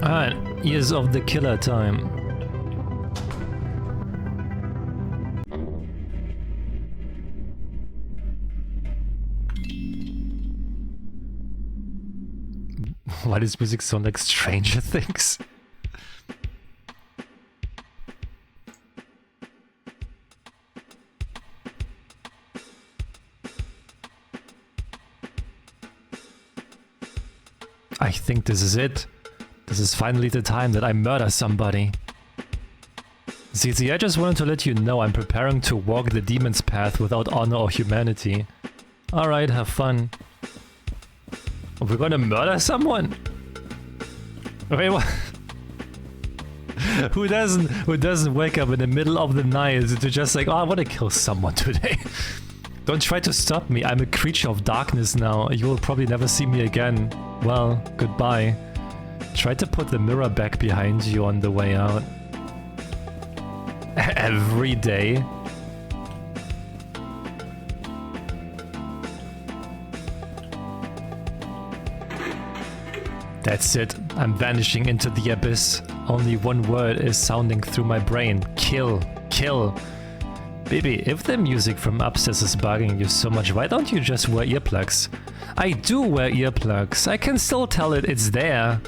Alright, Ears of the Killer time. Why does music sound like Stranger Things? I think this is it. This is finally the time that I murder somebody. ZZ, I just wanted to let you know I'm preparing to walk the demon's path without honor or humanity. Alright, have fun. We're gonna murder someone? Wait, what? Who doesn't wake up in the middle of the night to just like, oh, I wanna kill someone today. Don't try to stop me, I'm a creature of darkness now. You will probably never see me again. Well, goodbye. Try to put the mirror back behind you on the way out. Every day. That's it. I'm vanishing into the abyss. Only one word is sounding through my brain. Kill. Kill. Baby, if the music from upstairs is bugging you so much, why don't you just wear earplugs? I do wear earplugs. I can still tell it's there.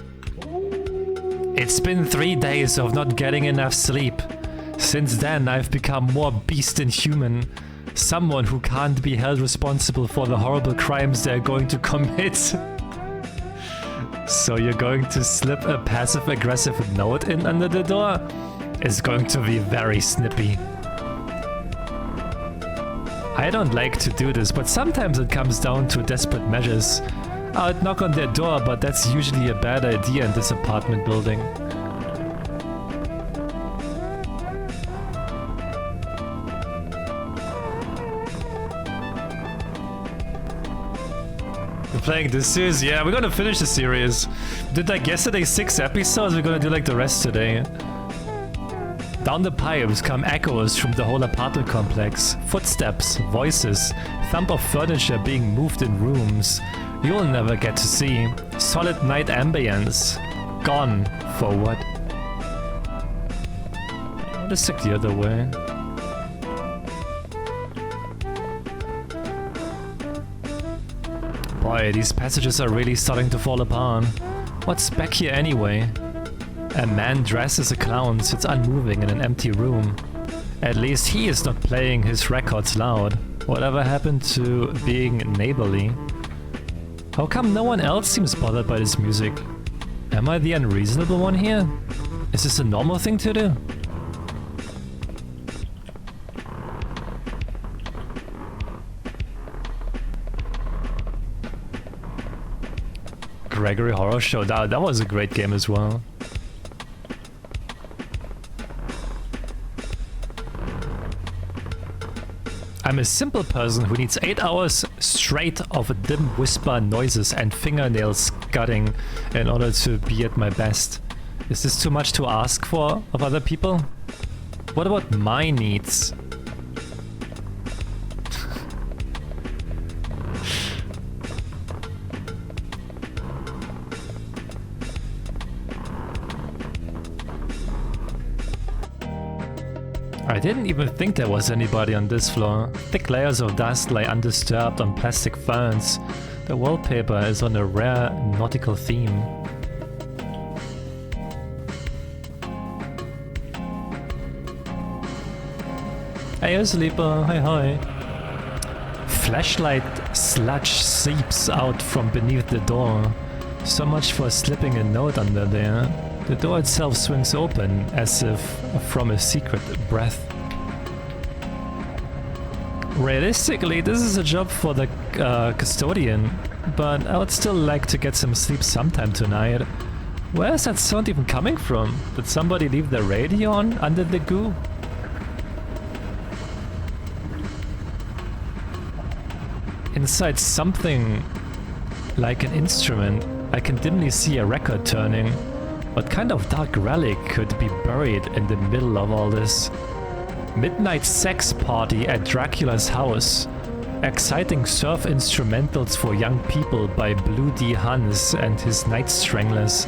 It's been 3 days of not getting enough sleep. Since then, I've become more beast than human. Someone who can't be held responsible for the horrible crimes they're going to commit. So you're going to slip a passive-aggressive note in under the door? It's going to be very snippy. I don't like to do this, but sometimes it comes down to desperate measures. I'd knock on their door, but that's usually a bad idea in this apartment building. We're playing this series? Yeah, we're gonna finish the series. We did like yesterday 6 episodes, we're gonna do like the rest today. Down the pipes come echoes from the whole apartment complex. Footsteps, voices, thump of furniture being moved in rooms. You'll never get to see. Solid night ambience. Gone. For what? Let's check the other way. Boy, these passages are really starting to fall apart. What's back here anyway? A man dressed as a clown sits unmoving in an empty room. At least he is not playing his records loud. Whatever happened to being neighborly? How come no one else seems bothered by this music? Am I the unreasonable one here? Is this a normal thing to do? Gregory Horror Show, that was a great game as well. I'm a simple person who needs 8 hours straight of dim whisper noises and fingernails cutting in order to be at my best. Is this too much to ask for of other people? What about my needs? I didn't even think there was anybody on this floor. Thick layers of dust lie undisturbed on plastic ferns. The wallpaper is on a rare nautical theme. Hey, sleeper, hi hi. Flashlight sludge seeps out from beneath the door. So much for slipping a note under there. The door itself swings open, as if from a secret breath. Realistically, this is a job for the custodian, but I would still like to get some sleep sometime tonight. Where is that sound even coming from? Did somebody leave the radio on under the goo? Inside something like an instrument, I can dimly see a record turning. What kind of dark relic could be buried in the middle of all this? Midnight sex party at Dracula's house. Exciting surf instrumentals for young people by Blue D. Hans and his Night Stranglers.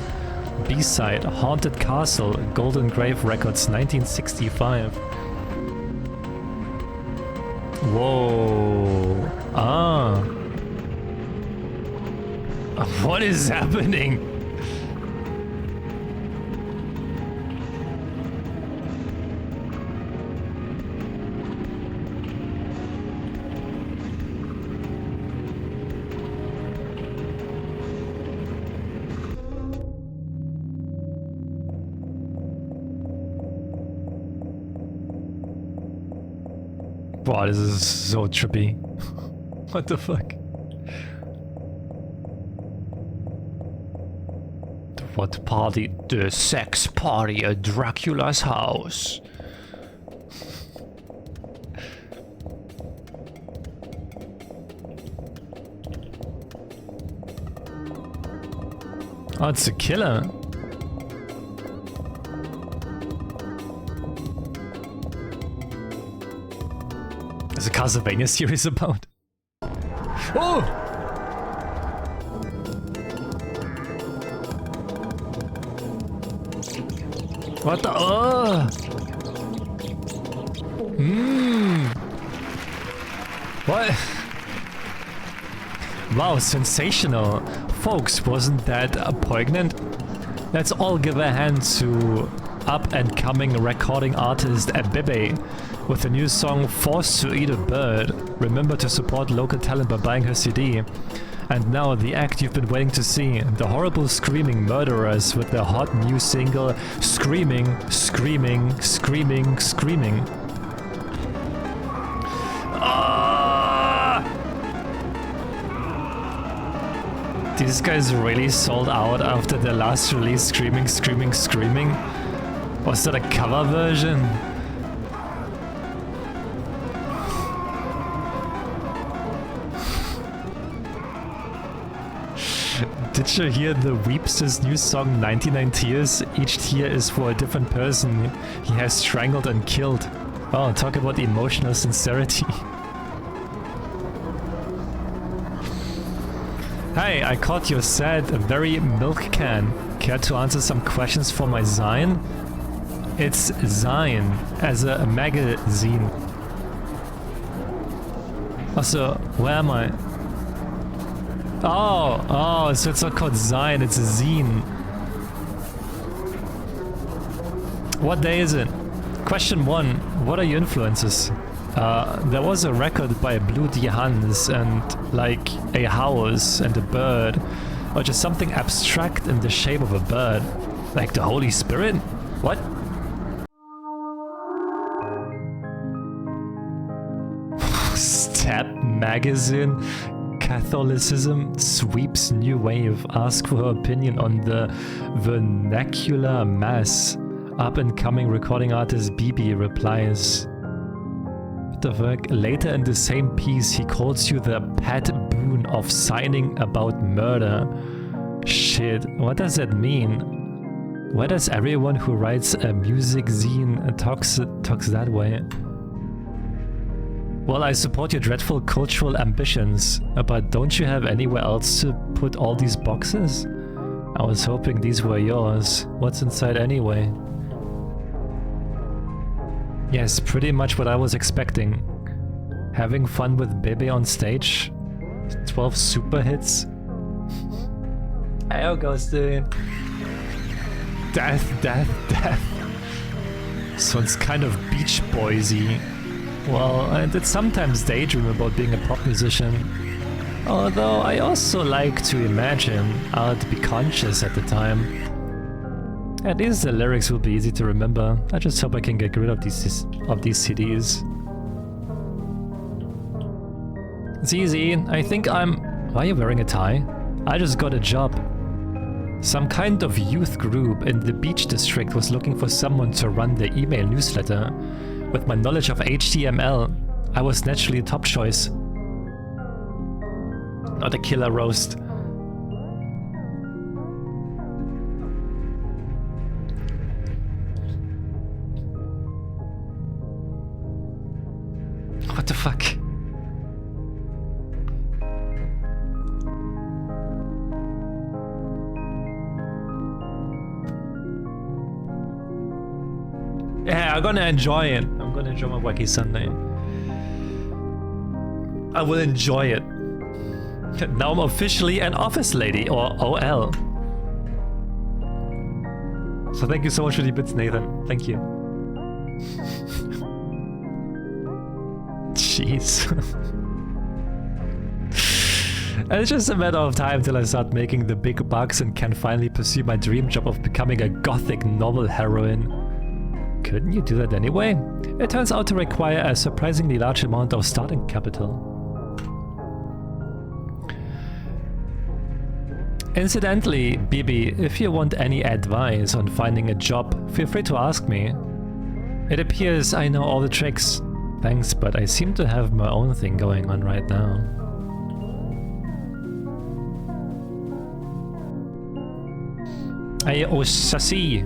B-side, Haunted Castle, Golden Grave Records, 1965. Whoa. Ah. What is happening? Wow, this is so trippy. What the fuck? What party? The sex party at Dracula's house. Oh, it's a killer. There's a Castlevania series about. Oh! What the? Oh! What? Wow, sensational. Folks, wasn't that poignant? Let's all give a hand to up-and-coming recording artist Bebe with the new song Forced to Eat a Bird. Remember to support local talent by buying her CD. And now the act you've been waiting to see, the horrible screaming murderers with their hot new single Screaming, Screaming, Screaming, Screaming. These guys really sold out after their last release, Screaming, Screaming, Screaming? Was that a cover version? Did you hear the Weeps' new song 99 Tears? Each tear is for a different person he has strangled and killed. Oh, talk about emotional sincerity. Hey, I caught your sad, very milk can. Care to answer some questions for my Zine? It's Zine, as a magazine. Also, where am I? Oh, so it's not called Zine, it's a zine. What day is it? Question 1. What are your influences? There was a record by Blue D. Hans and like a house and a bird, or just something abstract in the shape of a bird. Like the Holy Spirit? What? Stab Magazine? Catholicism sweeps new wave. Ask for her opinion on the vernacular mass. Up-and-coming recording artist BB replies. What the fuck? Later in the same piece, he calls you the Pat Boone of signing about murder. Shit, what does that mean? Why does everyone who writes a music zine talks that way? Well, I support your dreadful cultural ambitions, but don't you have anywhere else to put all these boxes? I was hoping these were yours. What's inside anyway? Yes, pretty much what I was expecting. Having fun with Bebe on stage? 12 super hits? How goes the... Death, death, death. Sounds kind of Beach Boysy. Well, I did sometimes daydream about being a pop musician. Although I also like to imagine I'd be conscious at the time. At least the lyrics will be easy to remember. I just hope I can get rid of these CDs. ZZ, I think I'm... Why are you wearing a tie? I just got a job. Some kind of youth group in the Beach District was looking for someone to run their email newsletter. With my knowledge of HTML, I was naturally a top choice. Not a killer roast. What the fuck? Yeah, I'm gonna enjoy it. I'm gonna enjoy my wacky Sunday. I will enjoy it. Now I'm officially an office lady, or OL. So thank you so much for the bits, Nathan. Thank you. Jeez. It's just a matter of time till I start making the big bucks and can finally pursue my dream job of becoming a gothic novel heroine. Couldn't you do that anyway? It turns out to require a surprisingly large amount of starting capital. Incidentally, Bibi, if you want any advice on finding a job, feel free to ask me. It appears I know all the tricks. Thanks, but I seem to have my own thing going on right now. Hey, oh, Sassy!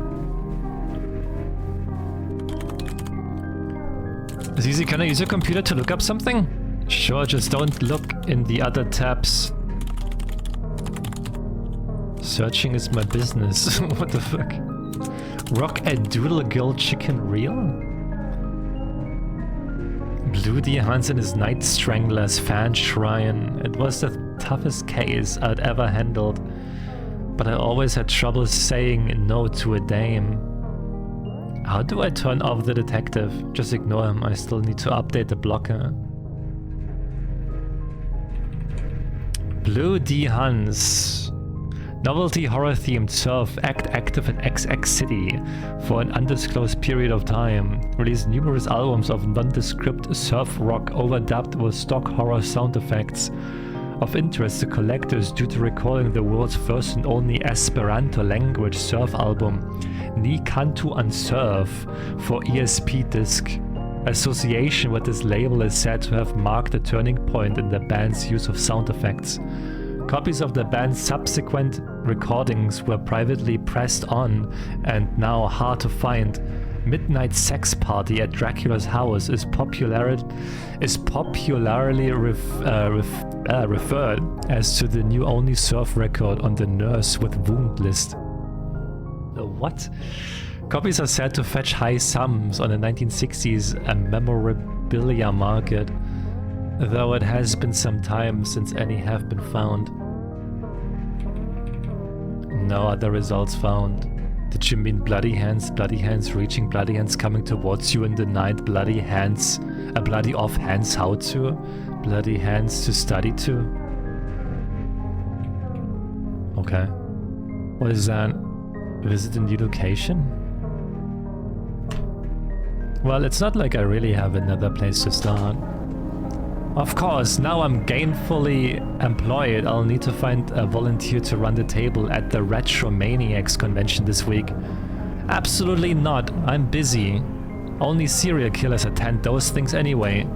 Zizi, can I use your computer to look up something? Sure, just don't look in the other tabs. Searching is my business. What the fuck? Rock a doodle girl chicken real? Bloody Hans and his Night Strangler's fan shrine. It was the toughest case I'd ever handled. But I always had trouble saying no to a dame. How do I turn off the detective? Just ignore him, I still need to update the blocker. Blue D. Hans. Novelty horror themed surf act active in XX City for an undisclosed period of time. Released numerous albums of nondescript surf rock overdubbed with stock horror sound effects. Of interest to collectors due to recalling the world's first and only Esperanto language surf album, Ni Cantu an Surf, for ESP disc. Association with this label is said to have marked a turning point in the band's use of sound effects. Copies of the band's subsequent recordings were privately pressed on and now hard to find. Midnight Sex Party at Dracula's House is popularly referred as to the new only surf record on the Nurse with Wound list. The what? Copies are said to fetch high sums on the 1960s memorabilia market, though it has been some time since any have been found. No other results found. Did you mean bloody hands reaching, bloody hands coming towards you in the night, bloody hands, a bloody off hands how to, bloody hands to study to? Okay. What is that? Visit a new location? Well, it's not like I really have another place to start. Of course, now I'm gainfully employed, I'll need to find a volunteer to run the table at the Retromaniacs convention this week. Absolutely not, I'm busy. Only serial killers attend those things anyway.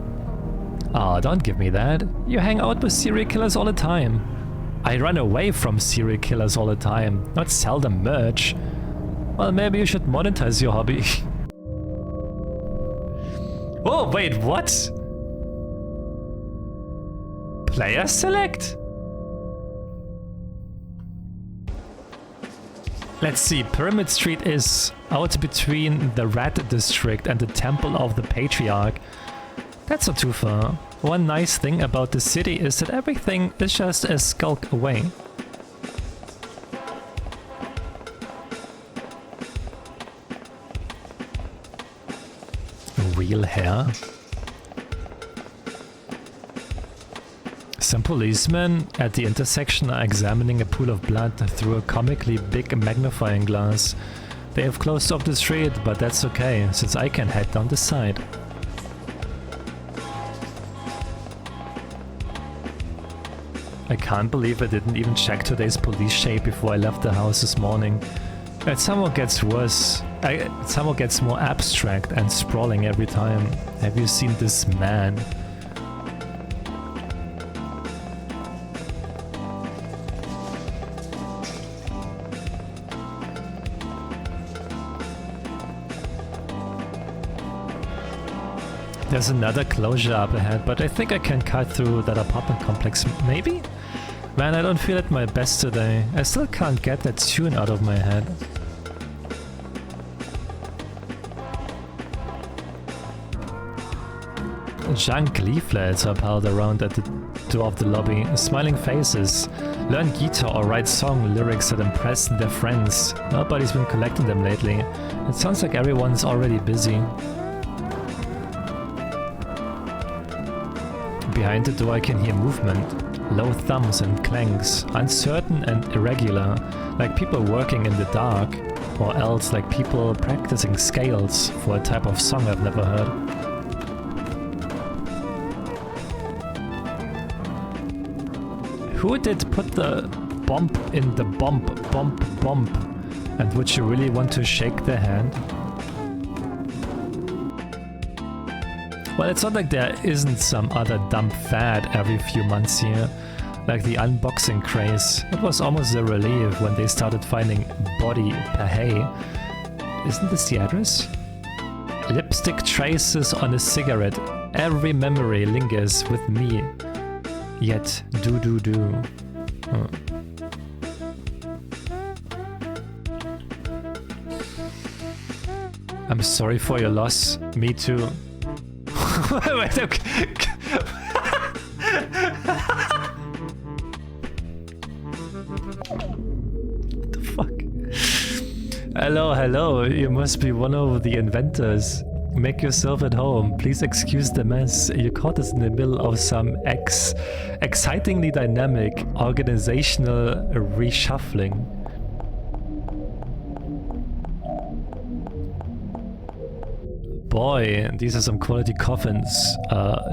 Ah, don't give me that. You hang out with serial killers all the time. I run away from serial killers all the time, not sell them merch. Well, maybe you should monetize your hobby. Oh, wait, what? Player select? Let's see, Pyramid Street is out between the Rat District and the Temple of the Patriarch. That's not too far. One nice thing about the city is that everything is just a skulk away. Real hair? Some policemen at the intersection are examining a pool of blood through a comically big magnifying glass. They have closed off the street, but that's okay, since I can head down the side. I can't believe I didn't even check today's police shape before I left the house this morning. It somehow gets worse. It somehow gets more abstract and sprawling every time. Have you seen this man? There's another closure up ahead, but I think I can cut through that apartment complex, maybe? Man, I don't feel at my best today. I still can't get that tune out of my head. Junk leaflets are piled around at the door of the lobby. Smiling faces. Learn guitar or write song lyrics that impress their friends. Nobody's been collecting them lately. It sounds like everyone's already busy. Behind the door I can hear movement. Low thumps and clanks. Uncertain and irregular. Like people working in the dark. Or else like people practicing scales for a type of song I've never heard. Who did put the bump in the bump? And would you really want to shake their hand? Well, it's not like there isn't some other dumb fad every few months here. Like the unboxing craze. It was almost a relief when they started finding body per hay. Isn't this the address? Lipstick traces on a cigarette. Every memory lingers with me. Yet, do. Huh. I'm sorry for your loss. Me too. Wait, okay. Hello, you must be one of the inventors. Make yourself at home. Please excuse the mess. You caught us in the middle of some excitingly dynamic organizational reshuffling. Boy, these are some quality coffins.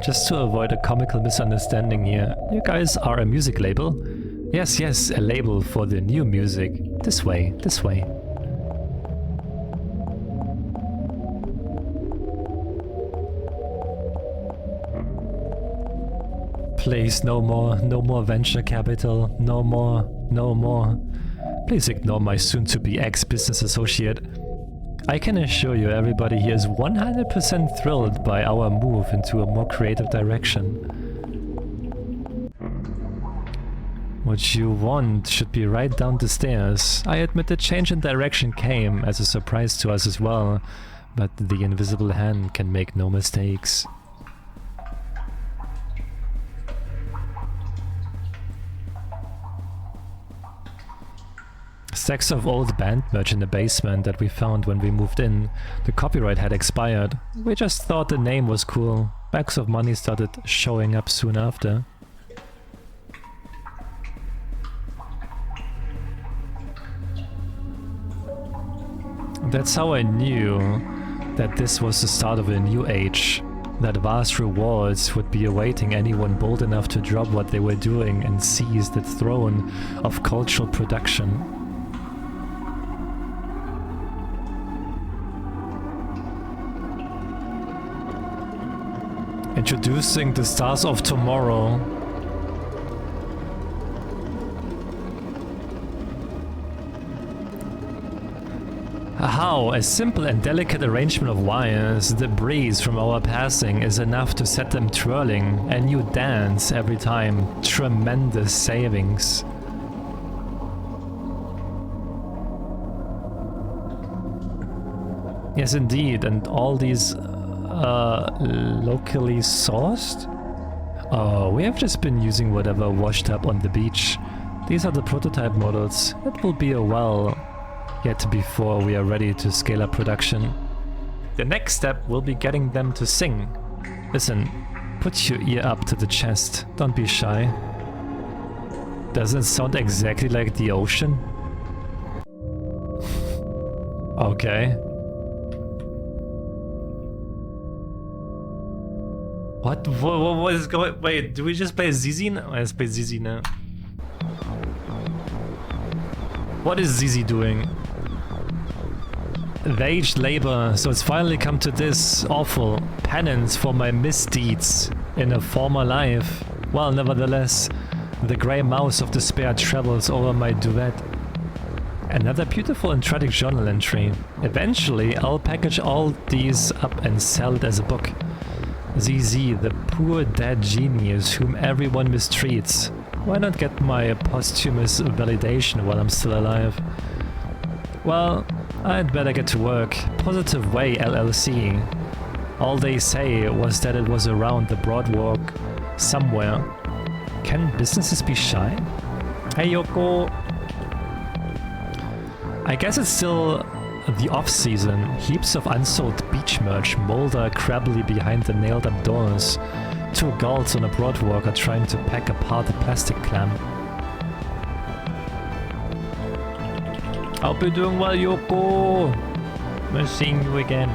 Just to avoid a comical misunderstanding here. You guys are a music label? Yes, a label for the new music. This way. Please, no more venture capital, no more. Please ignore my soon-to-be ex-business associate. I can assure you everybody here is 100% thrilled by our move into a more creative direction. What you want should be right down the stairs. I admit the change in direction came as a surprise to us as well, but the invisible hand can make no mistakes. Stacks of old band merch in the basement that we found when we moved in. The copyright had expired. We just thought the name was cool. Bags of money started showing up soon after. That's how I knew that this was the start of a new age. That vast rewards would be awaiting anyone bold enough to drop what they were doing and seize the throne of cultural production. Introducing the stars of tomorrow. How a simple and delicate arrangement of wires, the breeze from our passing is enough to set them twirling. A new dance every time. Tremendous savings. Yes, indeed, and all these locally sourced? Oh, we have just been using whatever washed up on the beach. These are the prototype models. It will be a while yet before we are ready to scale up production. The next step will be getting them to sing. Listen, put your ear up to the chest. Don't be shy. Doesn't it sound exactly like the ocean? Okay. What is going? Wait, do we just play ZZ now? Let's play ZZ now. What is ZZ doing? Wage labor, so it's finally come to this. Awful penance for my misdeeds in a former life. Well, nevertheless, the grey mouse of despair travels over my duet. Another beautiful and tragic journal entry. Eventually, I'll package all these up and sell it as a book. ZZ, the poor dead genius whom everyone mistreats. Why not get my posthumous validation while I'm still alive? Well, I'd better get to work. Positive Way LLC. All they say was that it was around the Broadwalk somewhere. Can businesses be shy? Hey Yoko! I guess it's still the off-season. Heaps of unsold beach merch molder crabbily behind the nailed-up doors. Two gulls on a Broadwalk are trying to pack apart a plastic clam. Hope you're doing well, Yoko! Nice seeing you again.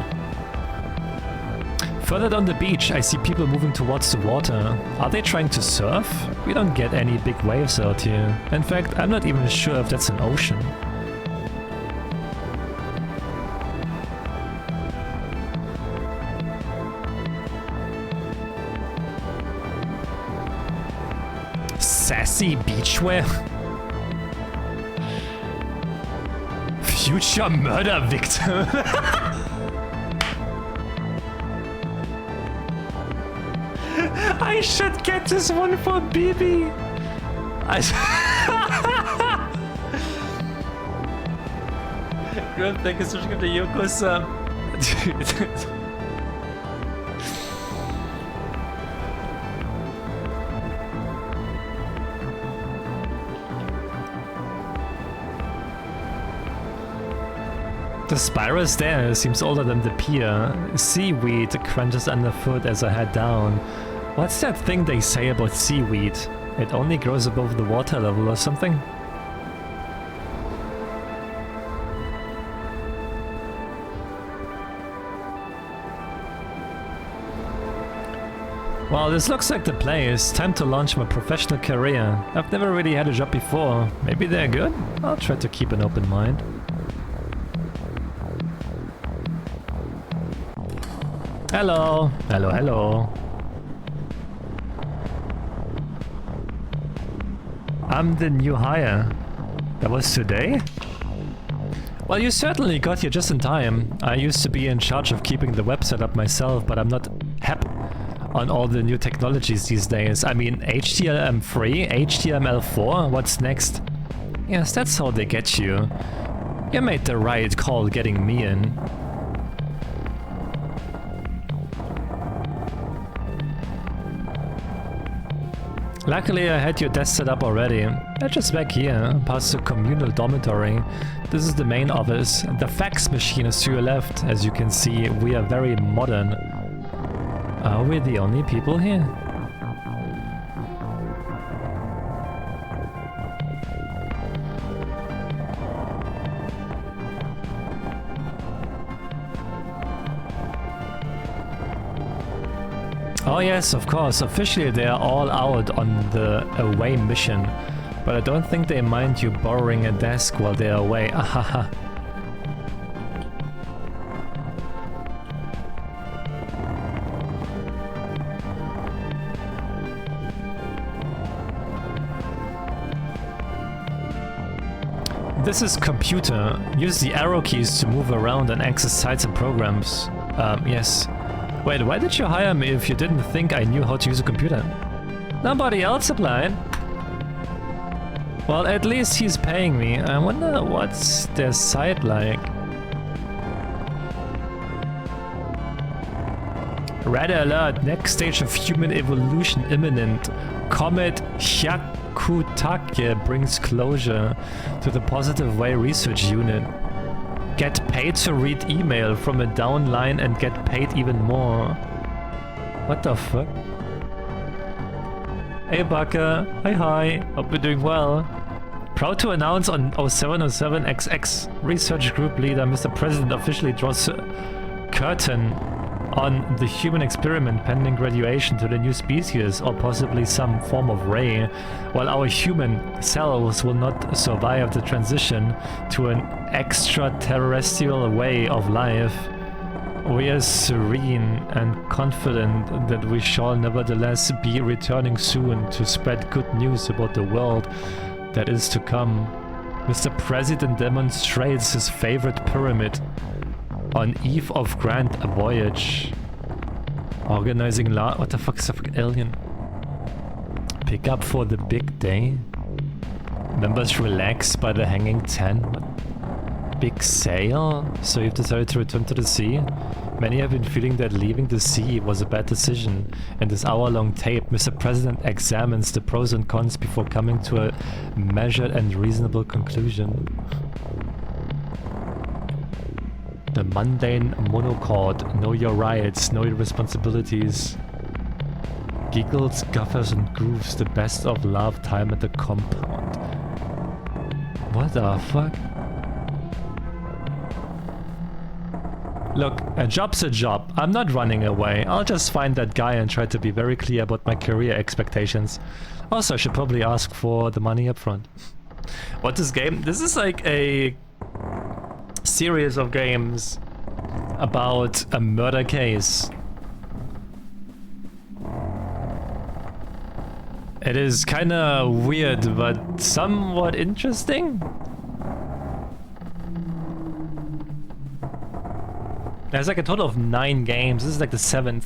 Further down the beach, I see people moving towards the water. Are they trying to surf? We don't get any big waves out here. In fact, I'm not even sure if that's an ocean. Sassy beachwear? Future murder victim? I should get this one for Bibi. Good, thank you so much for the Yoko-san. The Spirus there seems older than the pier. Seaweed crunches underfoot as I head down. What's that thing they say about seaweed? It only grows above the water level or something? Well, this looks like the place. Time to launch my professional career. I've never really had a job before. Maybe they're good? I'll try to keep an open mind. Hello. Hello, hello. I'm the new hire. That was today? Well, you certainly got here just in time. I used to be in charge of keeping the website up myself, but I'm not hep on all the new technologies these days. I mean, HTML3, HTML4, what's next? Yes, that's how they get you. You made the right call getting me in. Luckily, I had your desk set up already. They're just back here, past the communal dormitory. This is the main office. The fax machine is to your left. As you can see, we are very modern. Are we the only people here? Oh yes, of course. Officially they are all out on the away mission. But I don't think they mind you borrowing a desk while they're away. Ahaha. This is computer. Use the arrow keys to move around and access sites and programs. Yes. Wait, why did you hire me if you didn't think I knew how to use a computer? Nobody else applied. Well, at least he's paying me. I wonder what's their site like. Red alert, next stage of human evolution imminent. Comet Hyakutake brings closure to the Positive Way Research Unit. Get paid to read email from a down line and get paid even more. What the fuck? Hey Baka, hi, hope you're doing well. Proud to announce on 0707XX, Research Group Leader Mr. President officially draws a curtain on the human experiment pending graduation to the new species or possibly some form of ray, while our human selves will not survive the transition to an extraterrestrial way of life. We are serene and confident that we shall nevertheless be returning soon to spread good news about the world that is to come. Mr. President demonstrates his favorite pyramid on eve of grand voyage. Organizing what the fuck is a alien? Pick up for the big day. Members relax by the hanging 10. Big sale? So you've decided to return to the sea? Many have been feeling that leaving the sea was a bad decision. In this hour-long tape, Mr. President examines the pros and cons before coming to a measured and reasonable conclusion. The mundane monochord. Know your rights, know your responsibilities. Giggles, guffers and grooves. The best of love time at the compound. What the fuck? Look, a job's a job. I'm not running away. I'll just find that guy and try to be very clear about my career expectations. Also, I should probably ask for the money up front. What this game? This is like a series of games about a murder case. It is kinda weird, but somewhat interesting. There's like a total of 9 games. This is like the 7th.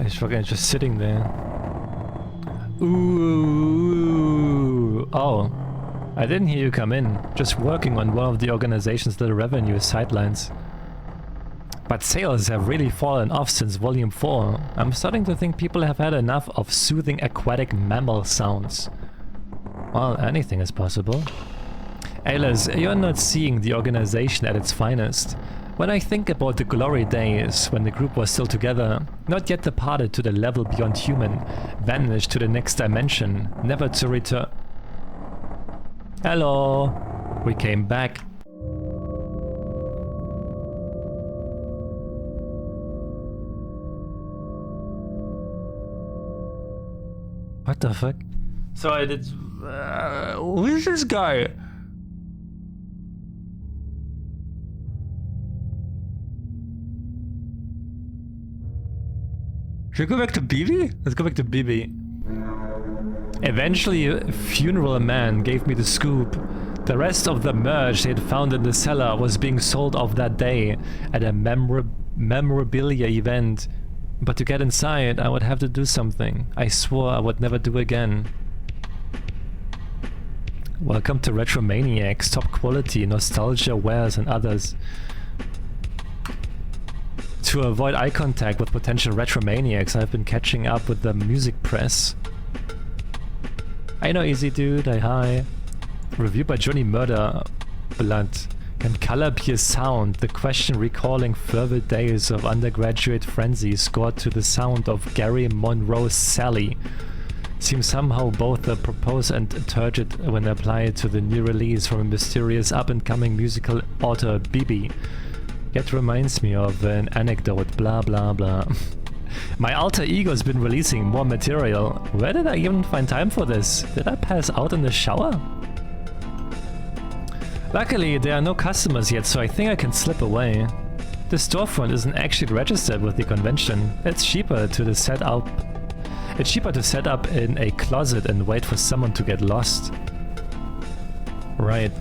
He's fucking just sitting there. Ooh. Oh. I didn't hear you come in. Just working on one of the organization's little revenue sidelines. But sales have really fallen off since Volume 4. I'm starting to think people have had enough of soothing aquatic mammal sounds. Well, anything is possible. Aylas, you're not seeing the organization at its finest. When I think about the glory days, when the group was still together, not yet departed to the level beyond human, vanished to the next dimension, never to return... Hello! We came back. What the fuck? So I did... who is this guy? Should we go back to BB? Let's go back to BB. Eventually, a funeral man gave me the scoop. The rest of the merch they had found in the cellar was being sold off that day at a memorabilia event. But to get inside, I would have to do something I swore I would never do again. Welcome to Retromaniacs, top quality, nostalgia, wares and others. To avoid eye contact with potential Retromaniacs, I've been catching up with the music press. I know, easy dude, hi. Review by Johnny Murder Blood. Can color be a sound? The question recalling fervid days of undergraduate frenzy scored to the sound of Gary Monroe's Sally. Seems somehow both propose and turgid when applied to the new release from a mysterious up-and-coming musical author Bibi. Yet reminds me of an anecdote, blah blah blah. My alter ego's been releasing more material. Where did I even find time for this? Did I pass out in the shower? Luckily, there are no customers yet, so I think I can slip away. The storefront isn't actually registered with the convention. It's cheaper to set up in a closet and wait for someone to get lost. Right.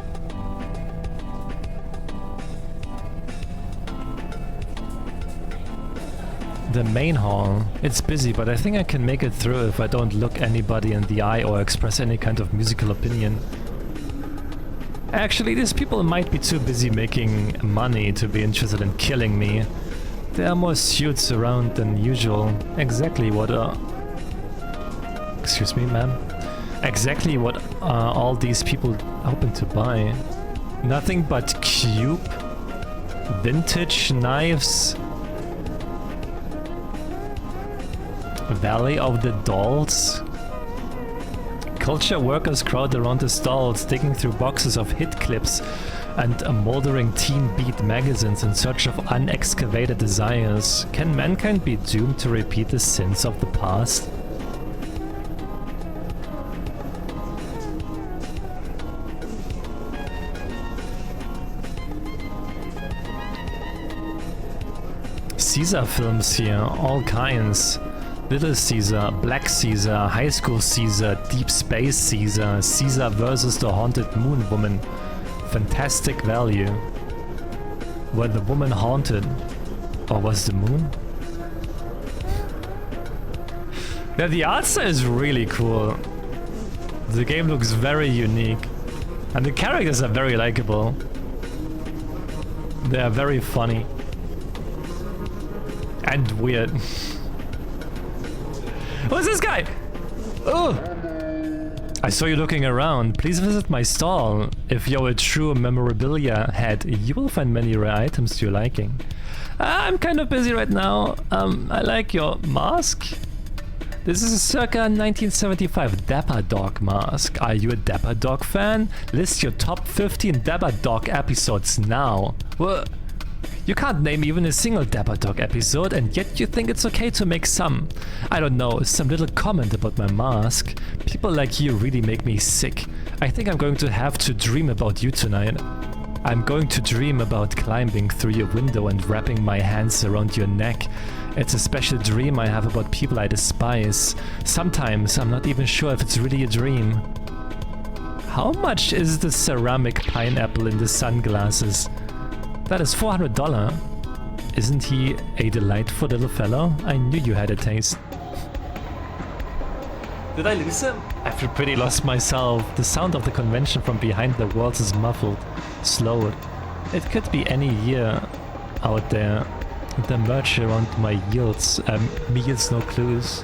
The main hall. It's busy, but I think I can make it through if I don't look anybody in the eye or express any kind of musical opinion. Actually, these people might be too busy making money to be interested in killing me. There are more suits around than usual. Exactly what excuse me, ma'am. Exactly what are all these people hoping to buy? Nothing but cube, vintage knives, Valley of the Dolls. Culture workers crowd around the stalls, digging through boxes of hit clips and moldering teen beat magazines in search of unexcavated desires. Can mankind be doomed to repeat the sins of the past? Caesar films here, all kinds. Little Caesar, Black Caesar, High School Caesar, Deep Space Caesar, Caesar versus the Haunted Moon Woman. Fantastic value. Were the woman haunted? Or was the moon? Yeah, the art style is really cool. The game looks very unique. And the characters are very likable. They are very funny. And weird. Who's this guy? Oh! I saw you looking around. Please visit my stall. If you're a true memorabilia head, you will find many rare items to your liking. I'm kind of busy right now. I like your mask. This is a circa 1975 Dapper Dog mask. Are you a Dapper Dog fan? List your top 15 Dapper Dog episodes now. What? You can't name even a single Dapper Dog episode, and yet you think it's okay to make some. I don't know, some little comment about my mask. People like you really make me sick. I think I'm going to have to dream about you tonight. I'm going to dream about climbing through your window and wrapping my hands around your neck. It's a special dream I have about people I despise. Sometimes I'm not even sure if it's really a dream. How much is the ceramic pineapple in the sunglasses? That is $400. Isn't he a delightful little fellow? I knew you had a taste. Did I lose him? I feel pretty lost myself. The sound of the convention from behind the walls is muffled, slowed. It could be any year out there. The merch around my yields no clues.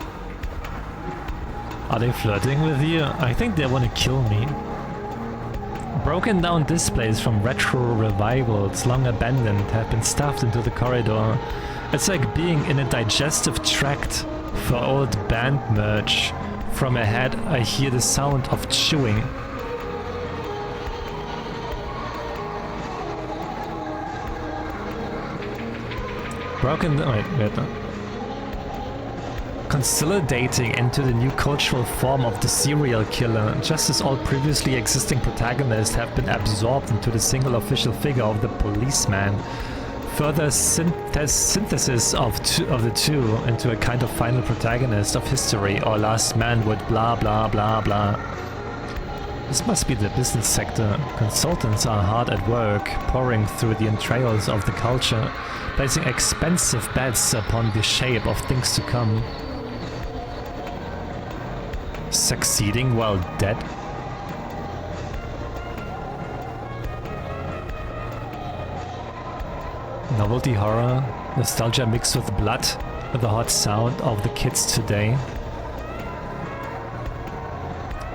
Are they flirting with you? I think they want to kill me. Broken down displays from retro revivals, long abandoned, have been stuffed into the corridor. It's like being in a digestive tract for old band merch. From ahead, I hear the sound of chewing. Consolidating into the new cultural form of the serial killer, just as all previously existing protagonists have been absorbed into the single official figure of the policeman. Further synthesis of the two into a kind of final protagonist of history or last man with blah blah blah blah. This must be the business sector. Consultants are hard at work, pouring through the entrails of the culture, placing expensive bets upon the shape of things to come. Succeeding while dead? Novelty horror, nostalgia mixed with blood, the hot sound of the kids today.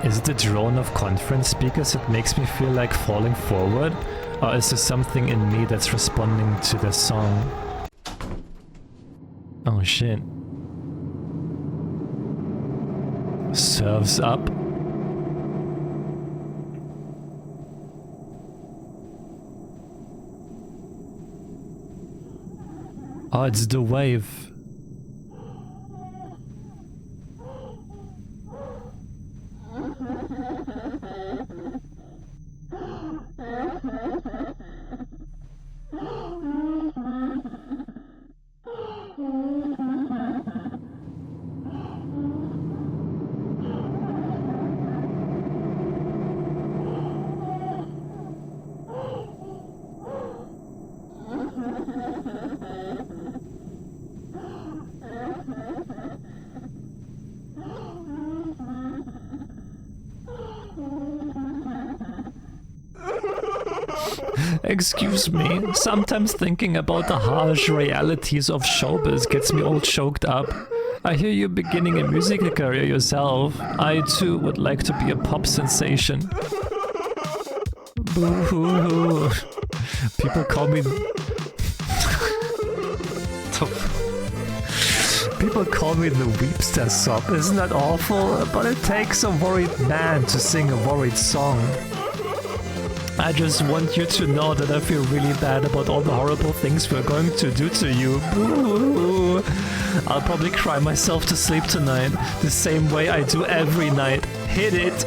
Is it the drone of conference speakers that makes me feel like falling forward? Or is there something in me that's responding to the song? Oh shit. Surf's up. Oh, it's the wave. Excuse me, sometimes thinking about the harsh realities of showbiz gets me all choked up. I hear you beginning a musical career yourself. I too would like to be a pop sensation. Boo-hoo-hoo. People call me... People call me the Weepster Sop. Isn't that awful? But it takes a worried man to sing a worried song. I just want you to know that I feel really bad about all the horrible things we're going to do to you. Boo! I'll probably cry myself to sleep tonight, the same way I do every night. Hit it!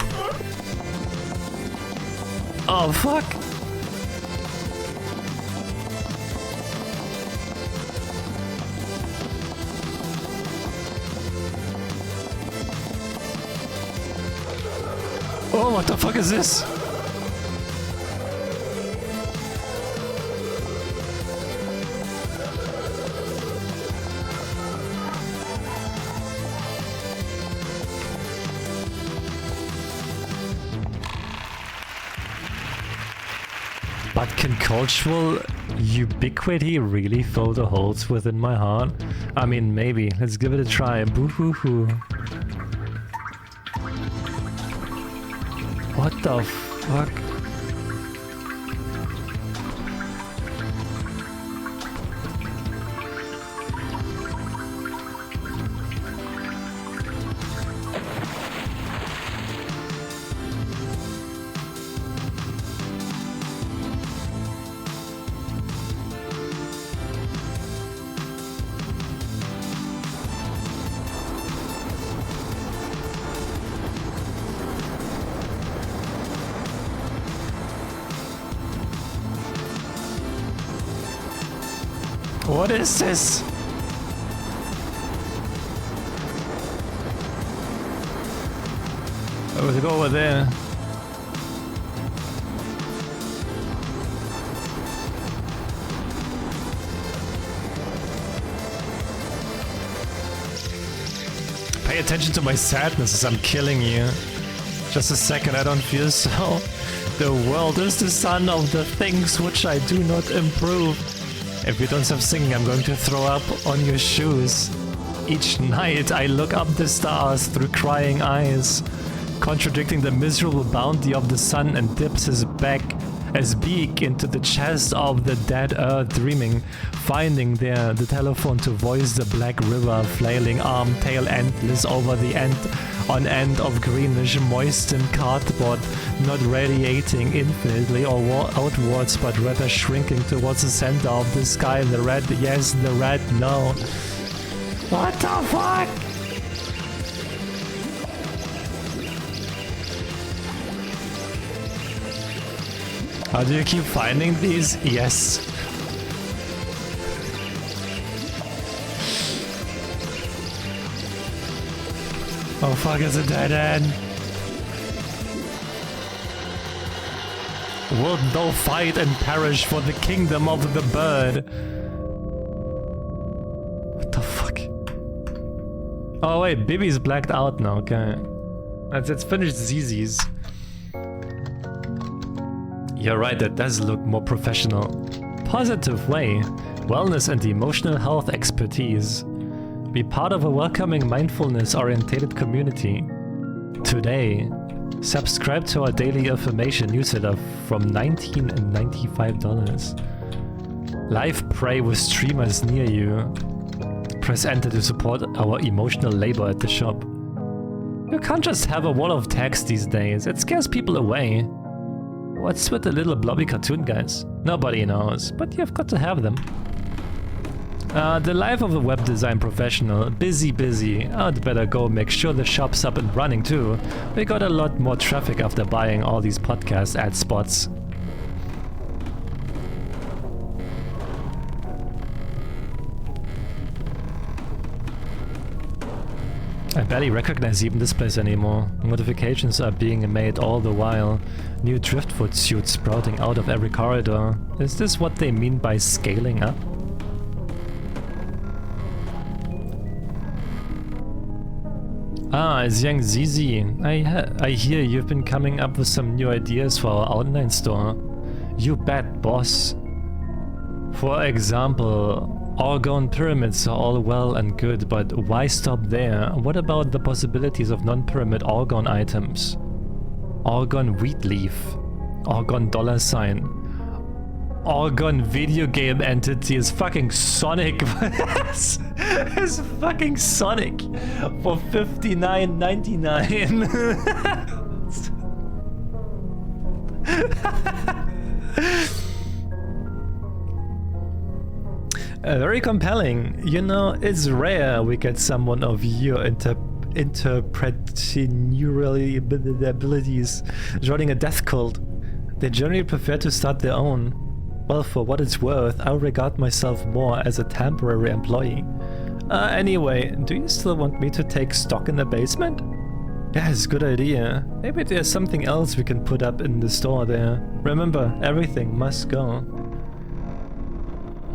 Oh, fuck! What the fuck is this? But can cultural ubiquity really fill the holes within my heart? I mean, maybe. Let's give it a try. Boo-hoo-hoo. What the fuck? What is this? Oh, let's go over there. Pay attention to my sadness as I'm killing you. Just a second, I don't feel so. The world is the sum of the things which I do not improve. If you don't stop singing, I'm going to throw up on your shoes. Each night I look up the stars through crying eyes, contradicting the miserable bounty of the sun, and dips his beak into the chest of the dead earth, dreaming, finding there the telephone to voice the black river, flailing arm, tail endless over the end on end of greenish moistened cardboard, not radiating infinitely or outwards, but rather shrinking towards the center of the sky. The red, yes, the red, no. What the fuck? How do you keep finding these? Yes. Oh fuck, it's a dead end. Wilt thou fight and perish for the kingdom of the bird? What the fuck? Oh wait, Bibi's blacked out now, okay. Let's finish ZZ's. You're right, that does look more professional. Positive way. Wellness and emotional health expertise. Be part of a welcoming, mindfulness-oriented community. Today, subscribe to our daily affirmation newsletter from $19.95. Live pray with streamers near you. Press enter to support our emotional labor at the shop. You can't just have a wall of text these days, it scares people away. What's with the little blobby cartoon guys? Nobody knows, but you've got to have them. The life of a web design professional. Busy. I'd better go make sure the shop's up and running too. We got a lot more traffic after buying all these podcast ad spots. I barely recognize even this place anymore. Modifications are being made all the while. New driftwood suits sprouting out of every corridor. Is this what they mean by scaling up? Ah, it's young ZZ. I hear you've been coming up with some new ideas for our online store. You bet, boss. For example, Orgone pyramids are all well and good, but why stop there? What about the possibilities of non-pyramid Orgone items? Orgone wheat leaf. Orgone $sign. Orgone video game entity is fucking Sonic. It's fucking Sonic for $59.99. Very compelling. You know, it's rare we get someone of your entrepreneurial abilities joining a death cult. They generally prefer to start their own. Well, for what it's worth, I regard myself more as a temporary employee. Anyway, do you still want me to take stock in the basement? Yeah, it's a good idea. Maybe there's something else we can put up in the store there. Remember, everything must go.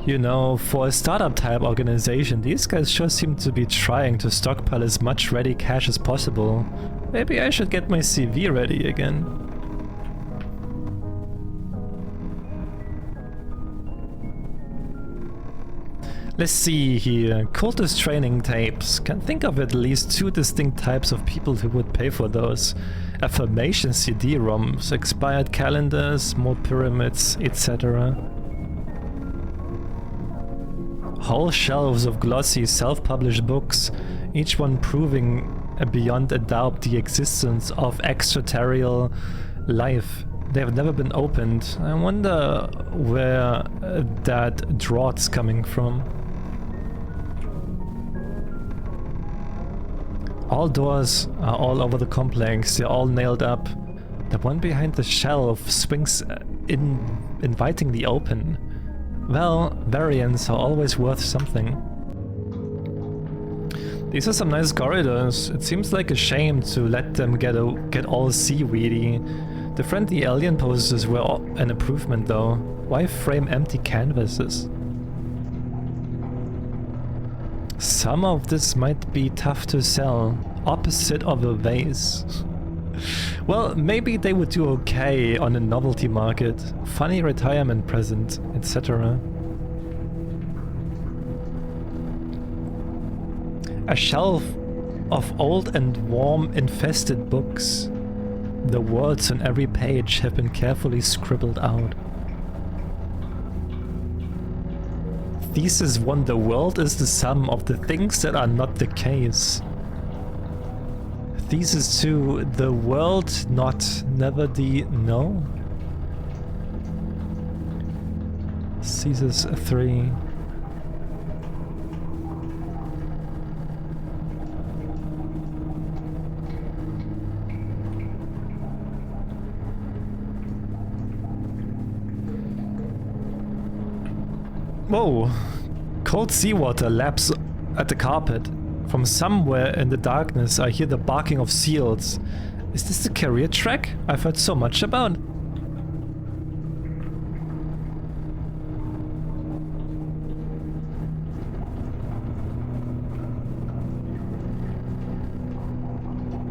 You know, for a startup type organization, these guys sure seem to be trying to stockpile as much ready cash as possible. Maybe I should get my CV ready again. Let's see here. Cultist training tapes. Can think of at least 2 distinct types of people who would pay for those. Affirmation CD-ROMs, expired calendars, more pyramids, etc. Whole shelves of glossy self-published books, each one proving beyond a doubt the existence of extraterrestrial life. They have never been opened. I wonder where that draught's coming from. All doors are all over the complex, they're all nailed up. The one behind the shelf swings invitingly open. Well, variants are always worth something. These are some nice corridors. It seems like a shame to let them get all seaweedy. The friendly alien poses were an improvement though. Why frame empty canvases? Some of this might be tough to sell. Opposite of a vase. Well, maybe they would do okay on a novelty market. Funny retirement present, etc. A shelf of old and worm infested books. The words on every page have been carefully scribbled out. Thesis 1: the world is the sum of the things that are not the case. Thesis 2: the world not, never the no. Thesis 3: whoa! Cold seawater laps at the carpet. From somewhere in the darkness I hear the barking of seals. Is this the career track I've heard so much about?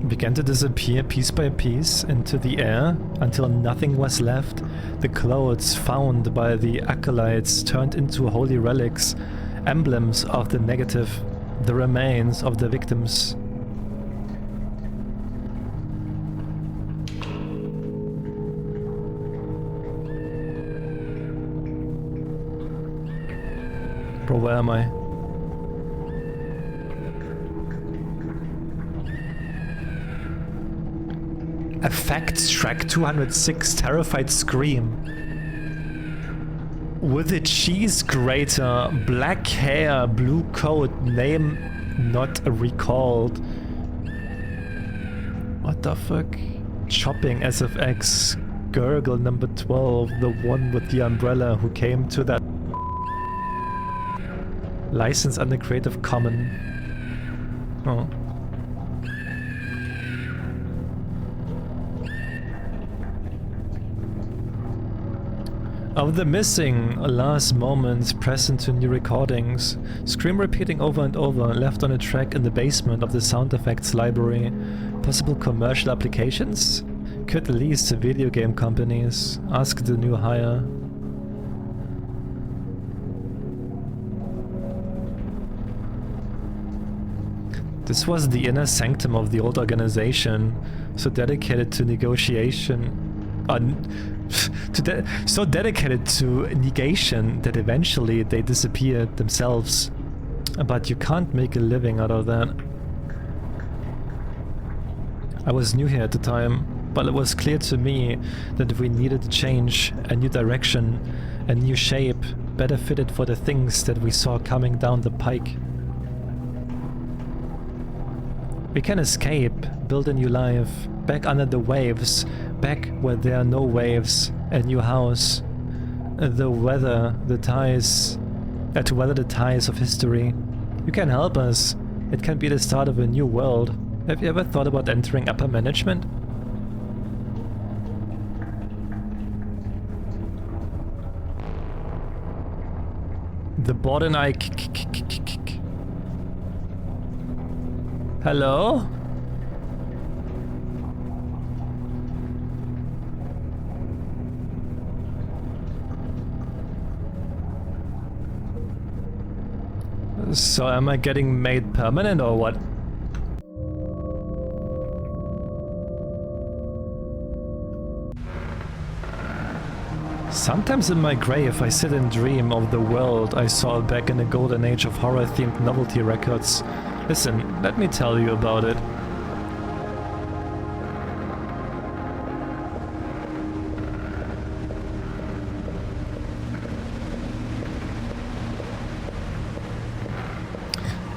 Began to disappear piece by piece into the air until nothing was left. The clothes found by the acolytes turned into holy relics, emblems of the negative, the remains of the victims. Bro, where am I? Effects track 206, terrified scream. With a cheese grater, black hair, blue coat, name not recalled. What the fuck? Chopping SFX, Gurgle number 12, the one with the umbrella who came to that. License under Creative Commons. Oh. Of the missing last moments pressed into new recordings. Scream repeating over and over, left on a track in the basement of the sound effects library. Possible commercial applications? Could lease to video game companies. Ask the new hire. This was the inner sanctum of the old organization, so dedicated to negotiation. So dedicated to negation that eventually they disappeared themselves. But you can't make a living out of that. I was new here at the time, but it was clear to me that we needed a change, a new direction, a new shape, better fitted for the things that we saw coming down the pike. We can escape, build a new life, back under the waves, back where there are no waves, a new house. To weather the ties of history. You can help us. It can be the start of a new world. Have you ever thought about entering upper management? The board and I... Hello? So am I getting made permanent or what? Sometimes in my grave I sit and dream of the world I saw back in the golden age of horror-themed novelty records. Listen, let me tell you about it.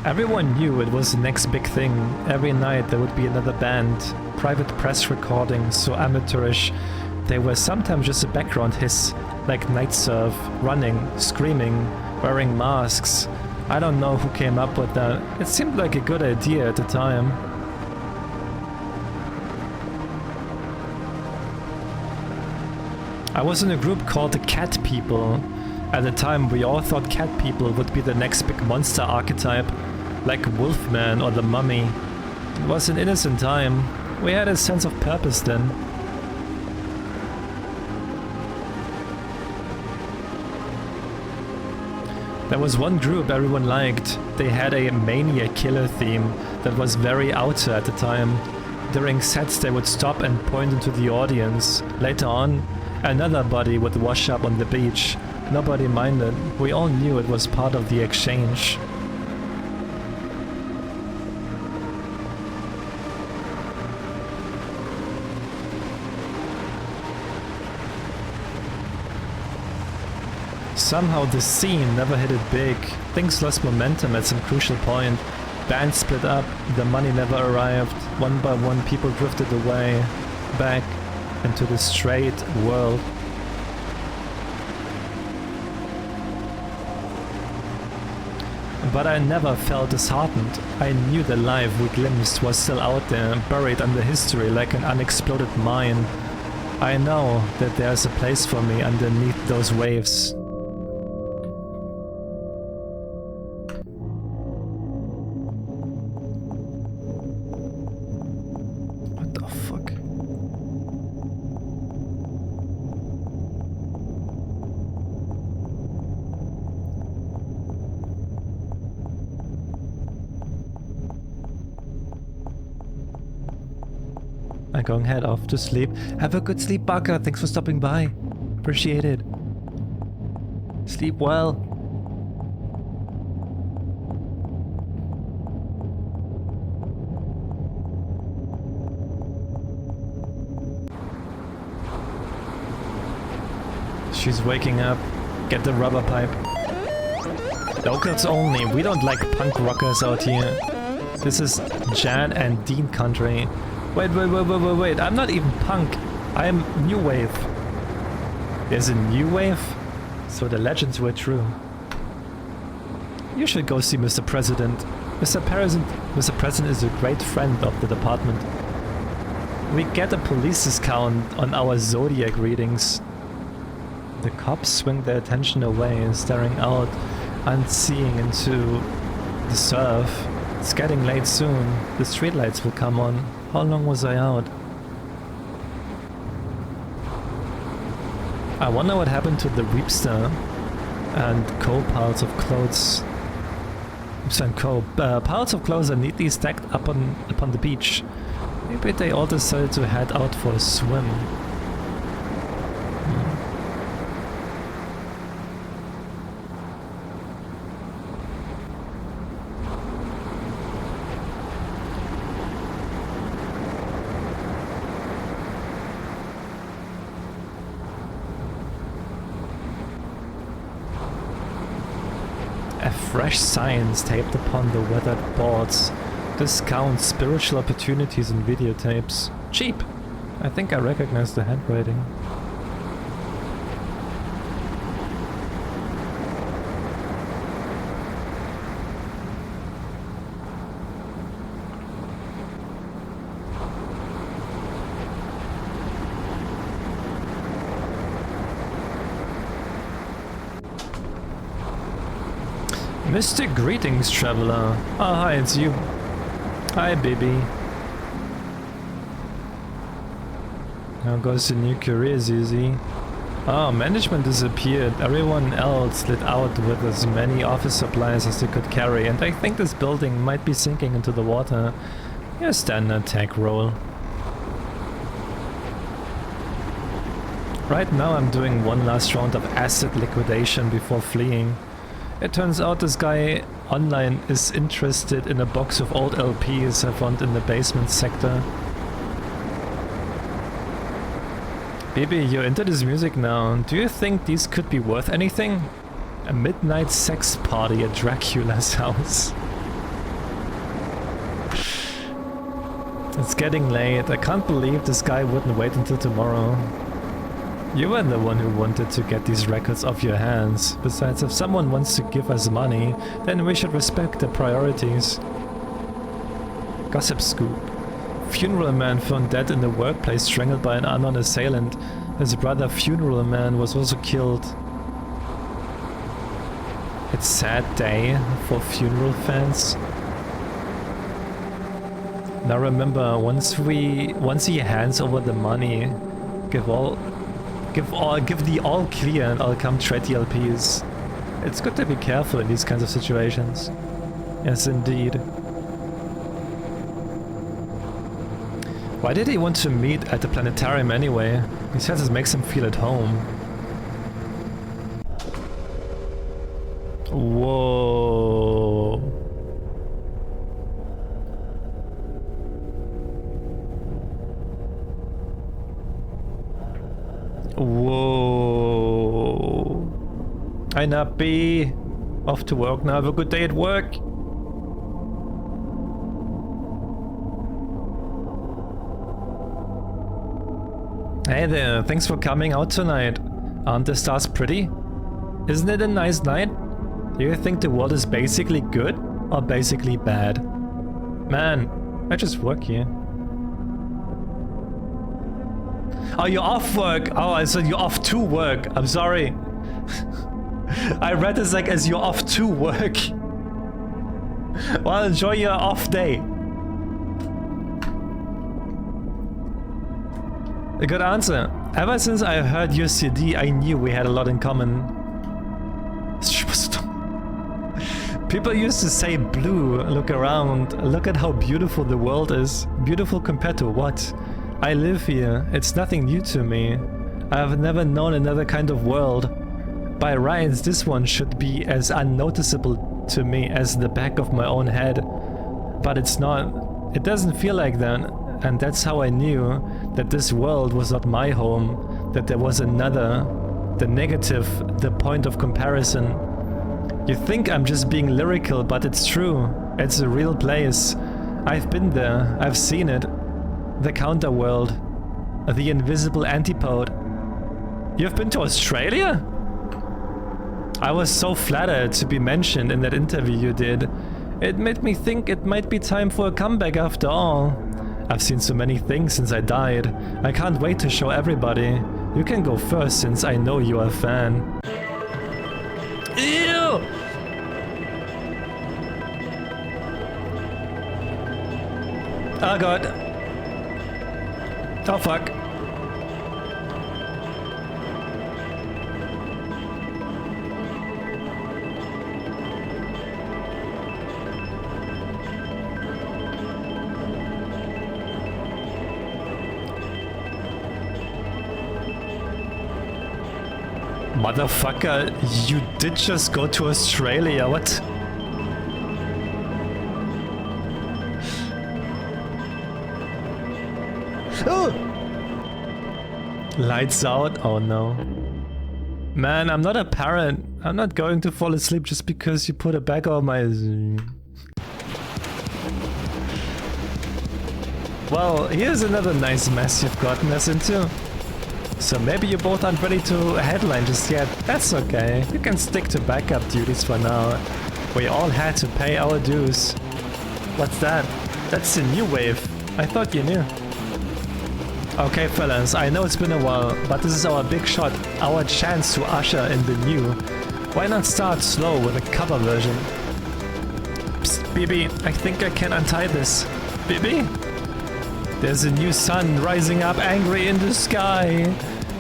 Everyone knew it was the next big thing. Every night there would be another band, private press recordings, so amateurish. They were sometimes just a background hiss, like night surf, running, screaming, wearing masks. I don't know who came up with that. It seemed like a good idea at the time. I was in a group called the Cat People. At the time we all thought cat people would be the next big monster archetype, like Wolfman or the Mummy. It was an innocent time. We had a sense of purpose then. There was one group everyone liked. They had a Maniac Killer theme that was very out at the time. During sets they would stop and point into the audience. Later on, another body would wash up on the beach. Nobody minded. We all knew it was part of the exchange. Somehow the scene never hit it big. Things lost momentum at some crucial point. Bands split up, the money never arrived. One by one people drifted away, back into the straight world. But I never felt disheartened. I knew the life we glimpsed was still out there, buried under history like an unexploded mine. I know that there's a place for me underneath those waves. What the fuck? I'm going head off to sleep. Have a good sleep, Baka. Thanks for stopping by. Appreciate it. Sleep well. She's waking up. Get the rubber pipe. Locals only. We don't like punk rockers out here. This is Jan and Dean country. Wait. I'm not even punk. I am new wave. There's a new wave? So the legends were true. You should go see Mr. President. Mr. President is a great friend of the department. We get a police discount on our zodiac readings. The cops swing their attention away, staring out, unseeing into the surf. It's getting late soon. The streetlights will come on. How long was I out? I wonder what happened to the Reapster and Co. piles of clothes. Reapster and Co. Piles of clothes are neatly stacked upon the beach. Maybe they all decided to head out for a swim. Fresh signs taped upon the weathered boards. Discount spiritual opportunities in videotapes. Cheap! I think I recognize the handwriting. Mystic greetings, traveler. Oh, hi, it's you. Hi, baby. Now goes the new career, Zizi. Oh, management disappeared. Everyone else lit out with as many office supplies as they could carry, and I think this building might be sinking into the water. Your standard tech roll. Right now I'm doing one last round of asset liquidation before fleeing. It turns out this guy online is interested in a box of old LPs I found in the basement sector. Baby, you're into this music now. Do you think these could be worth anything? A midnight sex party at Dracula's house. It's getting late. I can't believe this guy wouldn't wait until tomorrow. You were the one who wanted to get these records off your hands. Besides, if someone wants to give us money, then we should respect their priorities. Gossip scoop. Funeral man found dead in the workplace, strangled by an unknown assailant. His brother, funeral man, was also killed. It's sad day for funeral fans. Now remember, once he hands over the money, give the all clear and I'll come trade the LPs. It's good to be careful in these kinds of situations. Yes, indeed. Why did he want to meet at the planetarium anyway? He says it makes him feel at home. Whoa. Whoa. Hi Nappy. Off to work now. Have a good day at work. Hey there, thanks for coming out tonight. Aren't the stars pretty? Isn't it a nice night? Do you think the world is basically good or basically bad? Man, I just work here. Oh, you're off work. Oh, I said you're off to work. I'm sorry. I read this like as you're off to work. Well, enjoy your off day. A good answer. Ever since I heard your CD, I knew we had a lot in common. People used to say, Blue, look around, look at how beautiful the world is. Beautiful compared to what? I live here, it's nothing new to me. I have never known another kind of world. By rights, this one should be as unnoticeable to me as the back of my own head. But it's not. It doesn't feel like that. And that's how I knew that this world was not my home, that there was another, the negative, the point of comparison. You think I'm just being lyrical, but it's true. It's a real place. I've been there, I've seen it. The counterworld, the invisible antipode. You've been to Australia? I was so flattered to be mentioned in that interview you did. It made me think it might be time for a comeback after all. I've seen so many things since I died. I can't wait to show everybody. You can go first since I know you are a fan. Ew! Oh god. Oh fuck. Motherfucker, you did just go to Australia, what? Oh! Lights out? Oh no. Man, I'm not a parent. I'm not going to fall asleep just because you put a bag on my... Well, here's another nice mess you've gotten us into. So maybe you both aren't ready to headline just yet. That's okay. You can stick to backup duties for now. We all had to pay our dues. What's that? That's the new wave. I thought you knew. Okay fellas, I know it's been a while, but this is our big shot. Our chance to usher in the new. Why not start slow with a cover version? Psst, Bibi, I think I can untie this. Bibi? There's a new sun rising up angry in the sky.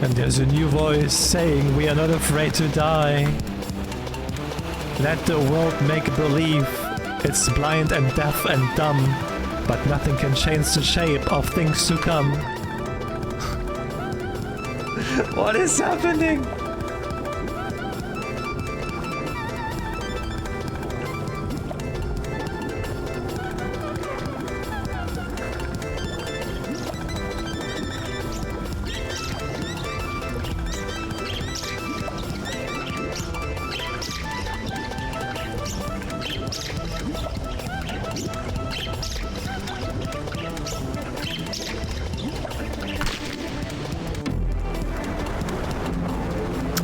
And there's a new voice saying we are not afraid to die. Let the world make believe. It's blind and deaf and dumb. But nothing can change the shape of things to come. What is happening?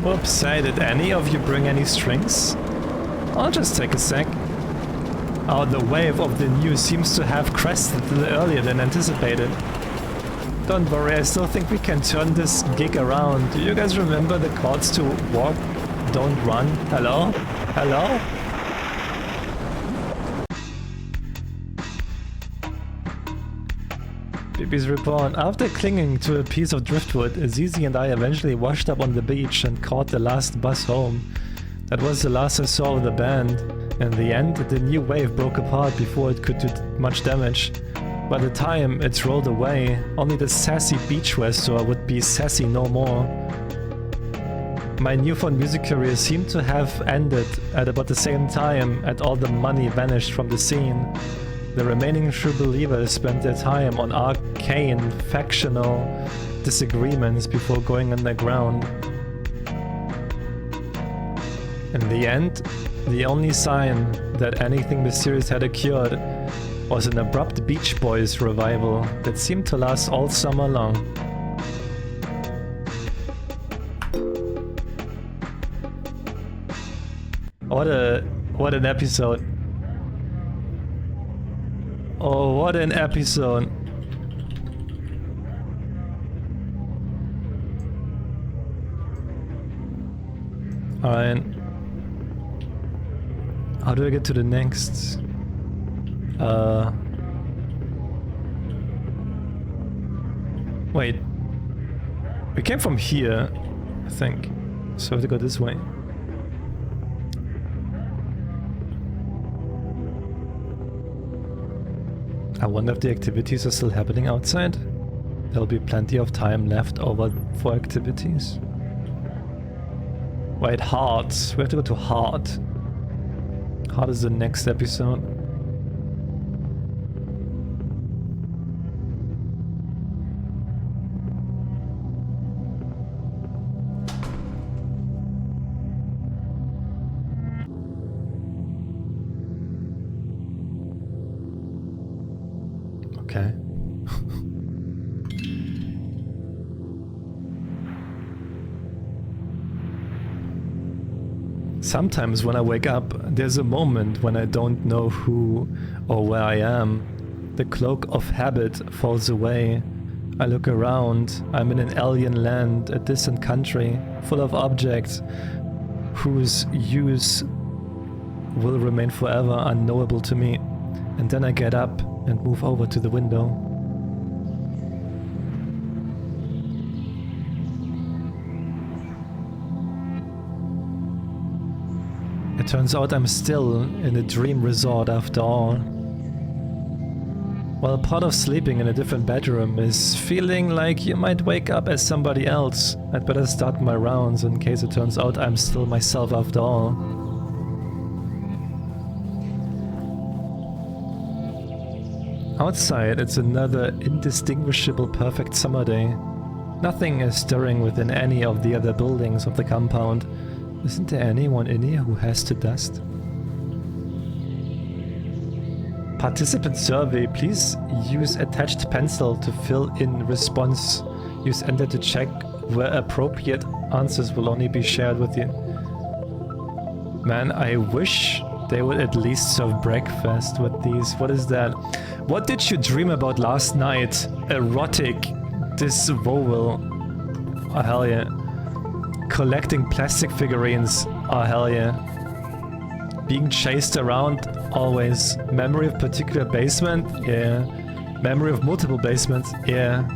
Oops, hey, did any of you bring any strings? I'll just take a sec. Oh, the wave of the news seems to have crested a little earlier than anticipated. Don't worry, I still think we can turn this gig around. Do you guys remember the chords to walk, don't run? Hello? Hello? Bibi's report. After clinging to a piece of driftwood, Azizi and I eventually washed up on the beach and caught the last bus home. That was the last I saw of the band. In the end, the new wave broke apart before it could do much damage. By the time it rolled away, only the sassy beachwear store would be sassy no more. My newfound music career seemed to have ended at about the same time as all the money vanished from the scene. The remaining true believers spent their time on arcane, factional disagreements before going underground. In the end, the only sign that anything mysterious had occurred was an abrupt Beach Boys revival that seemed to last all summer long. What an episode. Oh, what an episode. Alright. How do I get to the next? Wait. We came from here, I think. So we have to go this way. I wonder if the activities are still happening outside. There'll be plenty of time left over for activities. Wait, Heart. We have to go to Heart. Heart is the next episode. Okay. Sometimes when I wake up, there's a moment when I don't know who or where I am. The cloak of habit falls away. I look around. I'm in an alien land, a distant country, full of objects whose use will remain forever unknowable to me. And then I get up and move over to the window. It turns out I'm still in a dream resort after all. While part of sleeping in a different bedroom is feeling like you might wake up as somebody else, I'd better start my rounds in case it turns out I'm still myself after all. Outside, it's another indistinguishable perfect summer day. Nothing is stirring within any of the other buildings of the compound. Isn't there anyone in here who has to dust? Participant survey. Please use attached pencil to fill in response. Use enter to check where appropriate answers will only be shared with you. Man, I wish they would at least serve breakfast with these. What is that? What did you dream about last night? Erotic disavowal. Oh hell yeah. Collecting plastic figurines. Oh hell yeah. Being chased around, always. Memory of particular basement? Yeah. Memory of multiple basements? Yeah.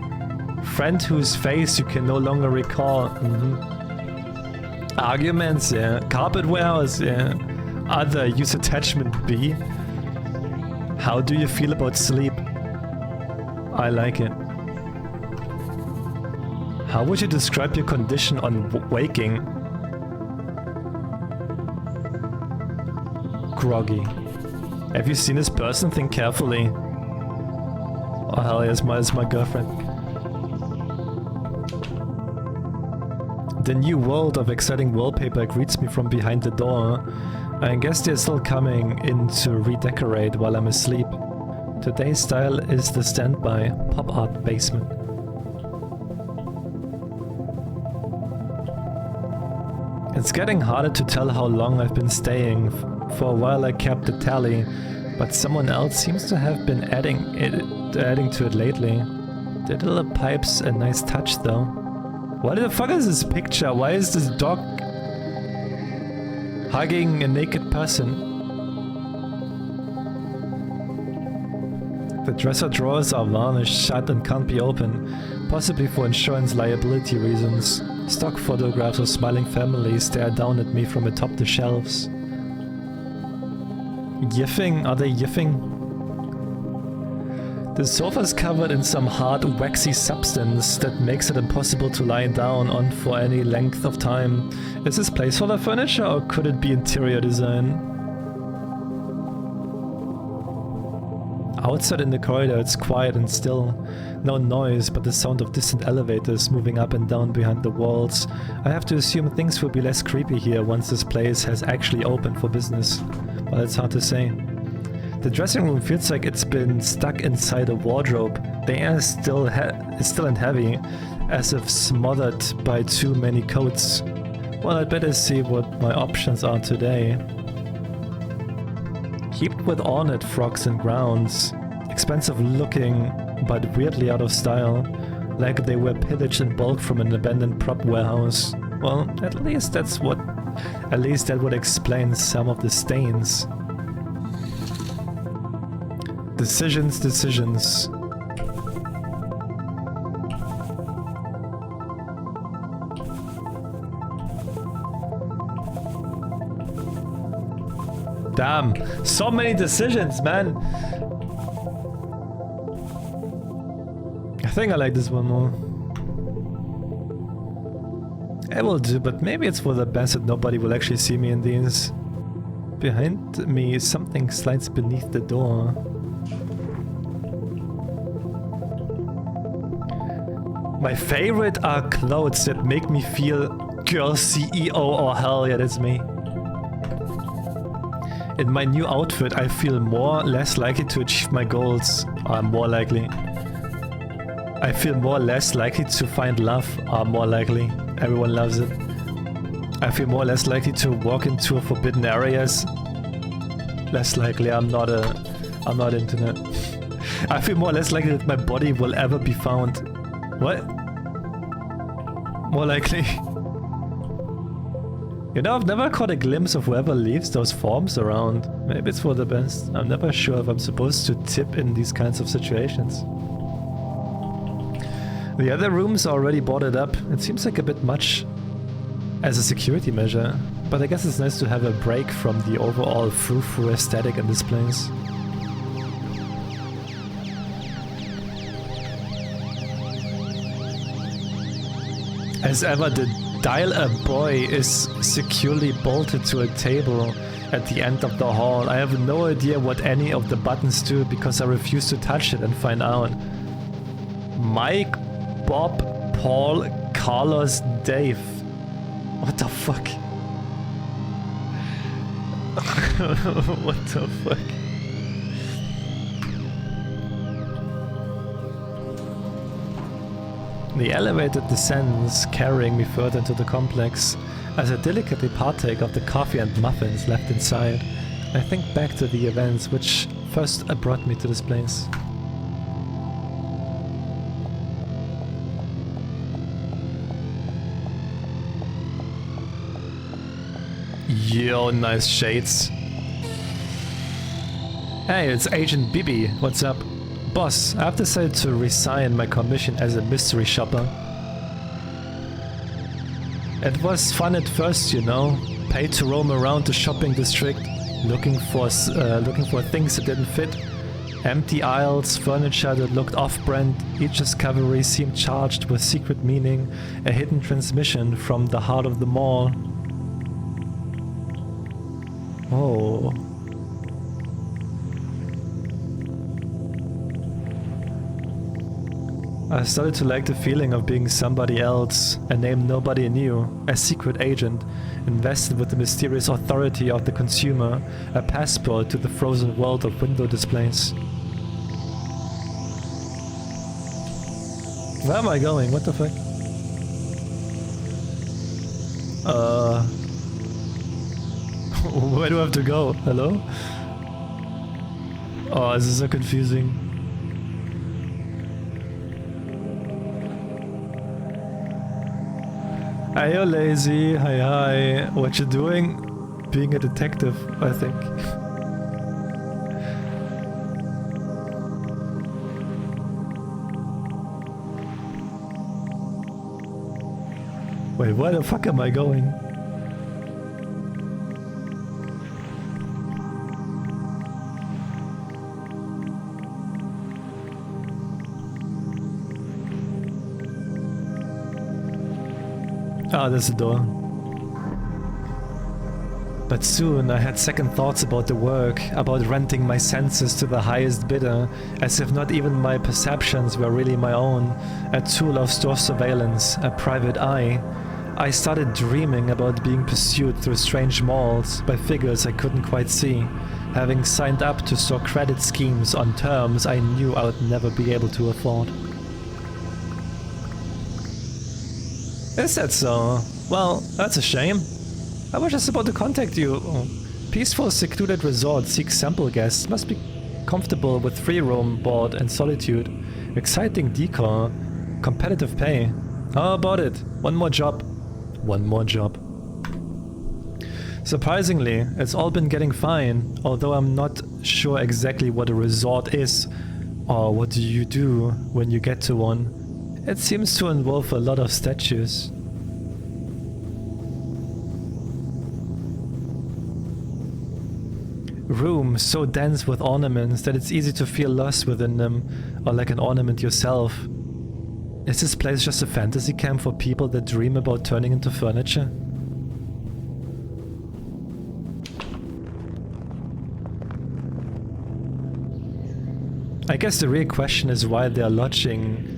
Friend whose face you can no longer recall? Arguments? Yeah. Carpet warehouse? Yeah. Other, use attachment B. How do you feel about sleep? I like it. How would you describe your condition on waking? Groggy. Have you seen this person? Think carefully. Oh hell yes, it's my girlfriend. The new world of exciting wallpaper greets me from behind the door. I guess they're still coming in to redecorate while I'm asleep. Today's style is the standby pop art basement. It's getting harder to tell how long I've been staying. For a while I kept the tally, but someone else seems to have been adding to it lately. The little pipe's a nice touch though. What the fuck is this picture? Why is this dog hugging a naked person? The dresser drawers are varnished shut and can't be opened, possibly for insurance liability reasons. Stock photographs of smiling families stare down at me from atop the shelves. Yiffing? Are they yiffing? The sofa's covered in some hard, waxy substance that makes it impossible to lie down on for any length of time. Is this placeholder furniture or could it be interior design? Outside in the corridor it's quiet and still. No noise but the sound of distant elevators moving up and down behind the walls. I have to assume things will be less creepy here once this place has actually opened for business. But it's hard to say. The dressing room feels like it's been stuck inside a wardrobe. The air is still and heavy, as if smothered by too many coats. Well, I'd better see what my options are today. Heaped with ornate frogs and grounds. Expensive looking, but weirdly out of style. Like they were pillaged in bulk from an abandoned prop warehouse. Well, at least that would explain some of the stains. Decisions. Damn, so many decisions, man. I think I like this one more. I will do, but maybe it's for the best that nobody will actually see me in these. Behind me, something slides beneath the door. My favorite are clothes that make me feel girl CEO. Oh hell yeah, that's me. In my new outfit, I feel less likely to achieve my goals. More likely. I feel less likely to find love. More likely. Everyone loves it. I feel less likely to walk into forbidden areas. Less likely. I'm not into that. I feel less likely that my body will ever be found. What? More likely. You know, I've never caught a glimpse of whoever leaves those forms around. Maybe it's for the best. I'm never sure if I'm supposed to tip in these kinds of situations. The other rooms are already boarded up. It seems like a bit much as a security measure, but I guess it's nice to have a break from the overall frou-frou aesthetic in this place. As ever, the dial-a-boy is securely bolted to a table at the end of the hall. I have no idea what any of the buttons do because I refuse to touch it and find out. Mike, Bob, Paul, Carlos, Dave. What the fuck? What the fuck? The elevator descends, carrying me further into the complex. As I delicately partake of the coffee and muffins left inside, I think back to the events which first brought me to this place. Yo, nice shades. Hey, it's Agent Bibi. What's up? Boss, I've decided to resign my commission as a mystery shopper. It was fun at first, you know. Paid to roam around the shopping district, looking for things that didn't fit. Empty aisles, furniture that looked off-brand. Each discovery seemed charged with secret meaning, a hidden transmission from the heart of the mall. Oh. I started to like the feeling of being somebody else, a name nobody knew, a secret agent, invested with the mysterious authority of the consumer, a passport to the frozen world of window displays. Where am I going? What the fuck? Where do I have to go? Hello? Oh, this is so confusing. Hey, you're lazy. Hi. What you doing? Being a detective, I think. Wait, where the fuck am I going? Ah, there's the door. But soon I had second thoughts about the work, about renting my senses to the highest bidder, as if not even my perceptions were really my own, a tool of store surveillance, a private eye. I started dreaming about being pursued through strange malls by figures I couldn't quite see, having signed up to store credit schemes on terms I knew I would never be able to afford. Is that so? Well, that's a shame. I was just about to contact you. Peaceful, secluded resort seeks sample guests. Must be comfortable with free roam, board and solitude. Exciting decor. Competitive pay. How about it? One more job. One more job. Surprisingly, it's all been getting fine, although I'm not sure exactly what a resort is, or what do you do when you get to one. It seems to involve a lot of statues. Rooms so dense with ornaments that it's easy to feel lost within them, or like an ornament yourself. Is this place just a fantasy camp for people that dream about turning into furniture? I guess the real question is why they're lodging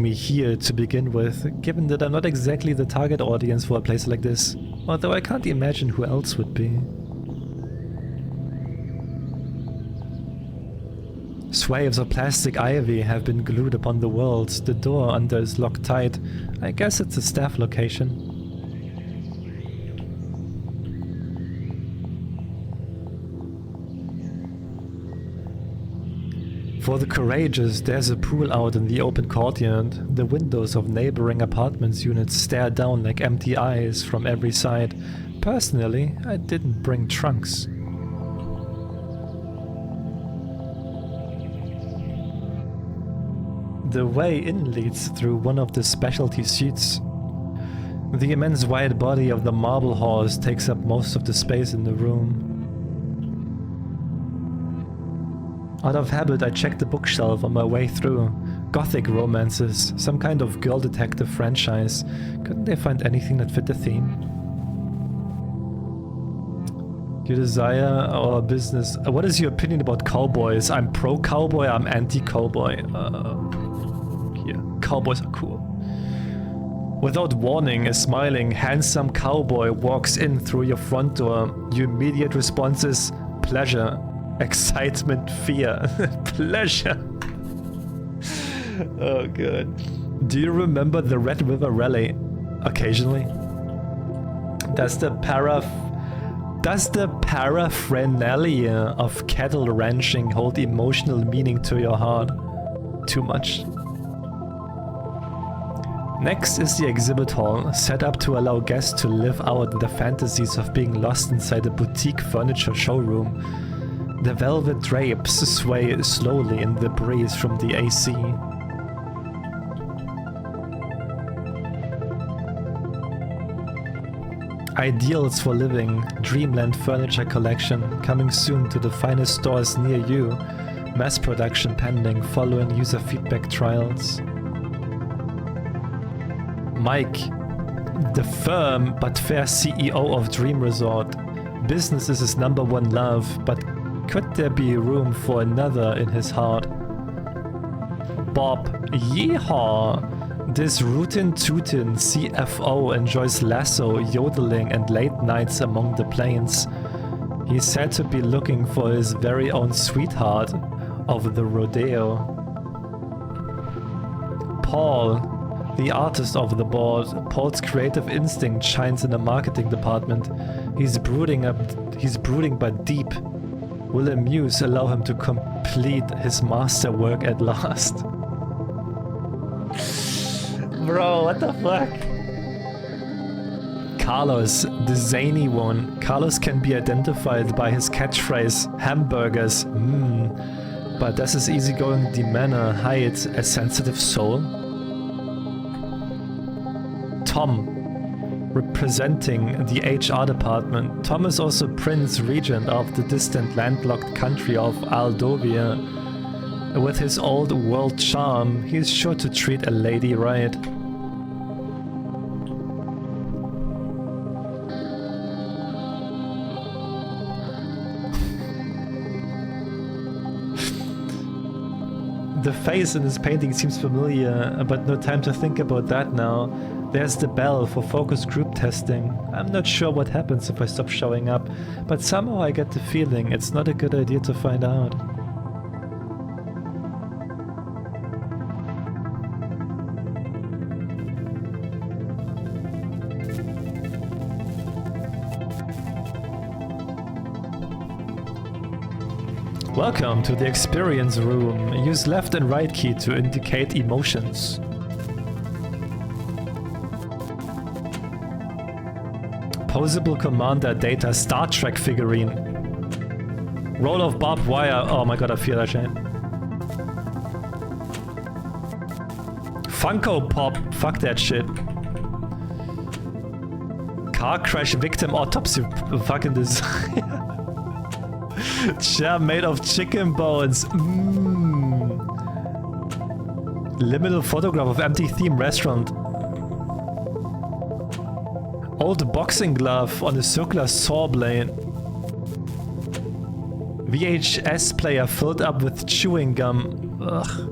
me here to begin with, given that I'm not exactly the target audience for a place like this, although I can't imagine who else would be. Swathes of plastic ivy have been glued upon the walls, the door under is locked tight. I guess it's a staff location. For the courageous, there's a pool out in the open courtyard. The windows of neighboring apartments units stare down like empty eyes from every side. Personally, I didn't bring trunks. The way in leads through one of the specialty suites. The immense wide body of the marble horse takes up most of the space in the room. Out of habit, I checked the bookshelf on my way through. Gothic romances, some kind of girl detective franchise. Couldn't they find anything that fit the theme? You desire our business. What is your opinion about cowboys? I'm pro-cowboy, I'm anti-cowboy. Here, cowboys are cool. Without warning, a smiling, handsome cowboy walks in through your front door. Your immediate response is pleasure. Excitement, fear, pleasure. Oh god. Do you remember the Red River Rally? Occasionally. Does the paraphernalia of cattle ranching hold emotional meaning to your heart? Too much. Next is the exhibit hall, set up to allow guests to live out the fantasies of being lost inside a boutique furniture showroom. The velvet drapes sway slowly in the breeze from the AC. Ideals for living, Dreamland furniture collection, coming soon to the finest stores near you. Mass production pending, following user feedback trials. Mike, the firm but fair CEO of Dream Resort. Business is his #1 love, but could there be room for another in his heart? Bob, yeehaw! This rootin' tootin' CFO enjoys lasso, yodeling and late nights among the plains. He's said to be looking for his very own sweetheart of the rodeo. Paul, the artist of the board. Paul's creative instinct shines in the marketing department. He's brooding but deep. Will a muse allow him to complete his masterwork at last? Bro, what the fuck? Carlos, the zany one. Carlos can be identified by his catchphrase, hamburgers, but does his easygoing demeanor hide a sensitive soul? Tom, representing the HR department. Tom is also Prince Regent of the distant landlocked country of Aldovia. With his old world charm, he is sure to treat a lady right. The face in this painting seems familiar, but no time to think about that now. There's the bell for focus group testing. I'm not sure what happens if I stop showing up, but somehow I get the feeling it's not a good idea to find out. Welcome to the experience room. Use left and right key to indicate emotions. Posable Commander Data Star Trek figurine. Roll of barbed wire. Oh my god, I feel that shit. Funko Pop. Fuck that shit. Car crash victim autopsy fucking design. Chair made of chicken bones. Liminal photograph of empty theme restaurant. Old boxing glove on a circular saw blade. VHS player filled up with chewing gum. Ugh.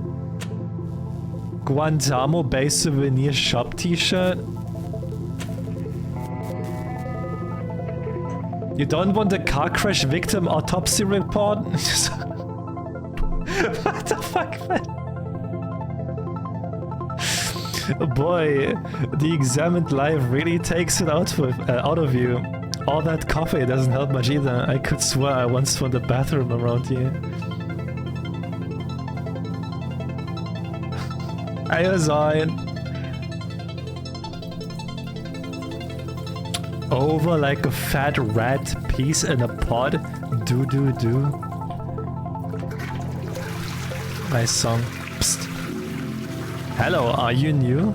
Guantanamo Bay souvenir shop t-shirt. You don't want a car crash victim autopsy report? What the fuck, man? Boy, the examined life really takes it out of you. All that coffee doesn't help much either. I could swear I once found a bathroom around here. I was on. Over like a fat rat piece in a pod. Do. Nice song. Psst. Hello, are you new?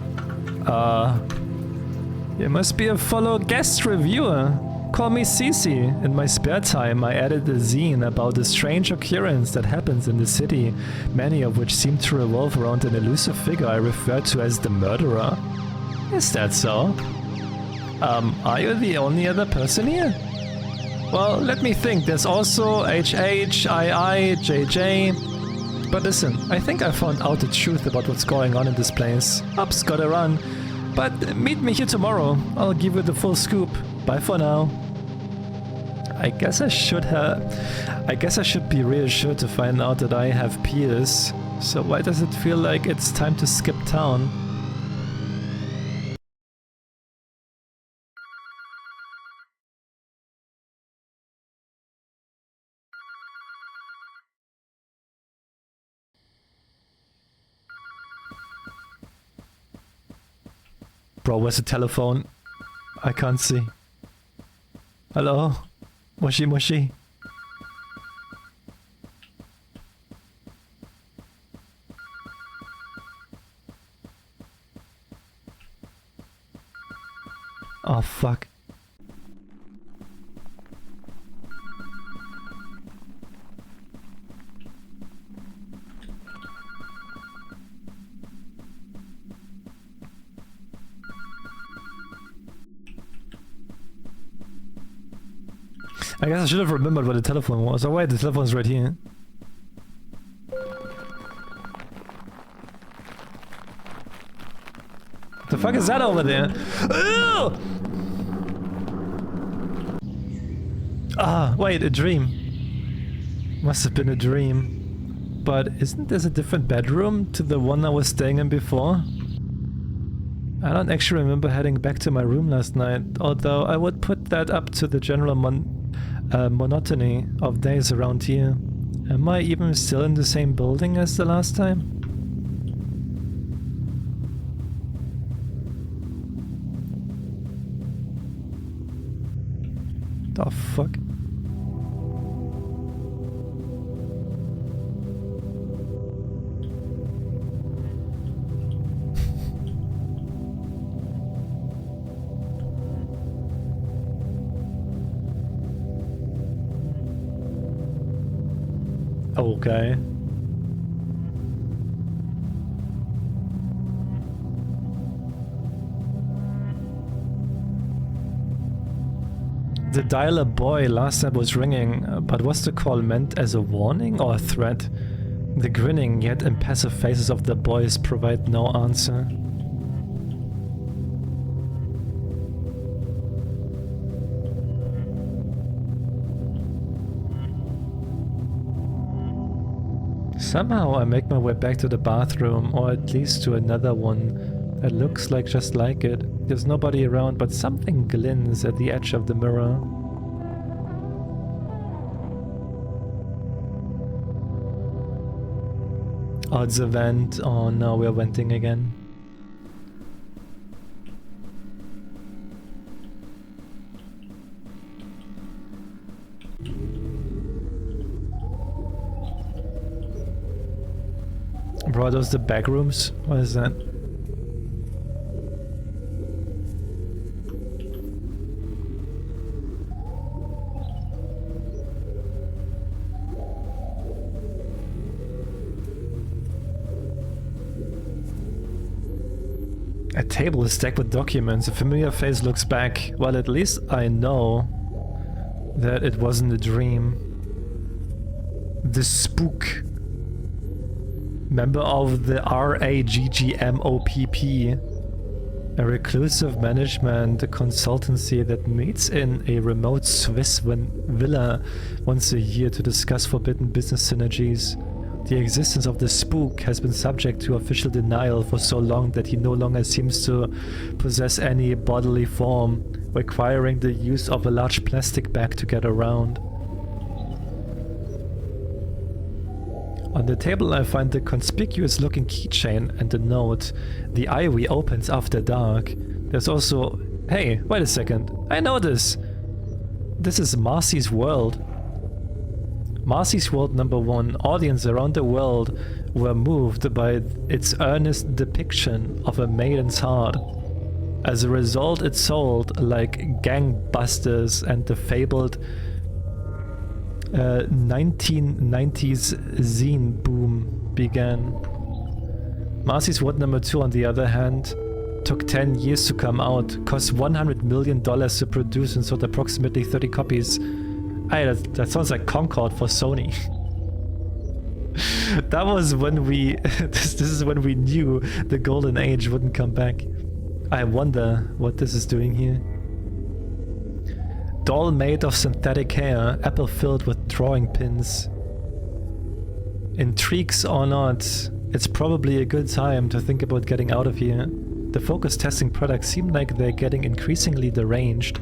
You must be a fellow guest reviewer. Call me Cece. In my spare time, I added a zine about a strange occurrence that happens in the city, many of which seem to revolve around an elusive figure I refer to as the murderer. Is that so? Are you the only other person here? Well, let me think. There's also HH, II, JJ. But listen, I think I found out the truth about what's going on in this place. Ups, gotta run. But meet me here tomorrow. I'll give you the full scoop. Bye for now. I guess I should be reassured to find out that I have peers. So why does it feel like it's time to skip town? Bro, where's the telephone? I can't see. Hello? Moshi? Oh fuck. I guess I should have remembered where the telephone was. Oh wait, the telephone's right here. What the fuck is that over there? Ugh! Ah, wait, a dream. Must have been a dream. But isn't this a different bedroom to the one I was staying in before? I don't actually remember heading back to my room last night, although I would put that up to the general monotony of days around here. Am I even still in the same building as the last time? The fuck? Okay. The dialer boy last time was ringing, but was the call meant as a warning or a threat? The grinning yet impassive faces of the boys provide no answer. Somehow I make my way back to the bathroom, or at least to another one that looks like just like it. There's nobody around, but something glints at the edge of the mirror. Oh, it's a vent. Oh no, we're venting again. Bro, are those the back rooms? What is that? A table is stacked with documents. A familiar face looks back. Well, at least I know that it wasn't a dream. The spook. Member of the RAGGMOPP. A reclusive management consultancy that meets in a remote Swiss villa once a year to discuss forbidden business synergies. The existence of the spook has been subject to official denial for so long that he no longer seems to possess any bodily form, requiring the use of a large plastic bag to get around. On the table I find the conspicuous-looking keychain and the note. The ivy opens after dark. There's also... Hey, wait a second. I know this! This is Marcy's World. Marcy's World #1. Audience around the world were moved by its earnest depiction of a maiden's heart. As a result, it sold like gangbusters, and the fabled 1990s zine boom began. Marcy's World #2, on the other hand, took 10 years to come out, cost $100 million to produce, and sold approximately 30 copies. Hey, that sounds like Concord for Sony. That was when we... this is when we knew the golden age wouldn't come back. I wonder what this is doing here. Doll made of synthetic hair, apple filled with drawing pins. Intrigues or not, it's probably a good time to think about getting out of here. The focus testing products seem like they're getting increasingly deranged.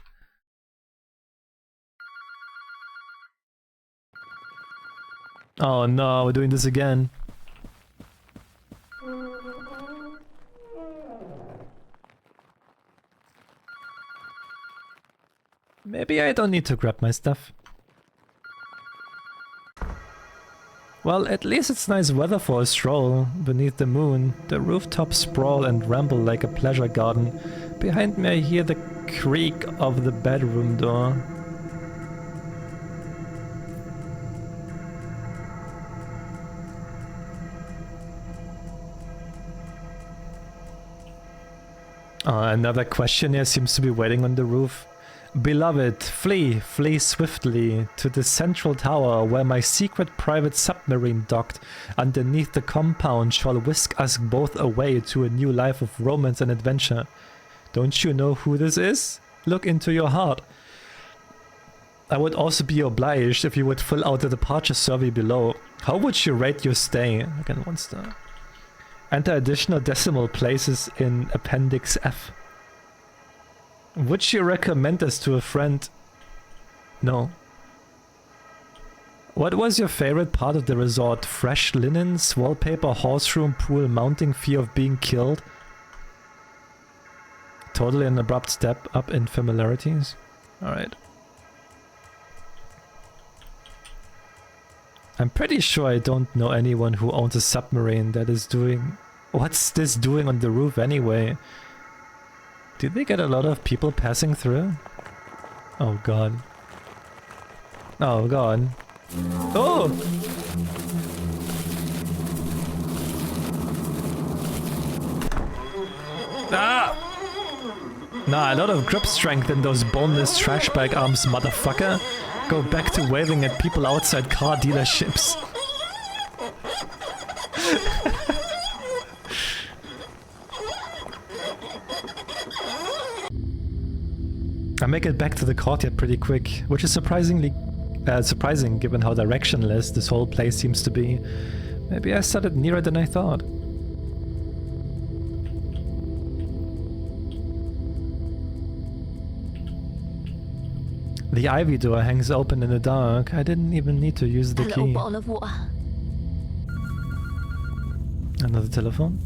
Oh no, we're doing this again. Maybe I don't need to grab my stuff. Well, at least it's nice weather for a stroll. Beneath the moon, the rooftops sprawl and ramble like a pleasure garden. Behind me I hear the creak of the bedroom door. Another questionnaire seems to be waiting on the roof. Beloved, flee, flee swiftly to the central tower where my secret private submarine docked underneath the compound shall whisk us both away to a new life of romance and adventure. Don't you know who this is? Look into your heart. I would also be obliged if you would fill out the departure survey below. How would you rate your stay? Again, 1 star. Enter additional decimal places in Appendix F. Would you recommend us to a friend? No. What was your favorite part of the resort? Fresh linens, wallpaper, horse room, pool, mounting fear of being killed? Totally an abrupt step up in familiarities. Alright. I'm pretty sure I don't know anyone who owns a submarine that is doing... What's this doing on the roof anyway? Did they get a lot of people passing through? Oh god. Oh god. Oh! Ah! Nah, a lot of grip strength in those boneless trash bag arms, motherfucker. Go back to waving at people outside car dealerships. I make it back to the courtyard pretty quick, which is surprising given how directionless this whole place seems to be. Maybe I started nearer than I thought. The ivy door hangs open in the dark. I didn't even need to use the key. Bottle of water. Another telephone.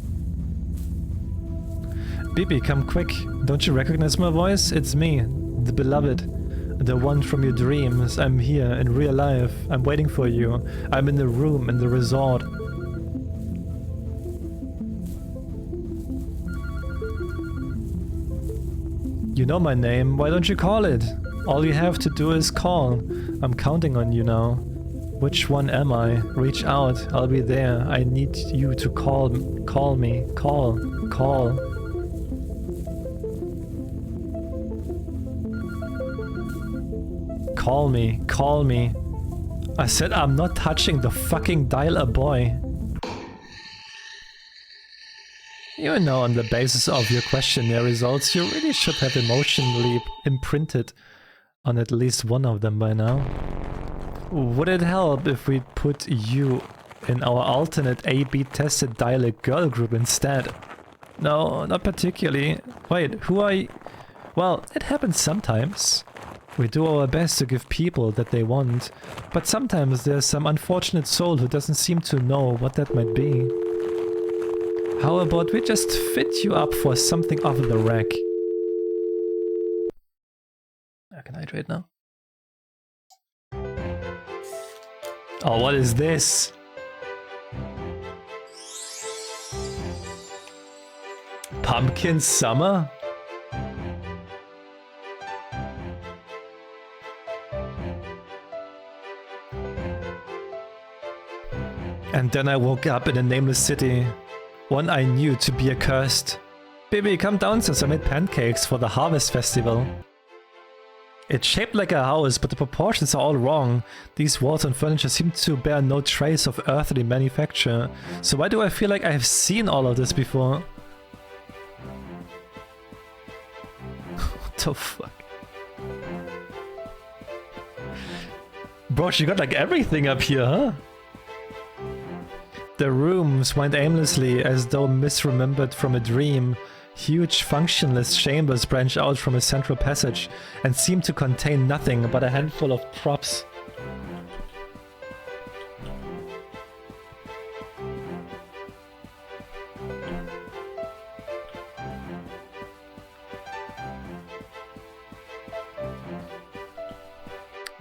Bibi, come quick. Don't you recognize my voice? It's me, the beloved. The one from your dreams. I'm here, in real life. I'm waiting for you. I'm in the room, in the resort. You know my name. Why don't you call it? All you have to do is call. I'm counting on you now. Which one am I? Reach out. I'll be there. I need you to call me. Call. Call me. I said I'm not touching the fucking dial, boy. You know, on the basis of your questionnaire results, you really should have emotionally imprinted on at least one of them by now. Would it help if we put you in our alternate A/B tested dialect girl group instead? No, not particularly. Wait, who are you? Well, it happens sometimes. We do our best to give people that they want, but sometimes there's some unfortunate soul who doesn't seem to know what that might be. How about we just fit you up for something off the rack? Can I trade now? Oh, what is this? Pumpkin Summer? And then I woke up in a nameless city, one I knew to be accursed. Baby, come downstairs, I made pancakes for the Harvest Festival. It's shaped like a house, but the proportions are all wrong. These walls and furniture seem to bear no trace of earthly manufacture. So why do I feel like I have seen all of this before? What the fuck? Bro, she got like everything up here, huh? The rooms wind aimlessly as though misremembered from a dream. Huge functionless chambers branch out from a central passage and seem to contain nothing but a handful of props.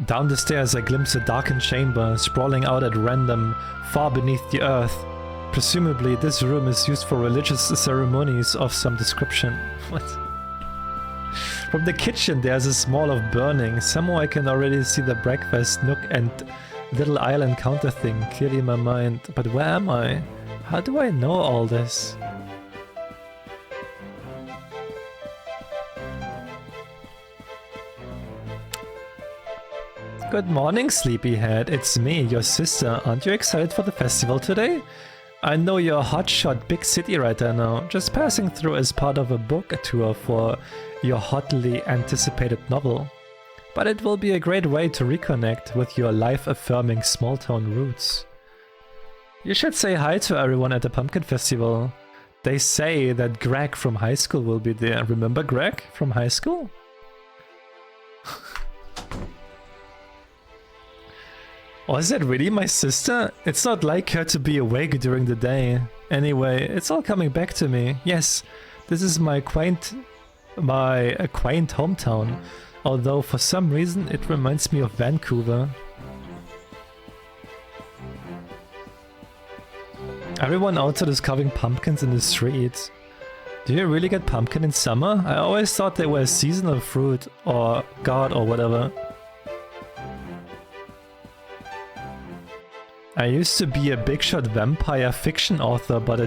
Down the stairs I glimpse a darkened chamber, sprawling out at random, far beneath the earth. Presumably this room is used for religious ceremonies of some description. What? From the kitchen there's a smell of burning. Somehow I can already see the breakfast nook and little island counter thing clearly in my mind. But where am I? How do I know all this? Good morning, sleepyhead. It's me, your sister. Aren't you excited for the festival today? I know you're a hotshot big city writer now, just passing through as part of a book tour for your hotly anticipated novel. But it will be a great way to reconnect with your life-affirming small-town roots. You should say hi to everyone at the Pumpkin Festival. They say that Greg from high school will be there. Remember Greg from high school? Oh, is that really my sister? It's not like her to be awake during the day. Anyway, it's all coming back to me. Yes, this is my quaint hometown. Although for some reason it reminds me of Vancouver. Everyone outside is carving pumpkins in the streets. Do you really get pumpkin in summer? I always thought they were a seasonal fruit or god or whatever. I used to be a big-shot vampire fiction author, but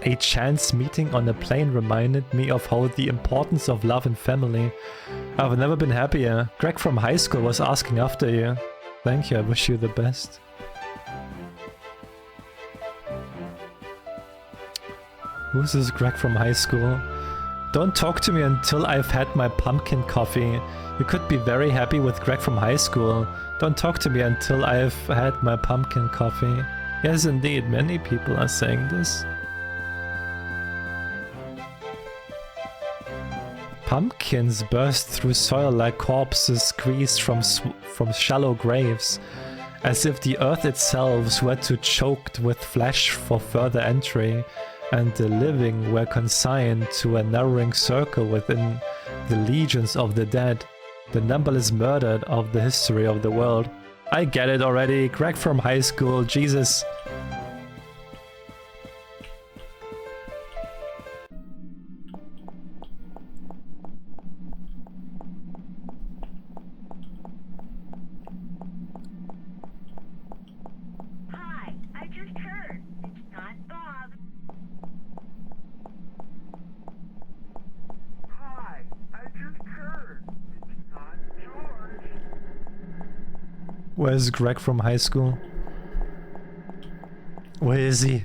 a chance meeting on a plane reminded me of how the importance of love and family. I've never been happier. Greg from high school was asking after you. Thank you, I wish you the best. Who's this Greg from high school? Don't talk to me until I've had my pumpkin coffee. You could be very happy with Greg from high school. Don't talk to me until I've had my pumpkin coffee. Yes, indeed, many people are saying this. Pumpkins burst through soil like corpses squeezed from shallow graves, as if the earth itself were too choked with flesh for further entry, and the living were consigned to a narrowing circle within the legions of the dead. The numberless murdered of the history of the world. I get it already. Greg from high school. Jesus. Hi, I just heard. It's not Bob. Hi, I just heard. Where's Greg from high school? Where is he?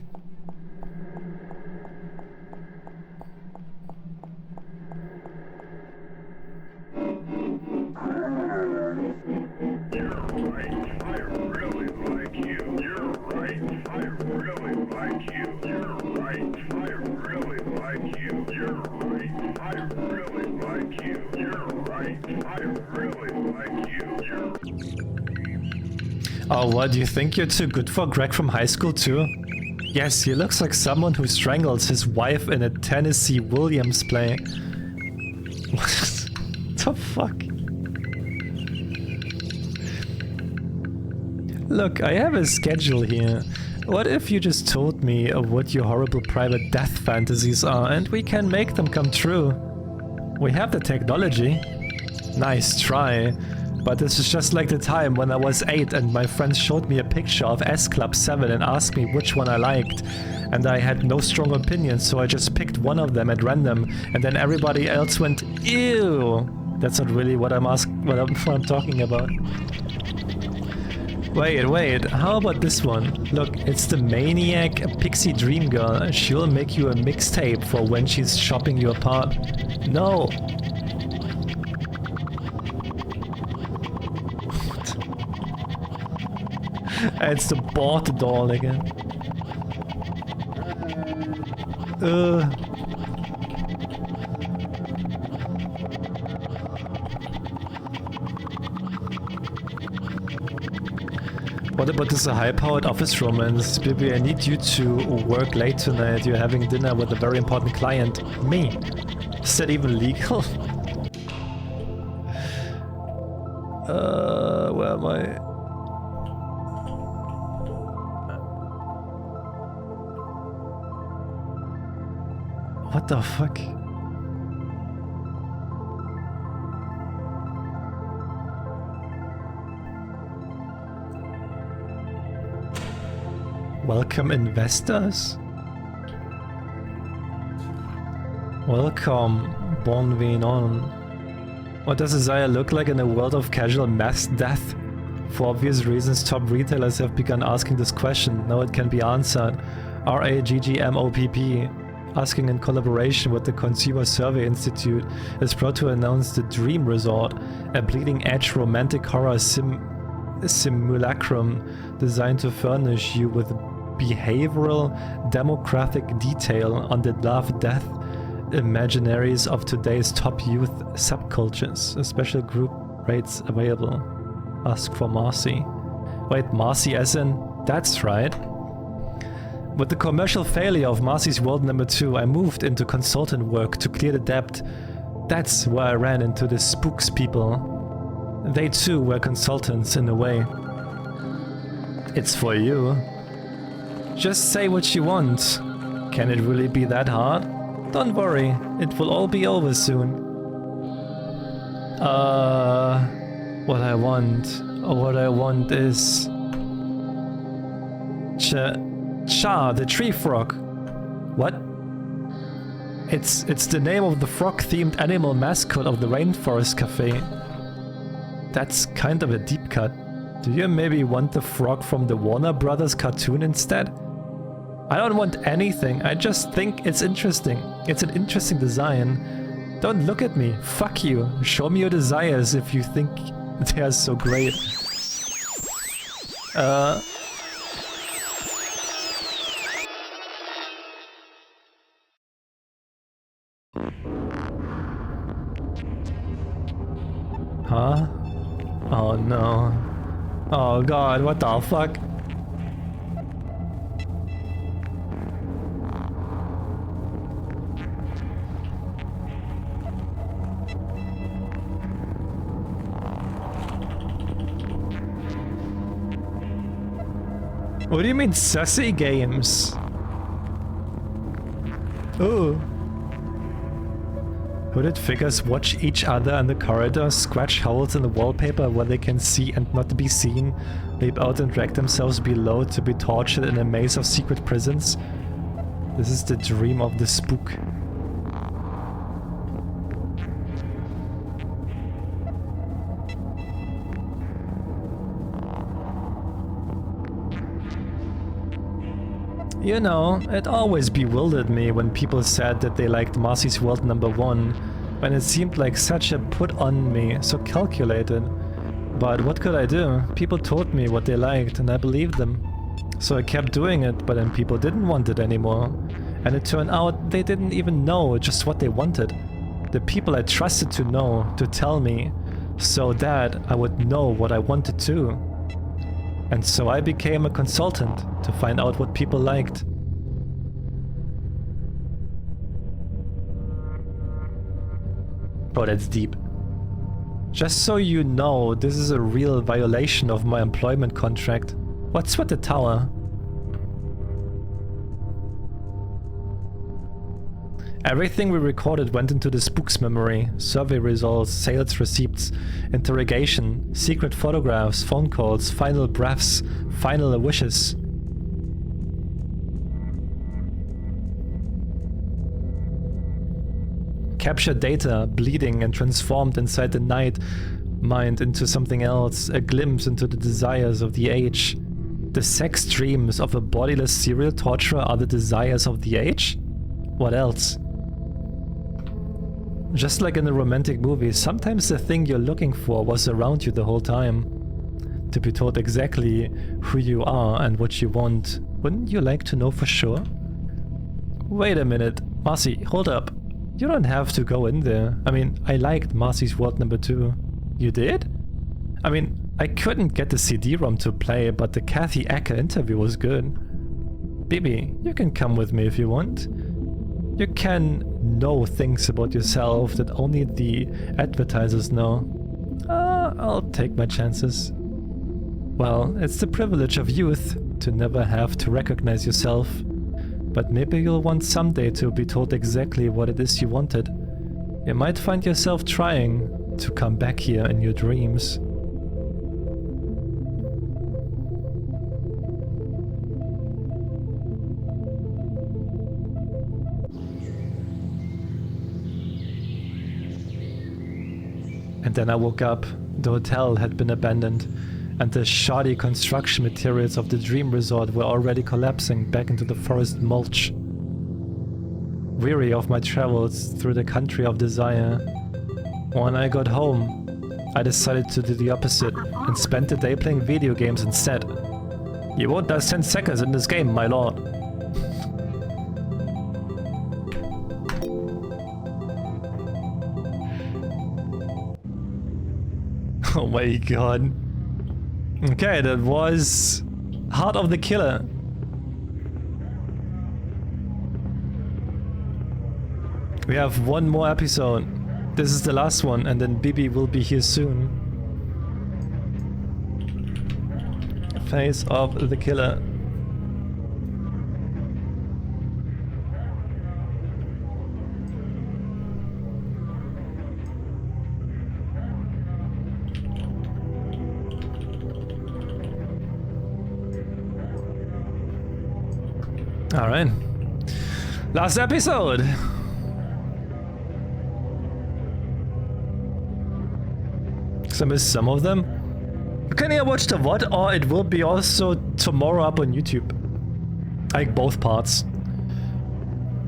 Oh, what, do you think you're too good for Greg from high school too? Yes, he looks like someone who strangles his wife in a Tennessee Williams play. What the fuck? Look, I have a schedule here. What if you just told me of what your horrible private death fantasies are and we can make them come true? We have the technology. Nice try. But this is just like the time when I was 8 and my friends showed me a picture of S Club 7 and asked me which one I liked. And I had no strong opinion, so I just picked one of them at random, and then everybody else went, ew! That's not really what I'm talking about. Wait, how about this one? Look, it's the Maniac Pixie Dream Girl. She'll make you a mixtape for when she's chopping you apart. No! It's the bought doll again. What about this high-powered office romance? Baby, I need you to work late tonight. You're having dinner with a very important client. Me. Is that even legal? Where am I? What the fuck? Welcome investors. Welcome, bon vivant. What does desire look like in a world of casual mass death? For obvious reasons, top retailers have begun asking this question. Now it can be answered. RAGGMOPP, asking in collaboration with the Consumer Survey Institute, is proud to announce the Dream Resort, a bleeding-edge romantic horror simulacrum designed to furnish you with behavioral demographic detail on the love-death imaginaries of today's top youth subcultures. A special group rates available. Ask for Marcy. Wait, Marcy as in... That's right. With the commercial failure of Marcy's World number 2, I moved into consultant work to clear the debt. That's where I ran into the Spooks people. They too were consultants in a way. It's for you. Just say what you want. Can it really be that hard? Don't worry, it will all be over soon. What I want is... Cha, the tree frog. What? It's the name of the frog-themed animal mascot of the Rainforest Cafe. That's kind of a deep cut. Do you maybe want the frog from the Warner Brothers cartoon instead? I don't want anything, I just think it's interesting. It's an interesting design. Don't look at me, fuck you. Show me your desires if you think they are so great. Huh? Oh no. Oh god, what the fuck? What do you mean sassy games? Oh. Hooded figures watch each other in the corridor, scratch holes in the wallpaper where they can see and not be seen, leap out and drag themselves below to be tortured in a maze of secret prisons. This is the dream of the spook. You know, it always bewildered me when people said that they liked Marcy's World number 1, when it seemed like such a put on me, so calculated. But what could I do? People told me what they liked and I believed them. So I kept doing it, but then people didn't want it anymore. And it turned out they didn't even know just what they wanted. The people I trusted to know, to tell me, so that I would know what I wanted too. And so I became a consultant to find out what people liked. Oh, that's deep. Just so you know, this is a real violation of my employment contract. What's with the tower? Everything we recorded went into the spook's memory. Survey results, sales receipts, interrogation, secret photographs, phone calls, final breaths, final wishes. Captured data, bleeding and transformed inside the night mind into something else, a glimpse into the desires of the age. The sex dreams of a bodiless serial torturer are the desires of the age? What else? Just like in a romantic movie, sometimes the thing you're looking for was around you the whole time. To be told exactly who you are and what you want, wouldn't you like to know for sure? Wait a minute, Marcy, hold up. You don't have to go in there. I mean, I liked Marcy's World number 2. You did? I mean, I couldn't get the CD-ROM to play, but the Kathy Acker interview was good. Baby, you can come with me if you want. You can know things about yourself that only the advertisers know. I'll take my chances. Well, it's the privilege of youth to never have to recognize yourself. But maybe you'll want someday to be told exactly what it is you wanted. You might find yourself trying to come back here in your dreams. And then I woke up. The hotel had been abandoned, and the shoddy construction materials of the dream resort were already collapsing back into the forest mulch. Weary of my travels through the country of desire, when I got home, I decided to do the opposite and spent the day playing video games instead. You won't last 10 seconds in this game, my lord. Oh my god. Okay, that was Heart of the Killer. We have one more episode. This is the last one, and then Bibi will be here soon. Face of the Killer. Alright. Last episode! I missed some of them. You can either watch the VOD or it will be also tomorrow up on YouTube. Like both parts.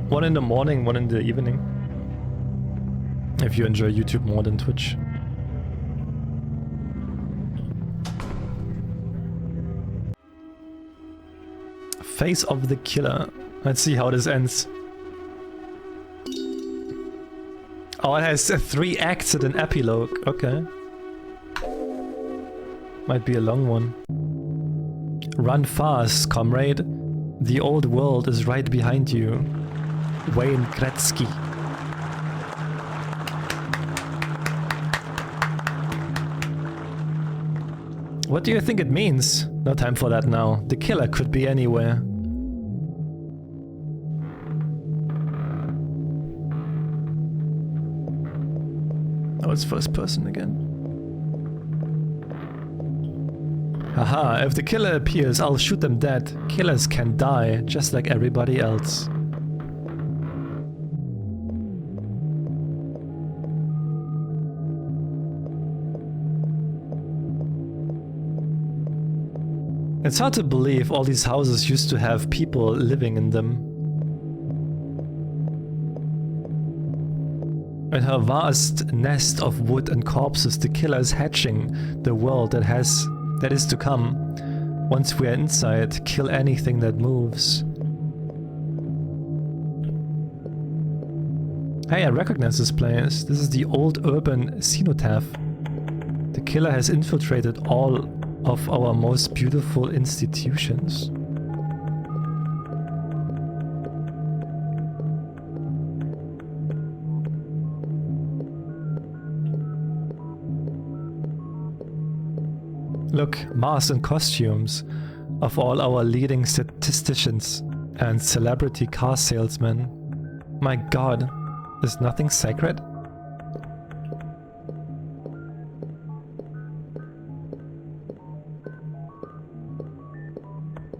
One in the morning, one in the evening. If you enjoy YouTube more than Twitch. Face of the Killer. Let's see how this ends. Oh, it has 3 acts and an epilogue. Okay. Might be a long one. Run fast, comrade. The old world is right behind you. Wayne Gretzky. What do you think it means? No time for that now. The killer could be anywhere. Oh, it's first person again. Haha, if the killer appears, I'll shoot them dead. Killers can die, just like everybody else. It's hard to believe all these houses used to have people living in them. In her vast nest of wood and corpses, the killer is hatching the world that is to come. Once we are inside, kill anything that moves. Hey, I recognize this place. This is the old urban cenotaph. The killer has infiltrated all of our most beautiful institutions. Look, masks and costumes of all our leading statisticians and celebrity car salesmen. My god, is nothing sacred?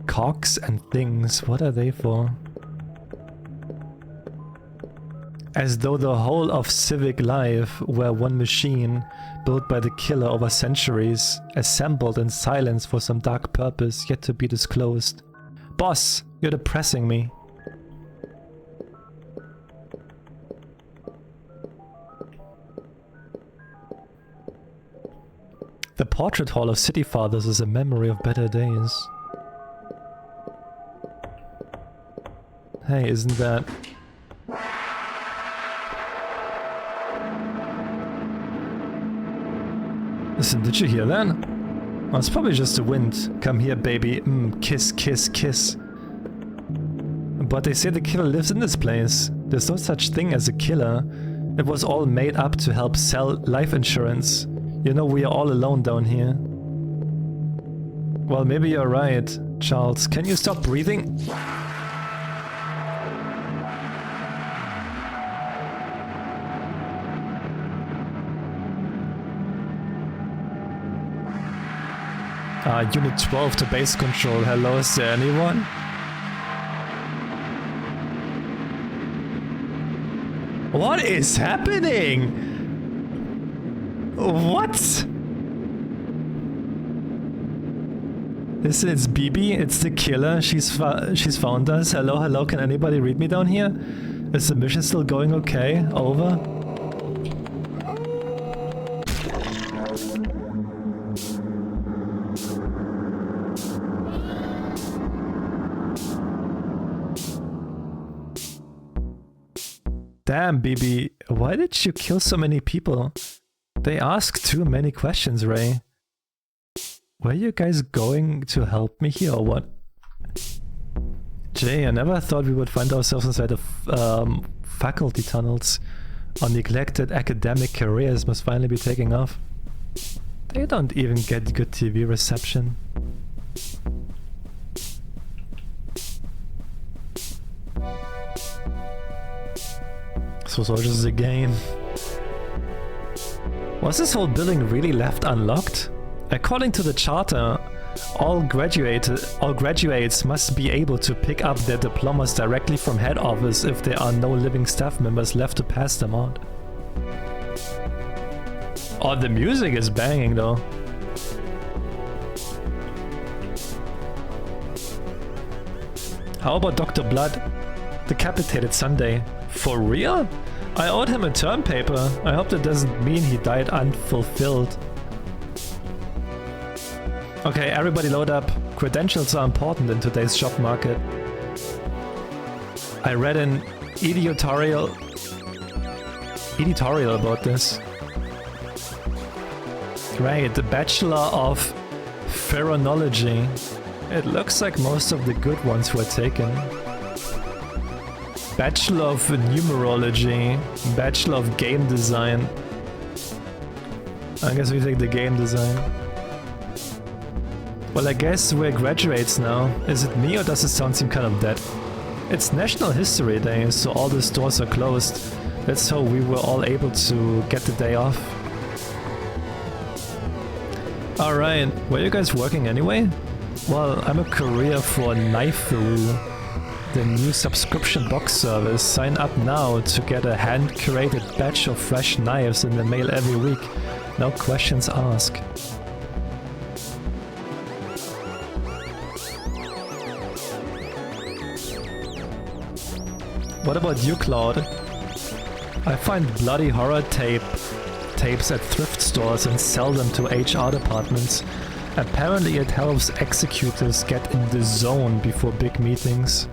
Cogs and things, what are they for? As though the whole of civic life were one machine built by the killer over centuries, assembled in silence for some dark purpose yet to be disclosed. Boss, you're depressing me. The portrait hall of city fathers is a memory of better days. Hey, isn't that... Listen, did you hear that? Well, it's probably just the wind. Come here, baby. Kiss, kiss, kiss. But they say the killer lives in this place. There's no such thing as a killer. It was all made up to help sell life insurance. You know, we are all alone down here. Well, maybe you're right, Charles. Can you stop breathing? Unit 12 to base control. Hello, is there anyone? What is happening? What? Listen, it's BB. It's the killer. She's found us. Hello, hello. Can anybody read me down here? Is the mission still going okay? Over? Damn, BB. Why did you kill so many people? They ask too many questions, Ray. Were you guys going to help me here or what? Jay, I never thought we would find ourselves inside of faculty tunnels. Our neglected academic careers must finally be taking off. They don't even get good TV reception. So soldiers is a game. Was this whole building really left unlocked? According to the charter, all graduates must be able to pick up their diplomas directly from head office if there are no living staff members left to pass them on. Oh, the music is banging though. How about Dr. Blood? Decapitated Sunday. For real? I owed him a term paper. I hope that doesn't mean he died unfulfilled. Okay, everybody load up. Credentials are important in today's job market. I read an editorial about this. Great, the Bachelor of Phrenology. It looks like most of the good ones were taken. Bachelor of Numerology, Bachelor of Game Design. I guess we take the game design. Well, I guess we're graduates now. Is it me or does the sound seem kind of dead? It's National History Day, so all the stores are closed. That's how we were all able to get the day off. Alright, were you guys working anyway? Well, I'm a courier for Kniferoo, the new subscription box service. Sign up now to get a hand-curated batch of fresh knives in the mail every week. No questions asked. What about you, Claude? I find bloody horror tapes at thrift stores and sell them to HR departments. Apparently it helps executives get in the zone before big meetings.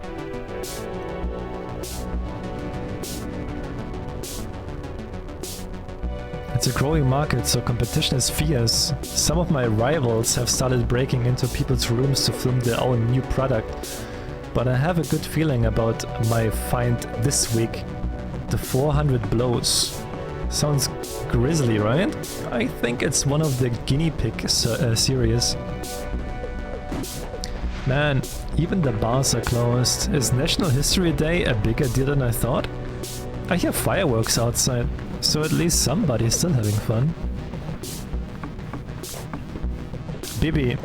It's a growing market, so competition is fierce. Some of my rivals have started breaking into people's rooms to film their own new product. But I have a good feeling about my find this week. The 400 blows. Sounds grisly, right? I think it's one of the guinea pig series. Man, even the bars are closed. Is National History Day a bigger deal than I thought? I hear fireworks outside, so at least somebody's still having fun. Bibi,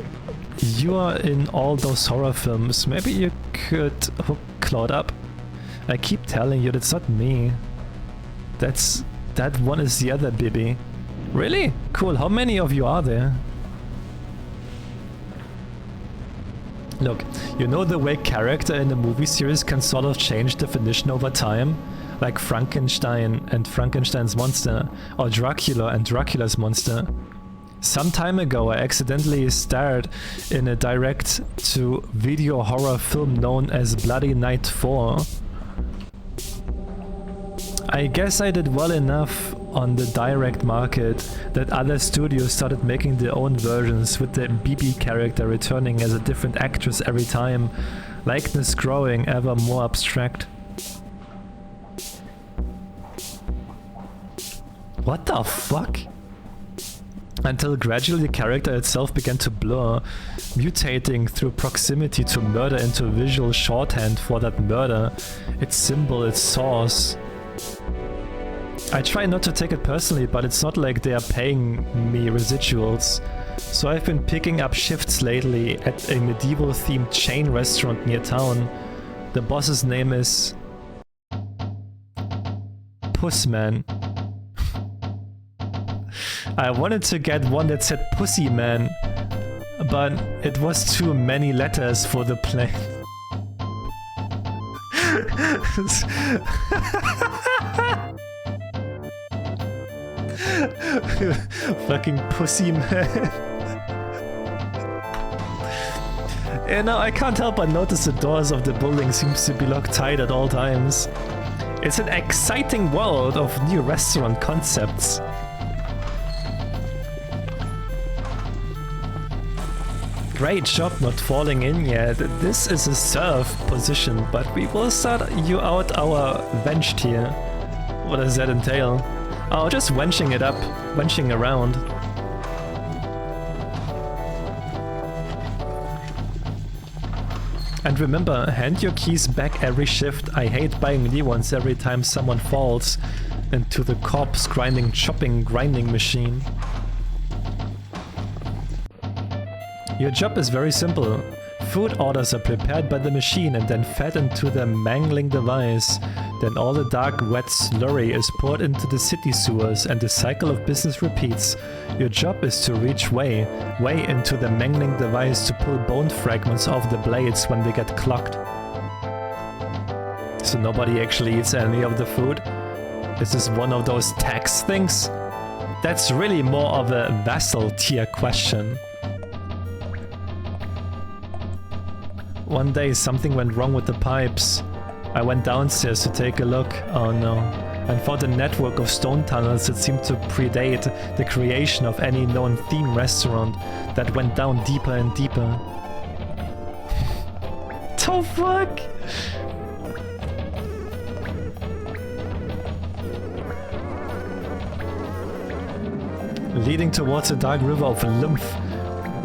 you are in all those horror films. Maybe you could hook Claude up. I keep telling you that's not me. That one is the other Bibi. Really? Cool. How many of you are there? Look, you know the way character in a movie series can sort of change definition over time? Like Frankenstein and Frankenstein's monster, or Dracula and Dracula's monster. Some time ago I accidentally starred in a direct-to-video horror film known as Bloody Night 4. I guess I did well enough on the direct market that other studios started making their own versions with the BB character returning as a different actress every time, likeness growing ever more abstract. What the fuck? Until gradually the character itself began to blur, mutating through proximity to murder into visual shorthand for that murder, its symbol, its source. I try not to take it personally, but it's not like they are paying me residuals. So I've been picking up shifts lately at a medieval-themed chain restaurant near town. The boss's name is Pussman. I wanted to get one that said Pussy Man, but it was too many letters for the plane. Fucking Pussy Man. You know, I can't help but notice the doors of the building seems to be locked tight at all times. It's an exciting world of new restaurant concepts. Great job not falling in yet. This is a serve position, but we will start you out our venched here. What does that entail? Oh, just wenching it up, wenching around. And remember, hand your keys back every shift. I hate buying new ones every time someone falls into the corpse grinding grinding machine. Your job is very simple. Food orders are prepared by the machine and then fed into the mangling device. Then all the dark, wet slurry is poured into the city sewers and the cycle of business repeats. Your job is to reach way into the mangling device to pull bone fragments off the blades when they get clogged. So nobody actually eats any of the food? Is this one of those tax things? That's really more of a vassal tier question. One day something went wrong with the pipes. I went downstairs to take a look, oh no, and found a network of stone tunnels that seemed to predate the creation of any known theme restaurant that went down deeper and deeper. The fuck? Leading towards a dark river of lymph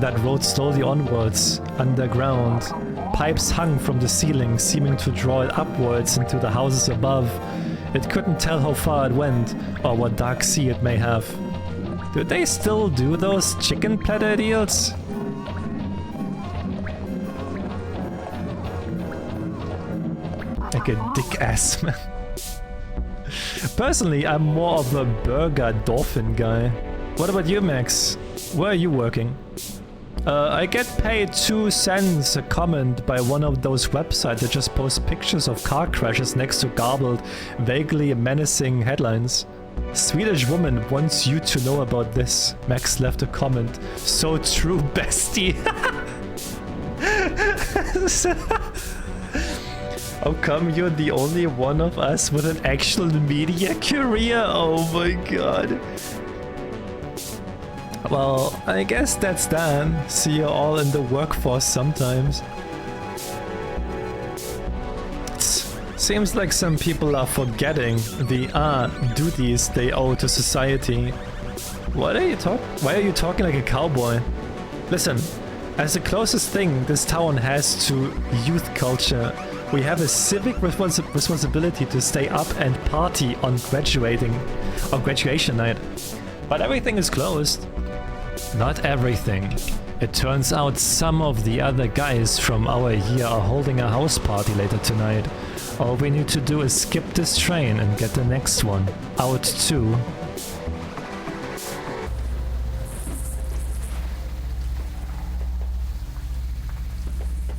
that rode slowly onwards, underground. Pipes hung from the ceiling, seeming to draw it upwards into the houses above. It couldn't tell how far it went, or what dark sea it may have. Do they still do those chicken platter deals? Like a dick-ass man. Personally, I'm more of a burger dolphin guy. What about you, Max? Where are you working? I get paid 2 cents a comment by one of those websites that just post pictures of car crashes next to garbled, vaguely menacing headlines. Swedish woman wants you to know about this. Max left a comment. So true, bestie. How come you're the only one of us with an actual media career? Oh my god. Well, I guess that's that. See you all in the workforce sometimes. Seems like some people are forgetting the duties they owe to society. Why are you talking like a cowboy? Listen, as the closest thing this town has to youth culture, we have a civic responsibility to stay up and party on graduation night. But everything is closed. Not everything. It turns out some of the other guys from our year are holding a house party later tonight. All we need to do is skip this train and get the next one out too.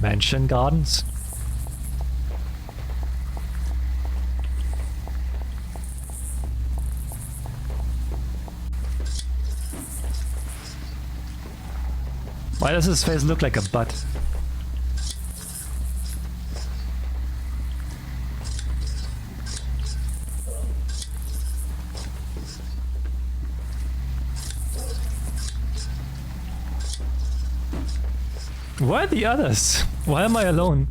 Mansion Gardens? Why does his face look like a butt? Where are the others? Why am I alone?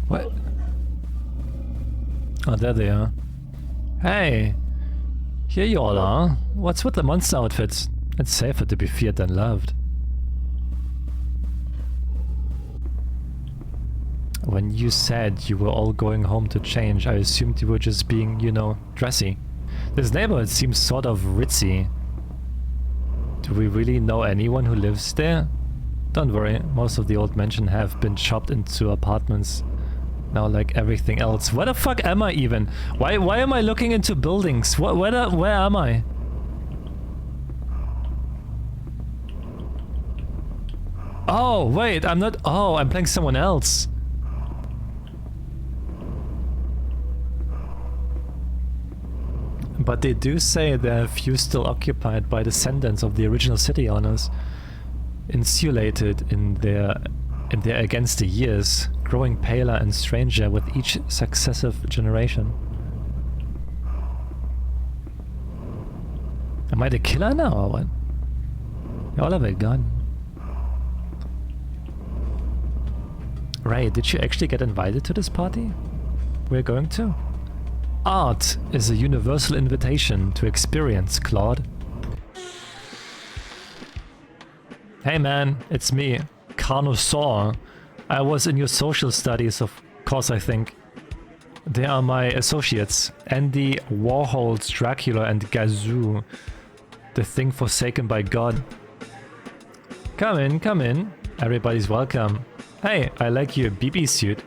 What? Oh, there they are. Hey! Here you all are. What's with the monster outfits? It's safer to be feared than loved. When you said you were all going home to change, I assumed you were just being, you know, dressy. This neighborhood seems sort of ritzy. Do we really know anyone who lives there? Don't worry, most of the old mansion have been chopped into apartments. Now like everything else. Where the fuck am I even? Why am I looking into buildings? Where am I? Oh, wait, I'm not... Oh, I'm playing someone else. But they do say there are a few still occupied by descendants of the original city owners, insulated in their against the years, growing paler and stranger with each successive generation. Am I the killer now or what? Y'all have a gun. Ray, did you actually get invited to this party we're going to? Art is a universal invitation to experience, Claude. Hey man, it's me, Carnosaur. I was in your social studies, of course, I think. They are my associates, Andy, Warhol's Dracula, and Gazoo, the thing forsaken by God. Come in, come in. Everybody's welcome. Hey, I like your BB suit.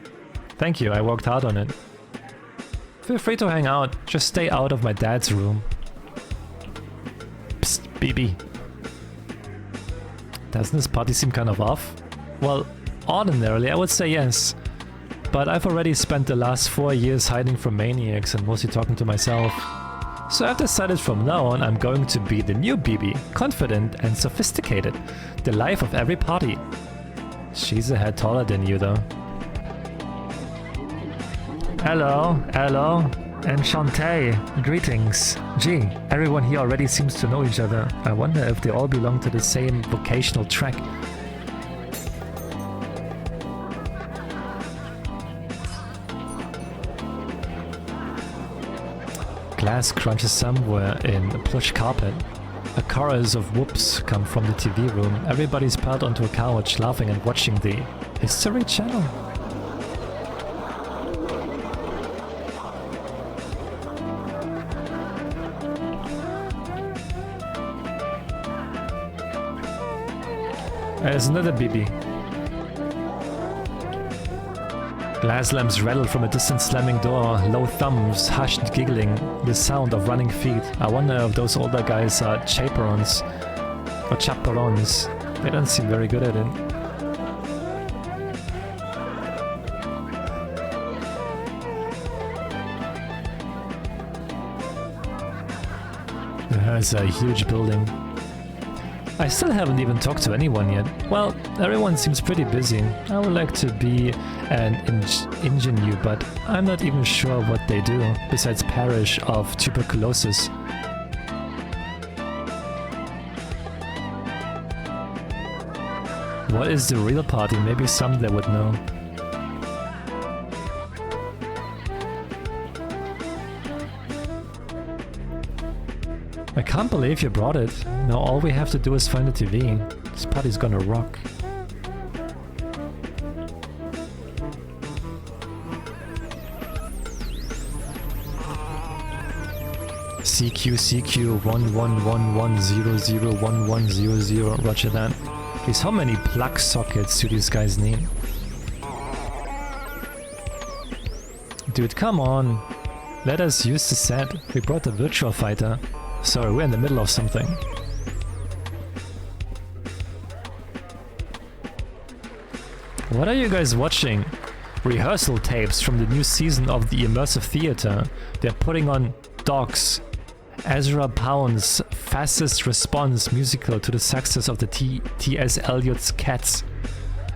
Thank you, I worked hard on it. Feel free to hang out, just stay out of my dad's room. Psst, BB. Doesn't this party seem kind of off? Well, ordinarily I would say yes. But I've already spent the last 4 years hiding from maniacs and mostly talking to myself. So I've decided from now on I'm going to be the new BB, confident and sophisticated. The life of every party. She's a head taller than you though. Hello, hello, enchanté, greetings. Gee, everyone here already seems to know each other. I wonder if they all belong to the same vocational track. Glass crunches somewhere in a plush carpet. A chorus of whoops come from the TV room. Everybody's piled onto a couch, laughing and watching the History Channel. There's another BB. Glass lamps rattle from a distant slamming door, low thumbs, hushed giggling, the sound of running feet. I wonder if those older guys are chaperons or chaperons. They don't seem very good at it. There's a huge building. I still haven't even talked to anyone yet. Well, everyone seems pretty busy. I would like to be an ingenue, but I'm not even sure what they do, besides perish of tuberculosis. What is the real party? Maybe someday would know. I can't believe you brought it. Now all we have to do is find the TV. This party's gonna rock. CQ 1111001100. Roger that. Please, how many plug sockets do these guys need? Dude, come on. Let us use the set. We brought the virtual fighter. Sorry, we're in the middle of something. What are you guys watching? Rehearsal tapes from the new season of the Immersive Theater. They're putting on Dogs, Ezra Pound's fastest response musical to the success of the T.S. Eliot's Cats.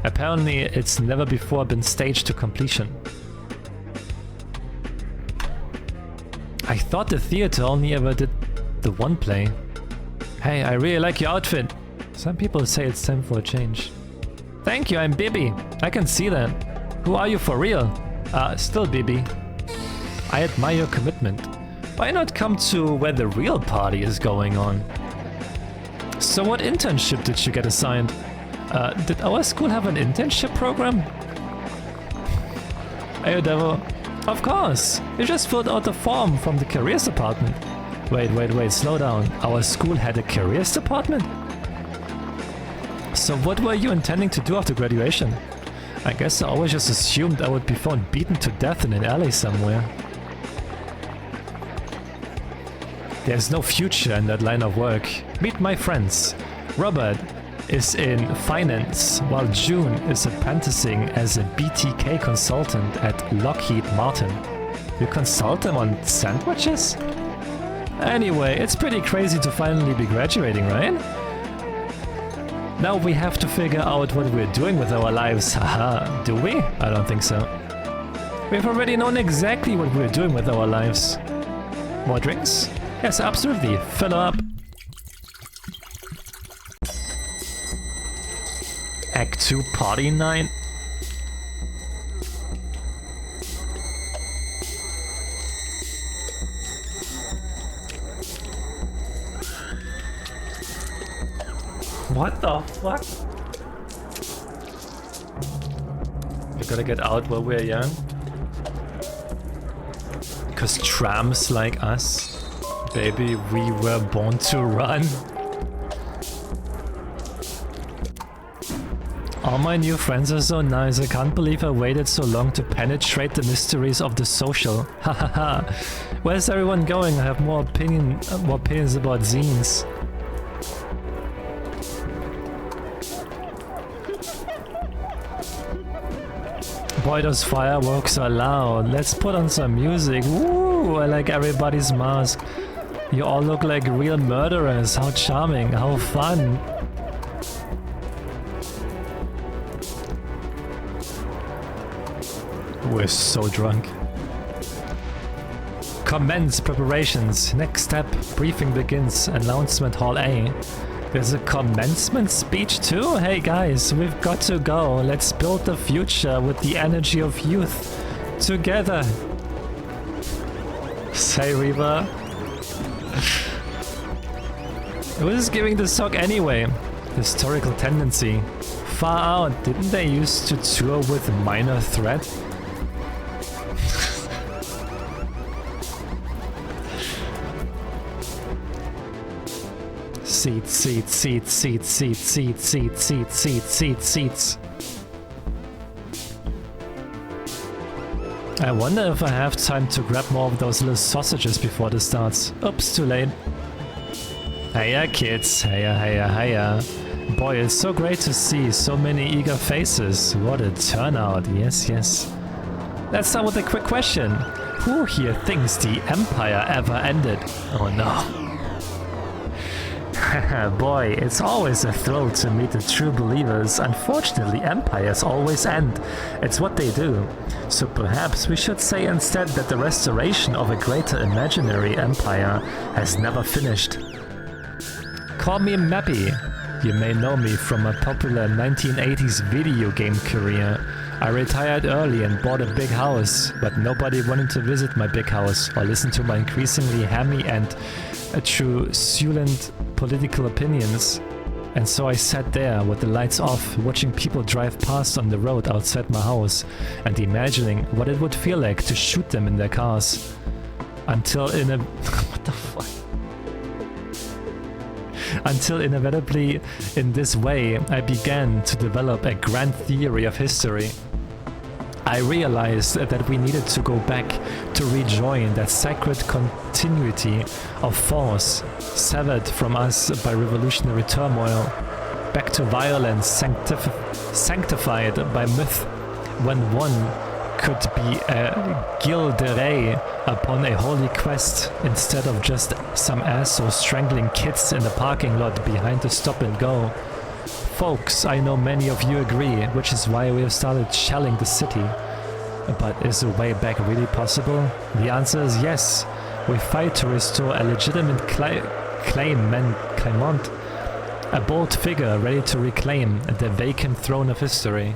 Apparently, it's never before been staged to completion. I thought the theater only ever did the one play. Hey, I really like your outfit. Some people say it's time for a change. Thank you, I'm Bibi. I can see that. Who are you for real? Still Bibi. I admire your commitment. Why not come to where the real party is going on? So what internship did you get assigned? Did our school have an internship program? Hey, Devil. Of course. You just filled out the form from the careers department. Wait, slow down. Our school had a careers department? So what were you intending to do after graduation? I guess I always just assumed I would be found beaten to death in an alley somewhere. There's no future in that line of work. Meet my friends. Robert is in finance, while June is apprenticing as a BTK consultant at Lockheed Martin. You consult them on sandwiches? Anyway, it's pretty crazy to finally be graduating, right? Now we have to figure out what we're doing with our lives. Haha, do we? I don't think so. We've already known exactly what we're doing with our lives. More drinks? Yes, absolutely. Fill up. Act 2 Party Night. What the fuck? We gotta get out while we're young. Cause tramps like us, baby, we were born to run. All my new friends are so nice, I can't believe I waited so long to penetrate the mysteries of the social. Hahaha. Where's everyone going? I have more opinions about zines. Boy, those fireworks are loud. Let's put on some music. Woo! I like everybody's mask. You all look like real murderers. How charming. How fun. We're so drunk. Commence preparations. Next step. Briefing begins. Announcement Hall A. There's a commencement speech too? Hey guys, we've got to go. Let's build the future with the energy of youth. Together. Say Reba. Who's giving the sock anyway? Historical tendency. Far out. Didn't they used to tour with Minor Threat? Seats. I wonder if I have time to grab more of those little sausages before this starts. Oops, too late. Hiya kids, hiya. Boy, it's so great to see so many eager faces. What a turnout, yes. Let's start with a quick question. Who here thinks the Empire ever ended? Oh no. Boy, it's always a thrill to meet the true believers. Unfortunately, empires always end. It's what they do. So perhaps we should say instead that the restoration of a greater imaginary empire has never finished. Call me Mappy. You may know me from a popular 1980s video game career. I retired early and bought a big house, but nobody wanted to visit my big house or listen to my increasingly hammy and truculent political opinions. And so I sat there with the lights off, watching people drive past on the road outside my house and imagining what it would feel like to shoot them in their cars. Until what the fuck? Until inevitably, in this way, I began to develop a grand theory of history. I realized that we needed to go back to rejoin that sacred continuity of force severed from us by revolutionary turmoil, back to violence sanctified by myth, when one could be a Gil de Rey upon a holy quest instead of just some asshole strangling kids in the parking lot behind the stop and go. Folks, I know many of you agree, which is why we have started shelling the city. But is a way back really possible? The answer is yes. We fight to restore a legitimate claimant, a bold figure ready to reclaim the vacant throne of history.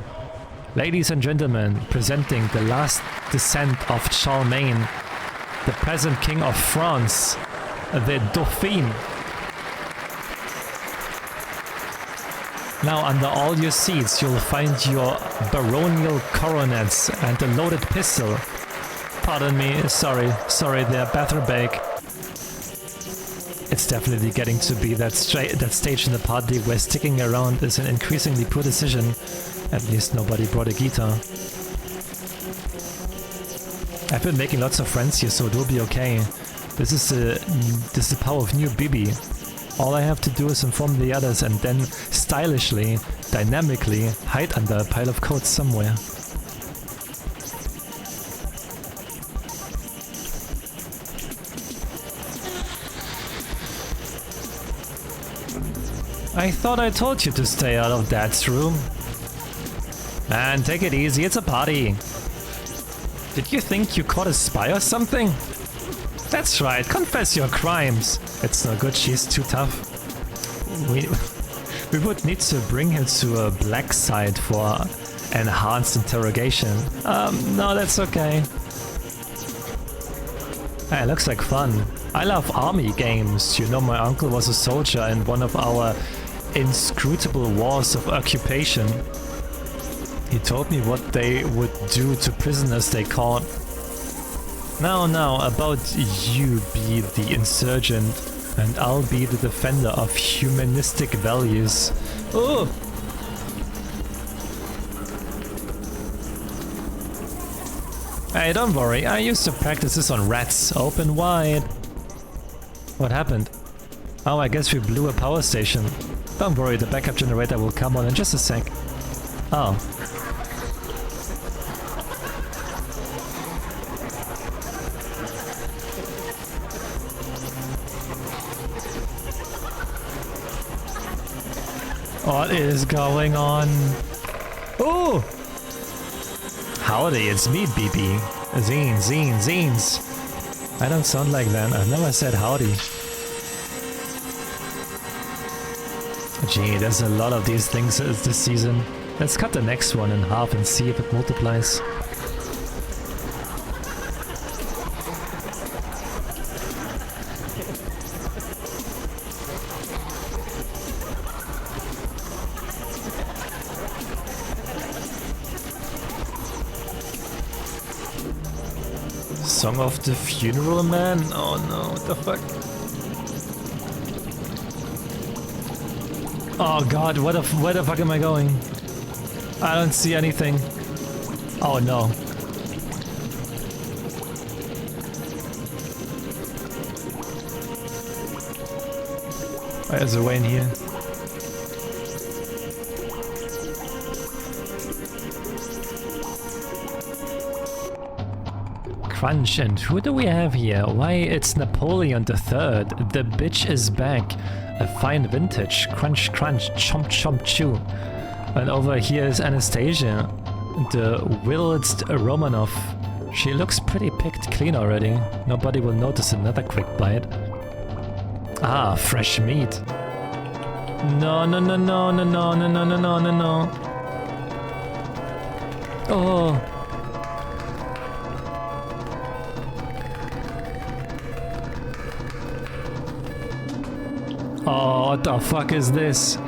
Ladies and gentlemen, presenting the last descent of Charlemagne, the present king of France, the Dauphin. Now under all your seats you'll find your baronial coronets and a loaded pistol. Pardon me, sorry there, bathroom bag. It's definitely getting to be that stage in the party where sticking around is an increasingly poor decision. At least nobody brought a guitar. I've been making lots of friends here, so it'll be okay. This is the power of new Bibi. All I have to do is inform the others and then stylishly, dynamically hide under a pile of coats somewhere. I thought I told you to stay out of Dad's room. Man, take it easy, it's a party. Did you think you caught a spy or something? That's right, confess your crimes. It's no good, she's too tough. We would need to bring her to a black site for enhanced interrogation. No, that's okay. Hey, looks like fun. I love army games. You know, my uncle was a soldier in one of our inscrutable wars of occupation. He told me what they would do to prisoners they caught. Now, about you be the insurgent, and I'll be the defender of humanistic values. Oh! Hey, don't worry, I used to practice this on rats, open wide. What happened? Oh, I guess we blew a power station. Don't worry, the backup generator will come on in just a sec. Oh. What is going on? Oh! Howdy, it's me, BB. Zines. I don't sound like that. I've never said howdy. Gee, there's a lot of these things this season. Let's cut the next one in half and see if it multiplies. Song of the Funeral Man? Oh no, what the fuck? Oh god, where the fuck am I going? I don't see anything. Oh no. There's a way in here. Crunch, and who do we have here? Why, it's Napoleon III. The bitch is back. A fine vintage. Crunch, crunch, chomp, chomp, chew. And over here is Anastasia, the Wilds Romanov. She looks pretty picked clean already. Nobody will notice another quick bite. Ah, fresh meat. No. Oh. Oh, what the fuck is this?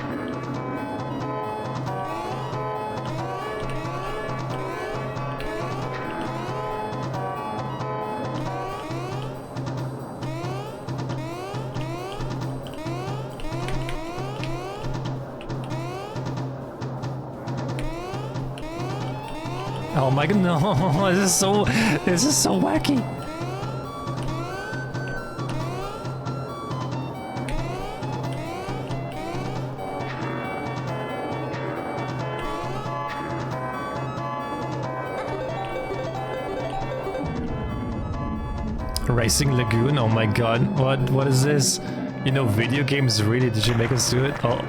Oh my god, no, this is so wacky. Racing Lagoon, oh my god, what is this? You know, video games really, did you make us do it? Oh.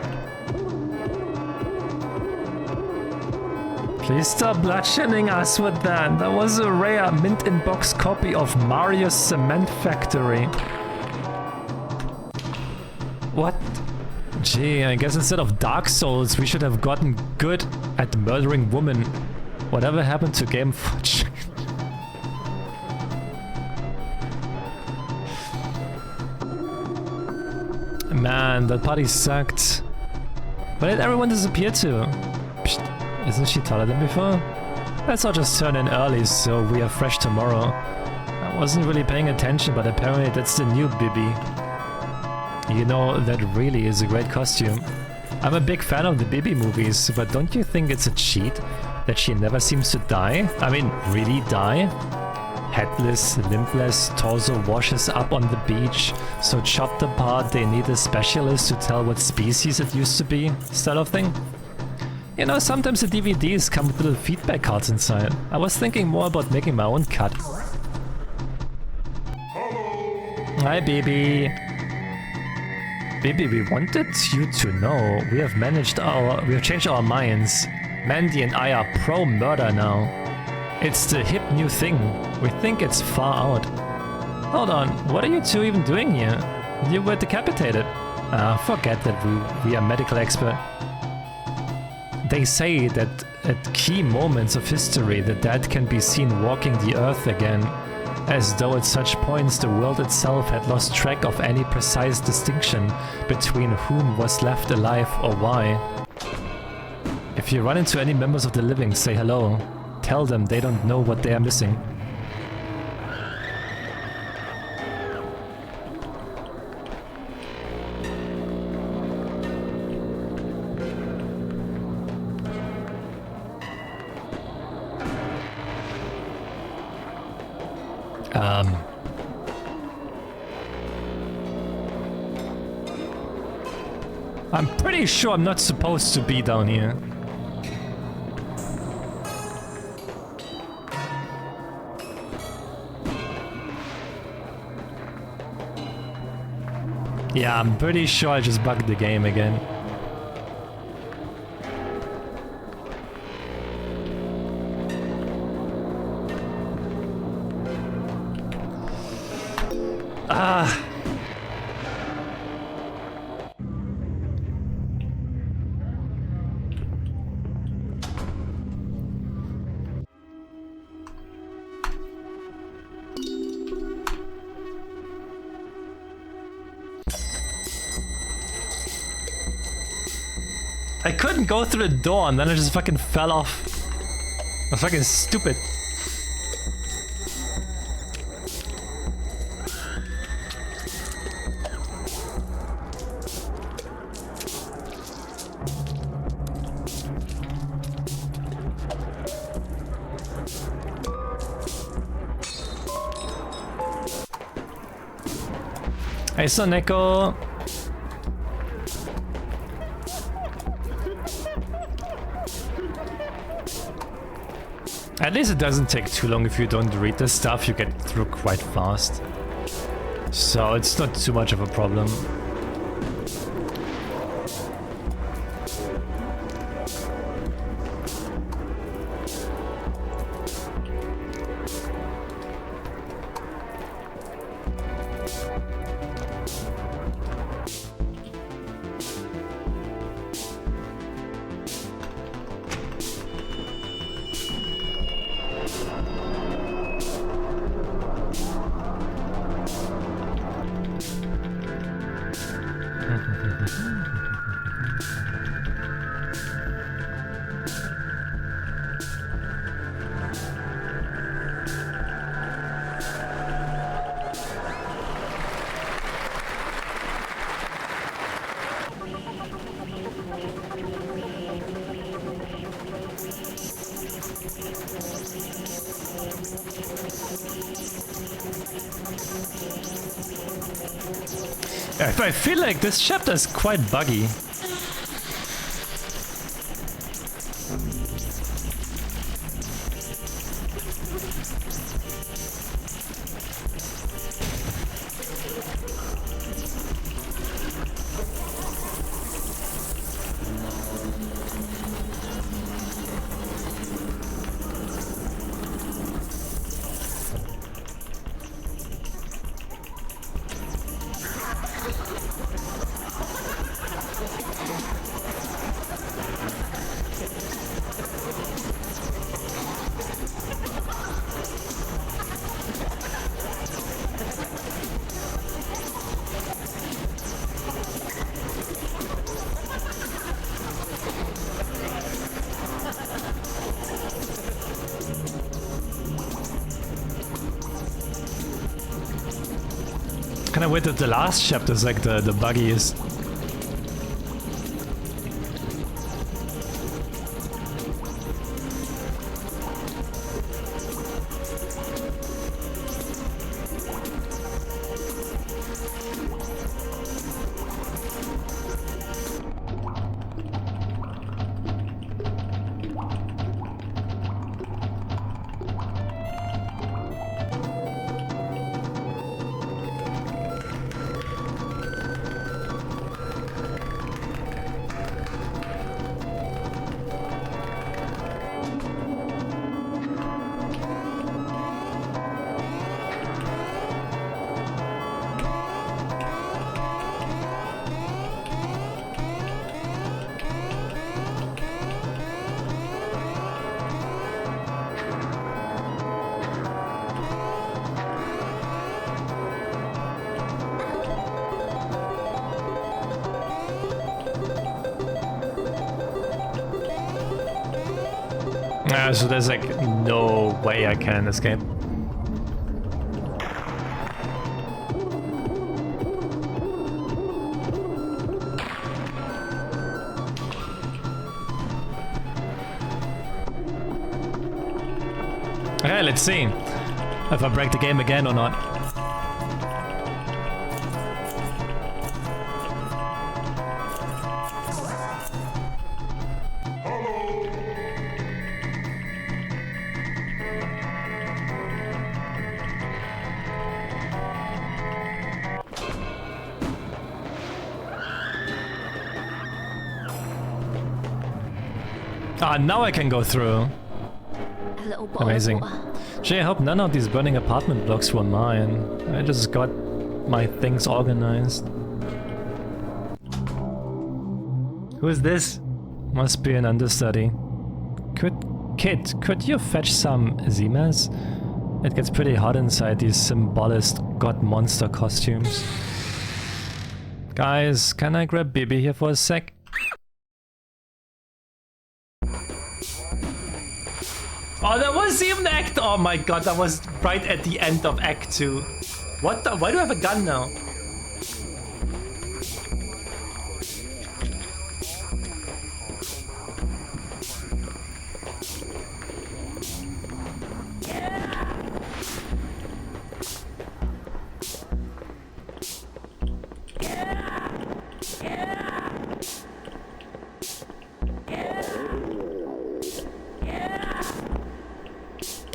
Please stop bloodshedding us with that. That was a rare mint-in-box copy of Mario's Cement Factory. What? Gee, I guess instead of Dark Souls, we should have gotten good at murdering women. Whatever happened to Game Fudge? Man, that party sucked. Where did everyone disappear to? Psst, isn't she taller than before? Let's all just turn in early so we are fresh tomorrow. I wasn't really paying attention, but apparently that's the new Bibi. You know, that really is a great costume. I'm a big fan of the Bibi movies, but don't you think it's a cheat that she never seems to die? I mean, really die? Headless, limbless, torso washes up on the beach, so chopped apart they need a specialist to tell what species it used to be, style of thing? You know, sometimes the DVDs come with little feedback cards inside. I was thinking more about making my own cut. Hi, Bibi. Bibi, we wanted you to know we have changed our minds. Mandy and I are pro-murder now. It's the hip new thing. We think it's far out. Hold on, what are you two even doing here? You were decapitated. Forget that we are medical expert. They say that at key moments of history the dead can be seen walking the earth again, as though at such points the world itself had lost track of any precise distinction between whom was left alive or why. If you run into any members of the living, say hello. Tell them they don't know what they are missing. I'm pretty sure I'm not supposed to be down here. Yeah, I'm pretty sure I just bugged the game again. Ah. I couldn't go through the door and then I just fucking fell off. I'm fucking stupid. Hey, Soneko. At least it doesn't take too long if you don't read the stuff, you get through quite fast. So it's not too much of a problem. I feel like this chapter is quite buggy. Kind of weird that the last chapter is like the buggiest. So there's like no way I can escape. Okay, let's see if I break the game again or not. Ah, now I can go through. A little bottle Amazing. of water. Gee, I hope none of these burning apartment blocks were mine. I just got my things organized. Who is this? Must be an understudy. Kid, could you fetch some Zimas? It gets pretty hot inside these symbolist god monster costumes. Guys, can I grab Bibi here for a sec? Oh, that was even Act. Oh my god, that was right at the end of Act 2. What the? Why do I have a gun now?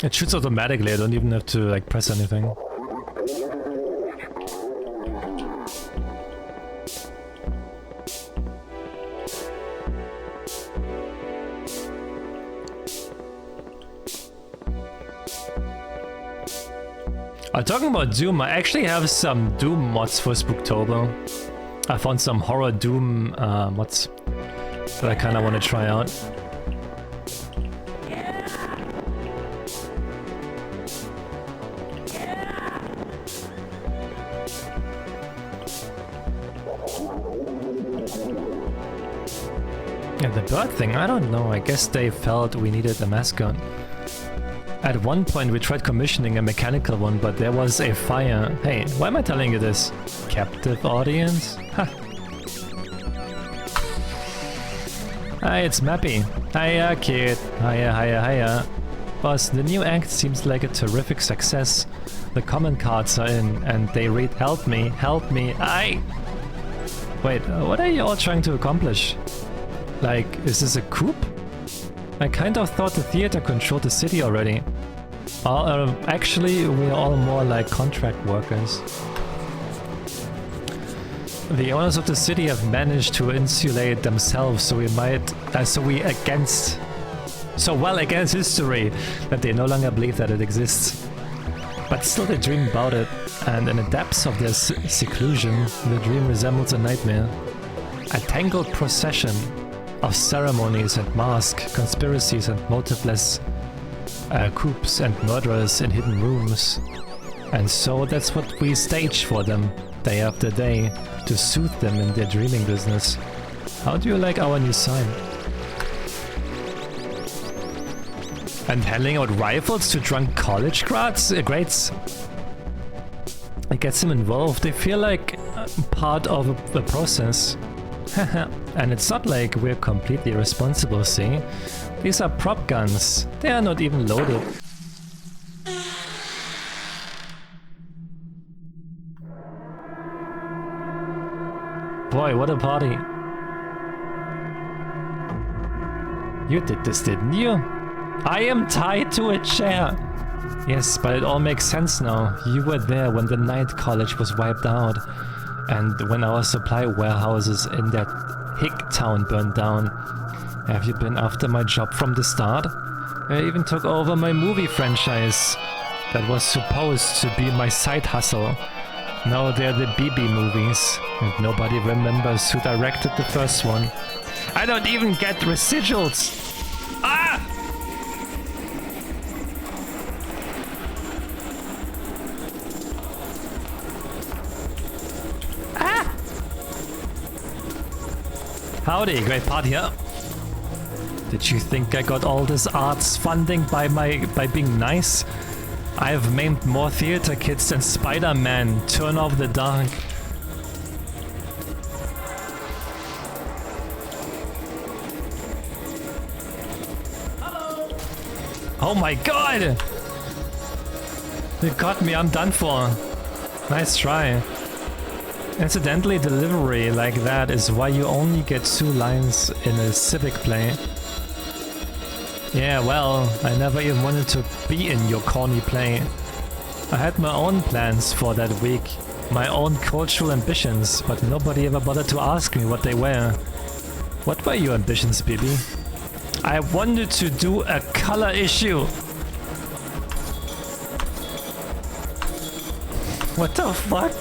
It shoots automatically, I don't even have to like press anything. Talking about Doom, I actually have some Doom mods for Spooktober. I found some horror Doom mods that I kinda wanna try out. Yeah, the bird thing, I don't know, I guess they felt we needed a mascot. At one point we tried commissioning a mechanical one, but there was a fire. Hey, why am I telling you this? Captive audience? Ha! Hi, it's Mappy. Hiya, kid. Hiya. Boss, the new act seems like a terrific success. The comment cards are in, and they read, help me, Wait, what are you all trying to accomplish? Like, is this a coup? I kind of thought the theater controlled the city already. Actually, we're all more like contract workers. The owners of the city have managed to insulate themselves, so well against history that they no longer believe that it exists. But still they dream about it, and in the depths of their seclusion, the dream resembles a nightmare. A tangled procession of ceremonies and masks, conspiracies and motiveless coups and murderers in hidden rooms. And so that's what we stage for them, day after day, to soothe them in their dreaming business. How do you like our new sign? And handing out rifles to drunk college grades? It gets them involved. They feel like part of the process. And it's not like we're completely irresponsible, see? These are prop guns. They are not even loaded. Boy, what a party. You did this, didn't you? I am tied to a chair. Yes, but it all makes sense now. You were there when the night college was wiped out. And when our supply warehouses in that hick town burned down. Have you been after my job from the start? I even took over my movie franchise. That was supposed to be my side hustle. Now they're the BB movies, and nobody remembers who directed the first one. I don't even get residuals! Ah! Ah! Howdy, great party, huh? Did you think I got all this arts funding by being nice? I have maimed more theater kids than Spider-Man. Turn off the dark. Hello. Oh my god! You got me, I'm done for. Nice try. Incidentally, delivery like that is why you only get 2 lines in a civic play. Yeah, well, I never even wanted to be in your corny play. I had my own plans for that week, my own cultural ambitions, but nobody ever bothered to ask me what they were. What were your ambitions, Bibi? I wanted to do a color issue. What the fuck?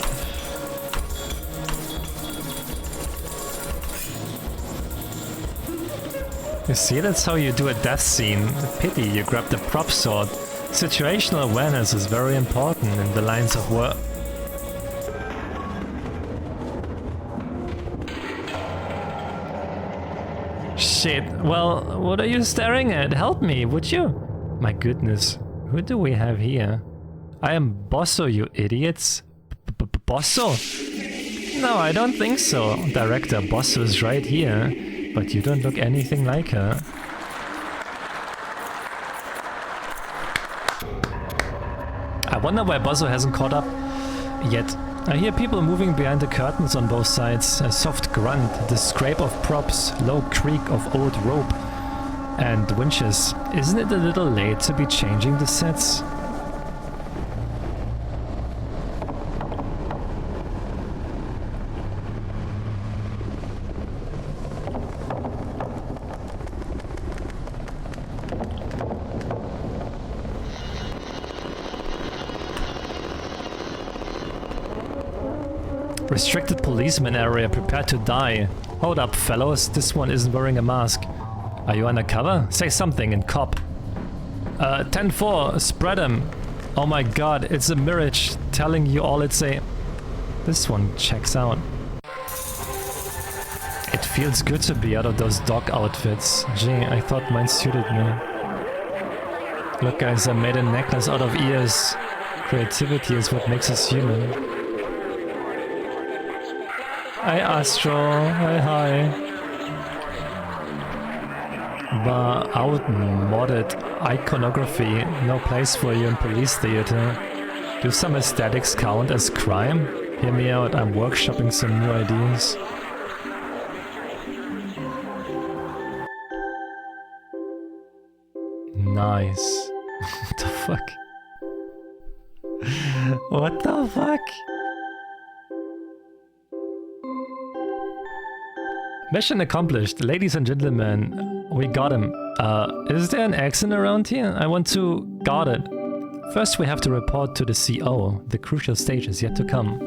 You see, that's how you do a death scene. Pity you grabbed the prop sword. Situational awareness is very important in the lines of work. Shit, well, what are you staring at? Help me, would you? My goodness, who do we have here? I am Bosso, you idiots. Bosso? No, I don't think so. Director Bosso is right here. But you don't look anything like her. I wonder why Bosso hasn't caught up yet. I hear people moving behind the curtains on both sides. A soft grunt, the scrape of props, low creak of old rope. And winches. Isn't it a little late to be changing the sets? Restricted policeman area, prepare to die. Hold up, fellows, this one isn't wearing a mask. Are you undercover? Say something in cop. 10-4, spread him. Oh my god, it's a mirage telling you all it's a... This one checks out. It feels good to be out of those dog outfits. Gee, I thought mine suited me. Look guys, I made a necklace out of ears. Creativity is what makes us human. Hi Astro, hi. But out modded iconography, no place for you in police theater. Do some aesthetics count as crime? Hear me out, I'm workshopping some new ideas. Nice. What the fuck? What the fuck? Mission accomplished, ladies and gentlemen. We got him. Is there an accent around here? I want to guard it. First we have to report to the CO. The crucial stage is yet to come.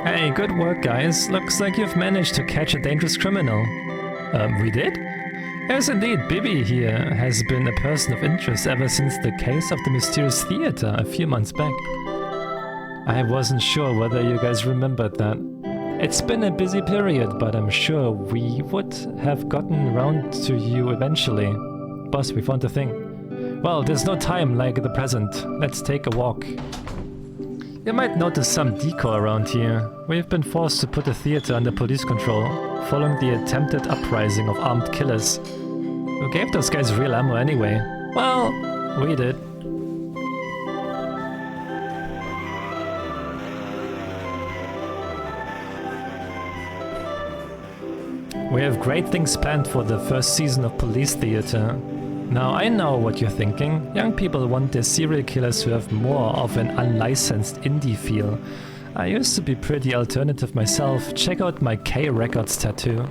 Hey, good work guys. Looks like you've managed to catch a dangerous criminal. We did? Yes indeed, Bibi here has been a person of interest ever since the case of the mysterious theater a few months back. I wasn't sure whether you guys remembered that. It's been a busy period, but I'm sure we would have gotten round to you eventually. Boss, we found the thing. Well, there's no time like the present. Let's take a walk. You might notice some decor around here. We've been forced to put the theater under police control, following the attempted uprising of armed killers. Who gave those guys real ammo anyway? Well, we did. We have great things planned for the first season of Police Theater. Now I know what you're thinking. Young people want their serial killers to have more of an unlicensed indie feel. I used to be pretty alternative myself. Check out my K Records tattoo.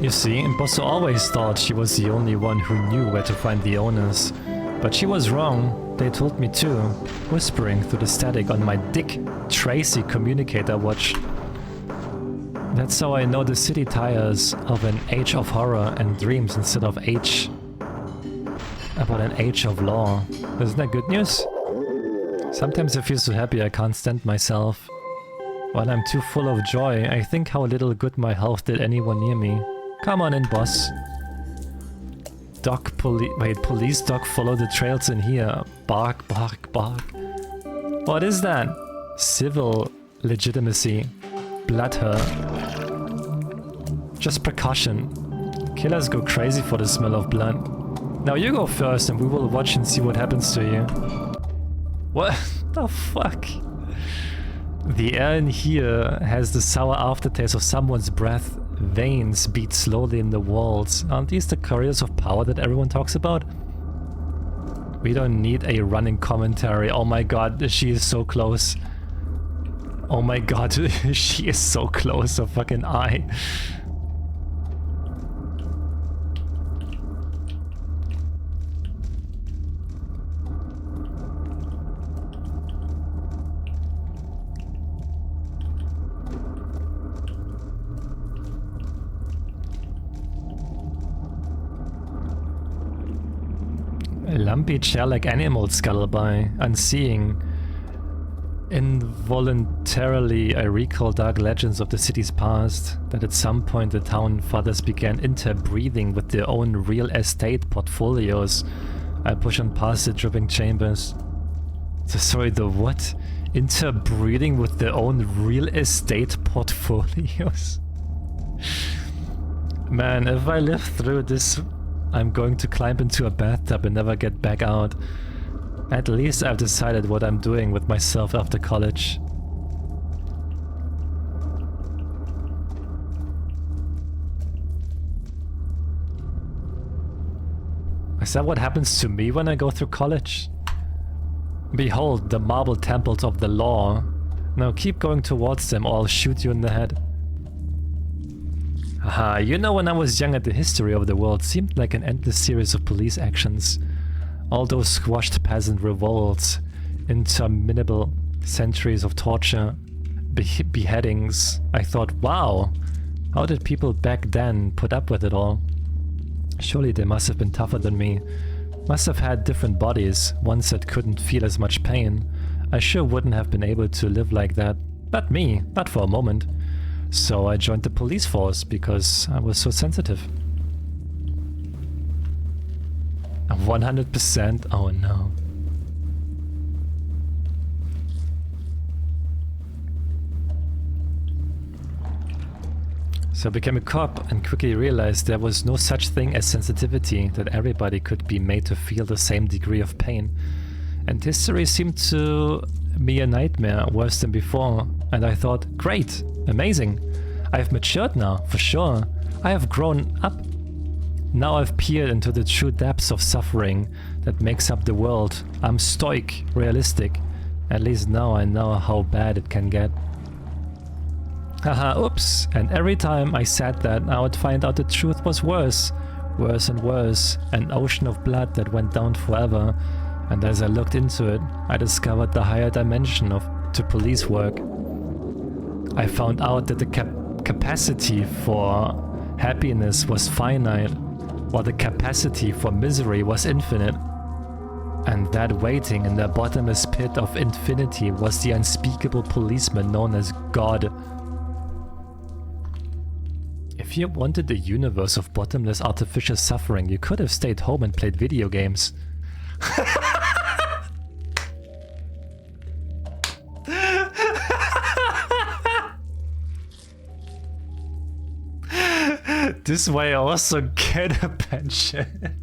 You see, Bosso always thought she was the only one who knew where to find the owners. But she was wrong, they told me too, whispering through the static on my Dick Tracy communicator watch. That's how I know the city tires of an age of horror and dreams instead of about an age of law. Isn't that good news? Sometimes I feel so happy I can't stand myself. While I'm too full of joy, I think how little good my health did anyone near me. Come on in, boss. Police dog follow the trails in here. Bark, bark, bark. What is that? Civil legitimacy. Blood hurt. Just precaution. Killers go crazy for the smell of blood. Now you go first and we will watch and see what happens to you. What the fuck? The air in here has the sour aftertaste of someone's breath. Veins beat slowly in the walls. Aren't these the couriers of power that everyone talks about? We don't need a running commentary. Oh my god, she is so close. Oh my god, she is so close, her fucking eye. Lumpy chair-like animals scuttle by, unseeing. Involuntarily, I recall dark legends of the city's past, that at some point the town fathers began interbreeding with their own real estate portfolios. I push on past the dripping chambers. Sorry, the what? Interbreeding with their own real estate portfolios? Man, if I live through this, I'm going to climb into a bathtub and never get back out. At least I've decided what I'm doing with myself after college. Is that what happens to me when I go through college? Behold the marble temples of the law. Now keep going towards them or I'll shoot you in the head. Haha, you know, when I was younger, the history of the world seemed like an endless series of police actions. All those squashed peasant revolts, interminable centuries of torture, beheadings. I thought, wow, how did people back then put up with it all? Surely they must have been tougher than me. Must have had different bodies, ones that couldn't feel as much pain. I sure wouldn't have been able to live like that. Not me, not for a moment. So I joined the police force because I was so sensitive. 100%? Oh no. So I became a cop and quickly realized there was no such thing as sensitivity, that everybody could be made to feel the same degree of pain. And history seemed to me a nightmare, worse than before. And I thought, great, amazing. I've matured now, for sure. I have grown up. Now I've peered into the true depths of suffering that makes up the world. I'm stoic, realistic. At least now I know how bad it can get. Haha, oops. And every time I said that, I would find out the truth was worse. Worse and worse. An ocean of blood that went down forever. And as I looked into it, I discovered the higher dimension to police work. I found out that the capacity for Happiness was finite, while the capacity for misery was infinite. And that waiting in the bottomless pit of infinity was the unspeakable policeman known as God. If you wanted a universe of bottomless artificial suffering, you could have stayed home and played video games. This way I also get a pension.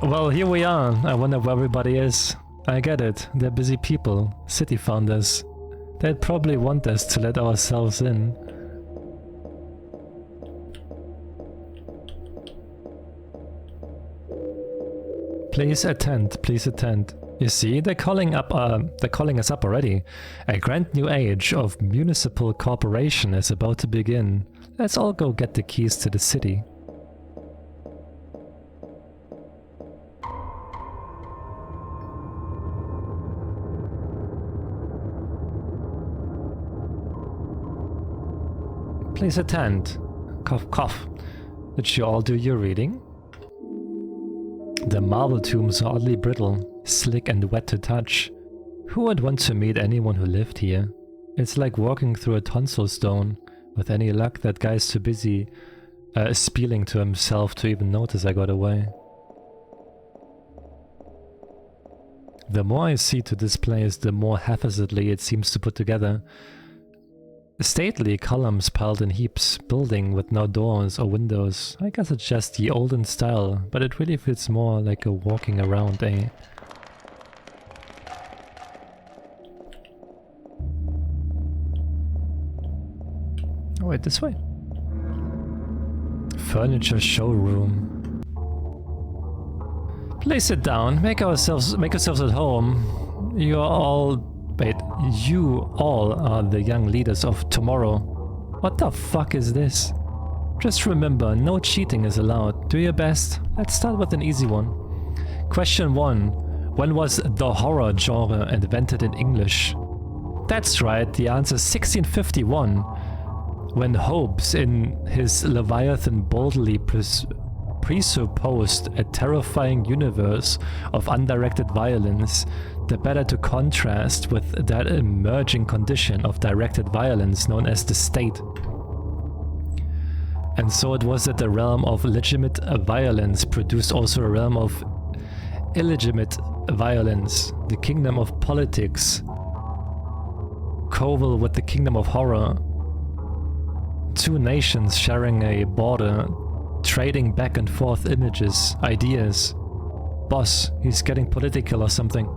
Well, here we are. I wonder where everybody is. I get it. They're busy people, city founders. They'd probably want us to let ourselves in. Please attend, please attend. You see, they're calling us up already. A grand new age of municipal cooperation is about to begin. Let's all go get the keys to the city. Please attend. Cough, cough. Did you all do your reading? The marble tombs are oddly brittle, slick and wet to touch. Who would want to meet anyone who lived here? It's like walking through a tonsil stone. With any luck, that guy's too busy spieling to himself to even notice I got away. The more I see to this place, the more haphazardly it seems to put together. Stately columns piled in heaps, building with no doors or windows. I guess it's just the olden style, but it really feels more like a walking around, eh? Oh wait, this way. Furniture showroom. Please sit down, make yourselves at home. You all are the young leaders of tomorrow. What the fuck is this? Just remember, no cheating is allowed. Do your best. Let's start with an easy one. Question 1. When was the horror genre invented in English? That's right, the answer is 1651. When Hobbes, in his Leviathan, boldly presupposed a terrifying universe of undirected violence, the better to contrast with that emerging condition of directed violence known as the state. And so it was that the realm of legitimate violence produced also a realm of illegitimate violence, the kingdom of politics, coeval with the kingdom of horror. Two nations sharing a border, trading back and forth images, ideas. Boss, he's getting political or something.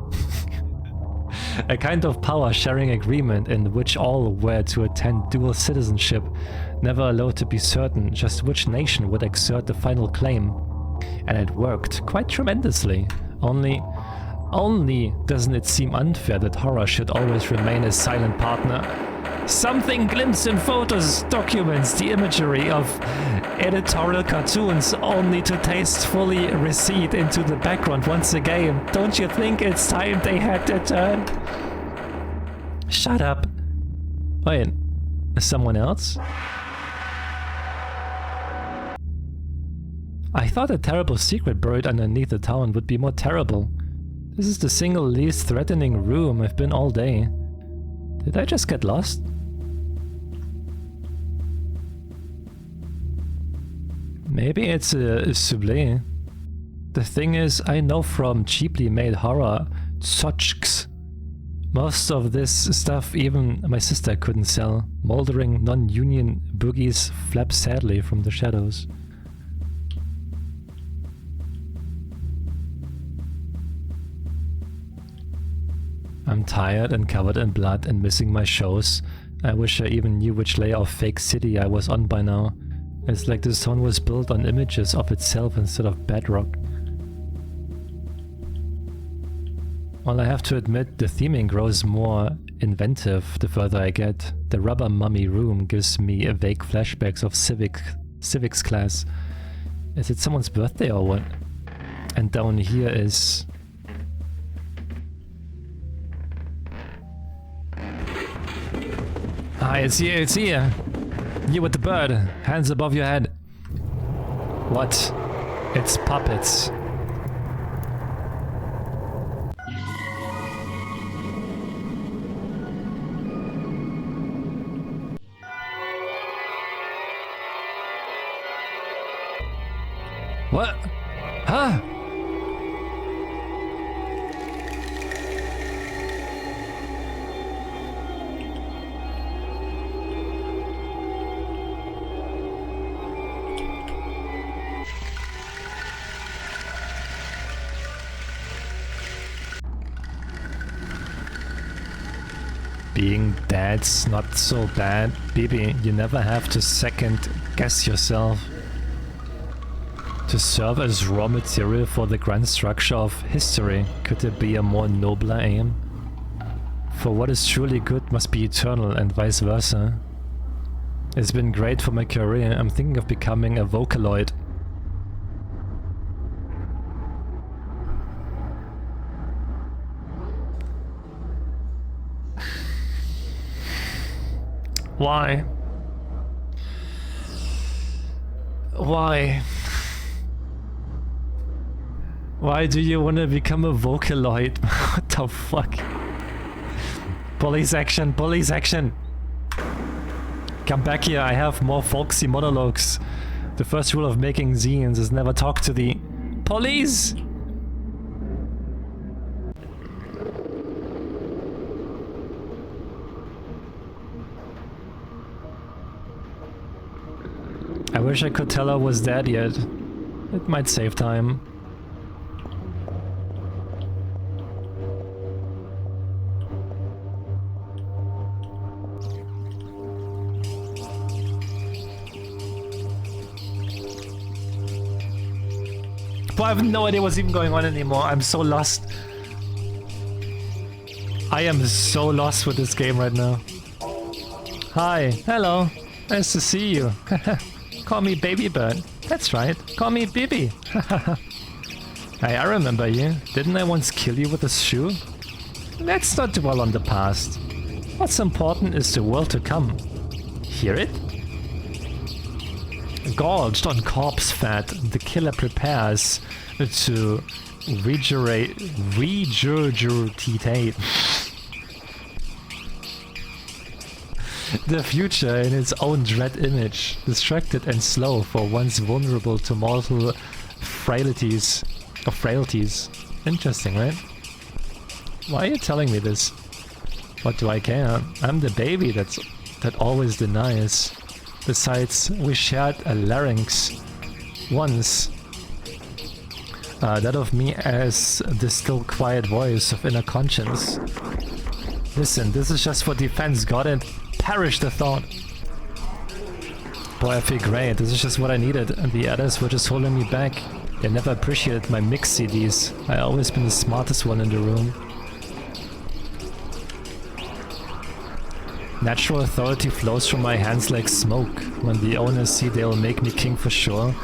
A kind of power-sharing agreement in which all were to attend dual citizenship, never allowed to be certain just which nation would exert the final claim. And it worked quite tremendously. Only doesn't it seem unfair that horror should always remain a silent partner? Something glimpsed in photos documents the imagery of editorial cartoons, only to tastefully recede into the background once again. Don't you think it's time they had their turn? Shut up. Wait, someone else? I thought a terrible secret buried underneath the town would be more terrible. This is the single least threatening room I've been all day. Did I just get lost? Maybe it's a soufflé. The thing is, I know from cheaply made horror tchotchks. Most of this stuff even my sister couldn't sell. Moldering non-union boogies flap sadly from the shadows. I'm tired and covered in blood and missing my shows. I wish I even knew which layer of fake city I was on by now. It's like this town was built on images of itself instead of bedrock. Well, I have to admit, the theming grows more inventive the further I get. The rubber mummy room gives me a vague flashbacks of civics class. Is it someone's birthday or what? And down here is... Hi, it's here, it's here. You with the bird, hands above your head. What? It's puppets. What? Huh? Being dead's not so bad, baby. You never have to second guess yourself. To serve as raw material for the grand structure of history, could there be a more nobler aim? For what is truly good must be eternal and vice versa. It's been great for my career. I'm thinking of becoming a Vocaloid. Why? Why? Why do you want to become a Vocaloid? What the fuck? Police action, police action! Come back here, I have more folksy monologues. The first rule of making zines is never talk to the police! I wish I could tell I was dead yet. It might save time. But I have no idea what's even going on anymore. I'm so lost. I am so lost with this game right now. Hi, hello. Nice to see you. Call me Baby Bird. That's right. Call me Bibi. Hey, I remember you. Didn't I once kill you with a shoe? Let's not dwell on the past. What's important is the world to come. Hear it? Gorged on corpse fat, the killer prepares to regurgitate the future in its own dread image, distracted and slow for once vulnerable to mortal frailties. Interesting, right? Why are you telling me this? What do I care? I'm the baby that always denies. Besides, we shared a larynx once. That of me as the still quiet voice of inner conscience. Listen, this is just for defense, got it? Perish the thought. Boy, I feel great. This is just what I needed, and the others were just holding me back. They never appreciated my mix CDs. I always been the smartest one in the room. Natural authority flows from my hands like smoke. When the owners see they'll make me king for sure.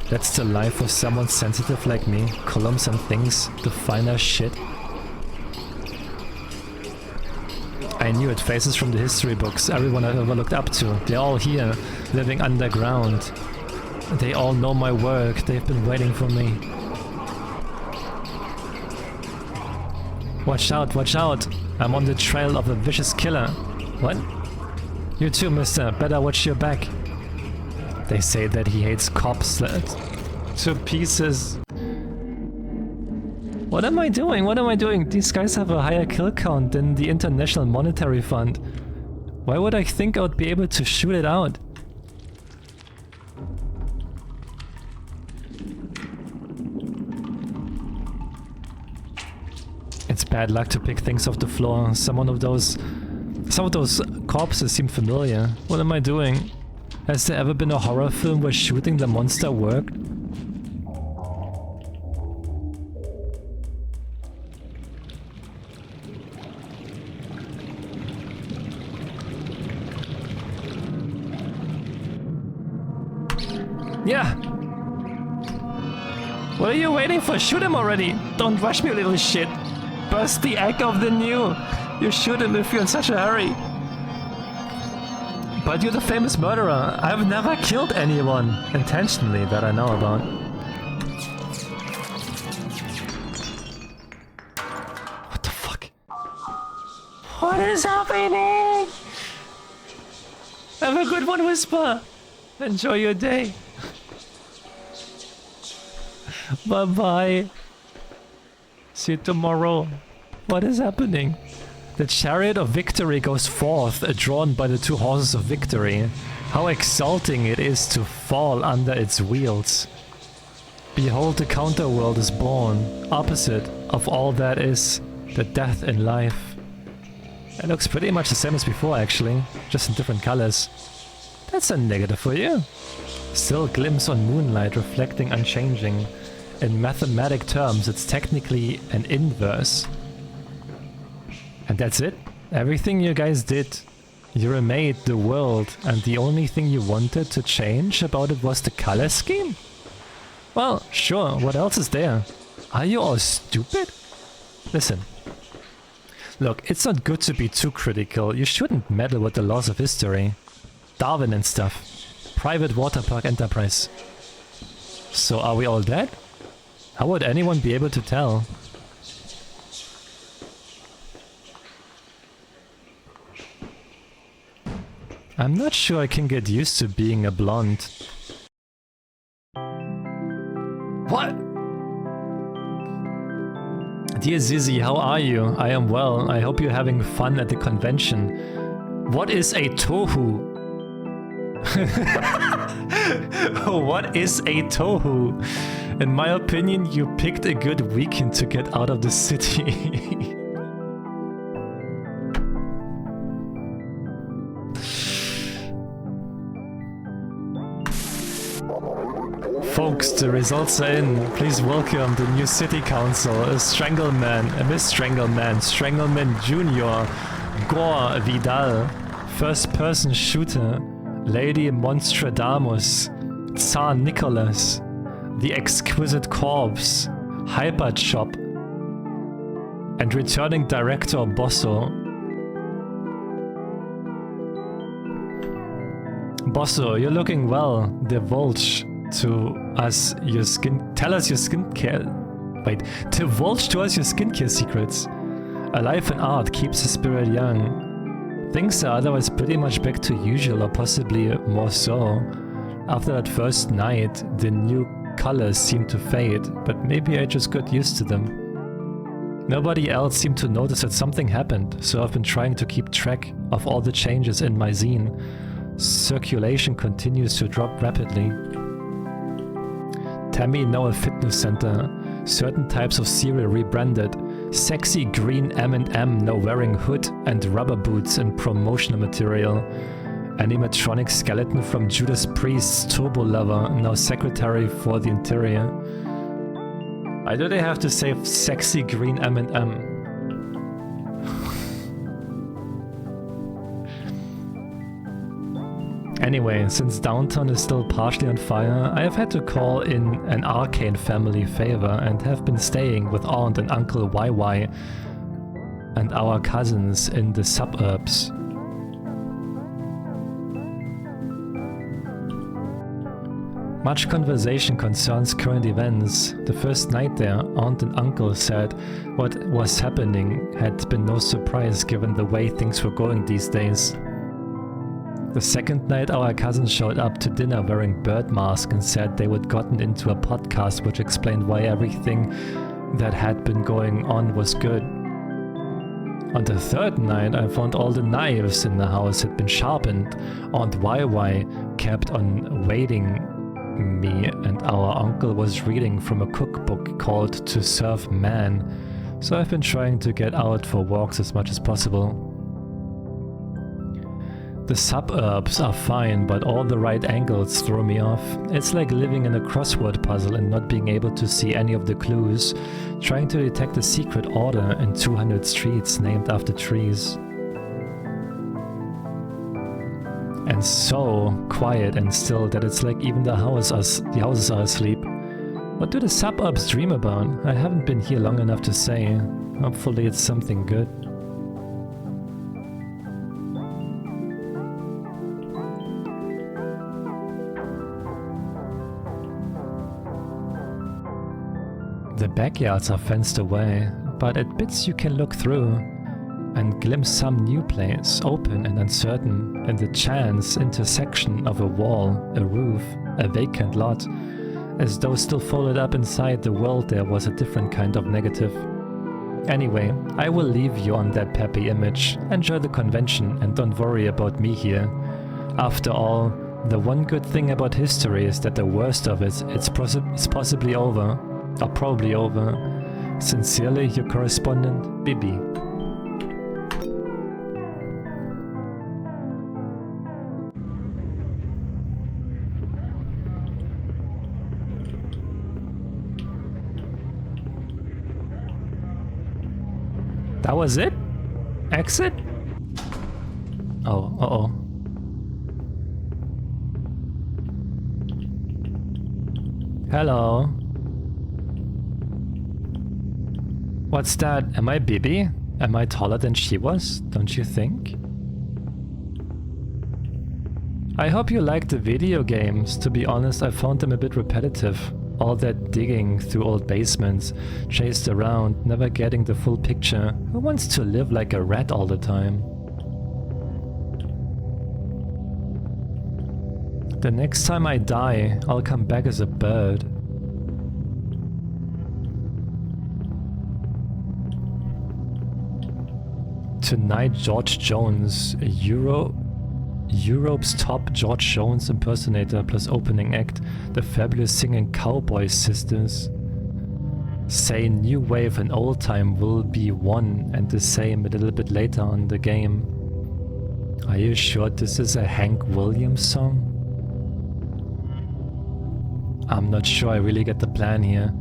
That's the life of someone sensitive like me. Columns and things, the finer shit. I knew it, faces from the history books, everyone I've ever looked up to. They're all here, living underground. They all know my work, they've been waiting for me. Watch out, I'm on the trail of a vicious killer. What? You too, mister, better watch your back. They say that he hates cops to pieces. What am I doing? What am I doing? These guys have a higher kill count than the International Monetary Fund. Why would I think I would be able to shoot it out? It's bad luck to pick things off the floor. Some of those corpses seem familiar. What am I doing? Has there ever been a horror film where shooting the monster worked? Yeah! What are you waiting for? Shoot him already! Don't rush me, little shit! Burst the egg of the new! You shoot him if you're in such a hurry! But you're the famous murderer. I've never killed anyone intentionally that I know about. What the fuck? What is happening? Have a good one, Whisper. Enjoy your day. Bye-bye. See you tomorrow. What is happening? The chariot of victory goes forth, drawn by the two horses of victory. How exalting it is to fall under its wheels. Behold, the counterworld is born, opposite of all that is, the death in life. It looks pretty much the same as before actually, just in different colors. That's a negative for you. Still glimpse on moonlight reflecting unchanging. In mathematic terms, it's technically an inverse. And that's it. Everything you guys did, you remade the world, and the only thing you wanted to change about it was the color scheme? Well, sure, what else is there? Are you all stupid? Listen. Look, it's not good to be too critical. You shouldn't meddle with the laws of history. Darwin and stuff. Private water park enterprise. So are we all dead? How would anyone be able to tell? I'm not sure I can get used to being a blonde. What? Dear Zizzy, how are you? I am well. I hope you're having fun at the convention. What is a tohu? What is a tohu? In my opinion, you picked a good weekend to get out of the city. Folks, the results are in. Please welcome the new city council, a Strangleman, a Miss Strangleman, Strangleman Jr., Gore Vidal, first person shooter, Lady Monstradamus, Tsar Nicholas, the exquisite corpse, Hyper Chop, and returning director Bosso. Bosso, you're looking well. Divulge to us your skin. Tell us your skincare. Wait, divulge to us your skincare secrets. A life in art keeps the spirit young. Things are otherwise pretty much back to usual, or possibly more so. After that first night, the new colors seemed to fade, but maybe I just got used to them. Nobody else seemed to notice that something happened, so I've been trying to keep track of all the changes in my zine. Circulation continues to drop rapidly. Tammy Noah Fitness Center. Certain types of cereal rebranded. Sexy green M&M now wearing hood and rubber boots in promotional material. Animatronic skeleton from Judas Priest's Turbo Lover, now secretary for the interior. Why do they have to say sexy green M&M? Anyway, since downtown is still partially on fire, I have had to call in an arcane family favor and have been staying with Aunt and Uncle YY and our cousins in the suburbs. Much conversation concerns current events. The first night there, Aunt and Uncle said what was happening had been no surprise given the way things were going these days. The second night our cousin showed up to dinner wearing bird mask and said they would gotten into a podcast which explained why everything that had been going on was good. On the third night I found all the knives in the house had been sharpened. Aunt YY kept on waiting me and our uncle was reading from a cookbook called To Serve Man, so I've been trying to get out for walks as much as possible. The suburbs are fine, but all the right angles throw me off. It's like living in a crossword puzzle and not being able to see any of the clues, trying to detect a secret order in 200 streets named after trees. And so quiet and still that it's like even the houses are asleep. What do the suburbs dream about? I haven't been here long enough to say. Hopefully it's something good. The backyards are fenced away, but at bits you can look through and glimpse some new place, open and uncertain, in the chance intersection of a wall, a roof, a vacant lot, as though still folded up inside the world there was a different kind of negative. Anyway, I will leave you on that peppy image. Enjoy the convention and don't worry about me here. After all, the one good thing about history is that the worst of it is possibly over, or probably over. Sincerely, your correspondent, Bibi. That was it? Exit? Oh, uh-oh. Hello. What's that? Am I Bibi? Am I taller than she was? Don't you think? I hope you liked the video games. To be honest, I found them a bit repetitive. All that digging through old basements, chased around, never getting the full picture. Who wants to live like a rat all the time? The next time I die, I'll come back as a bird. Tonight, George Jones, Europe's top George Jones impersonator plus opening act, the fabulous singing Cowboy Sisters. Say new wave and old time will be one and the same a little bit later on the game. Are you sure this is a Hank Williams song? I'm not sure I really get the plan here.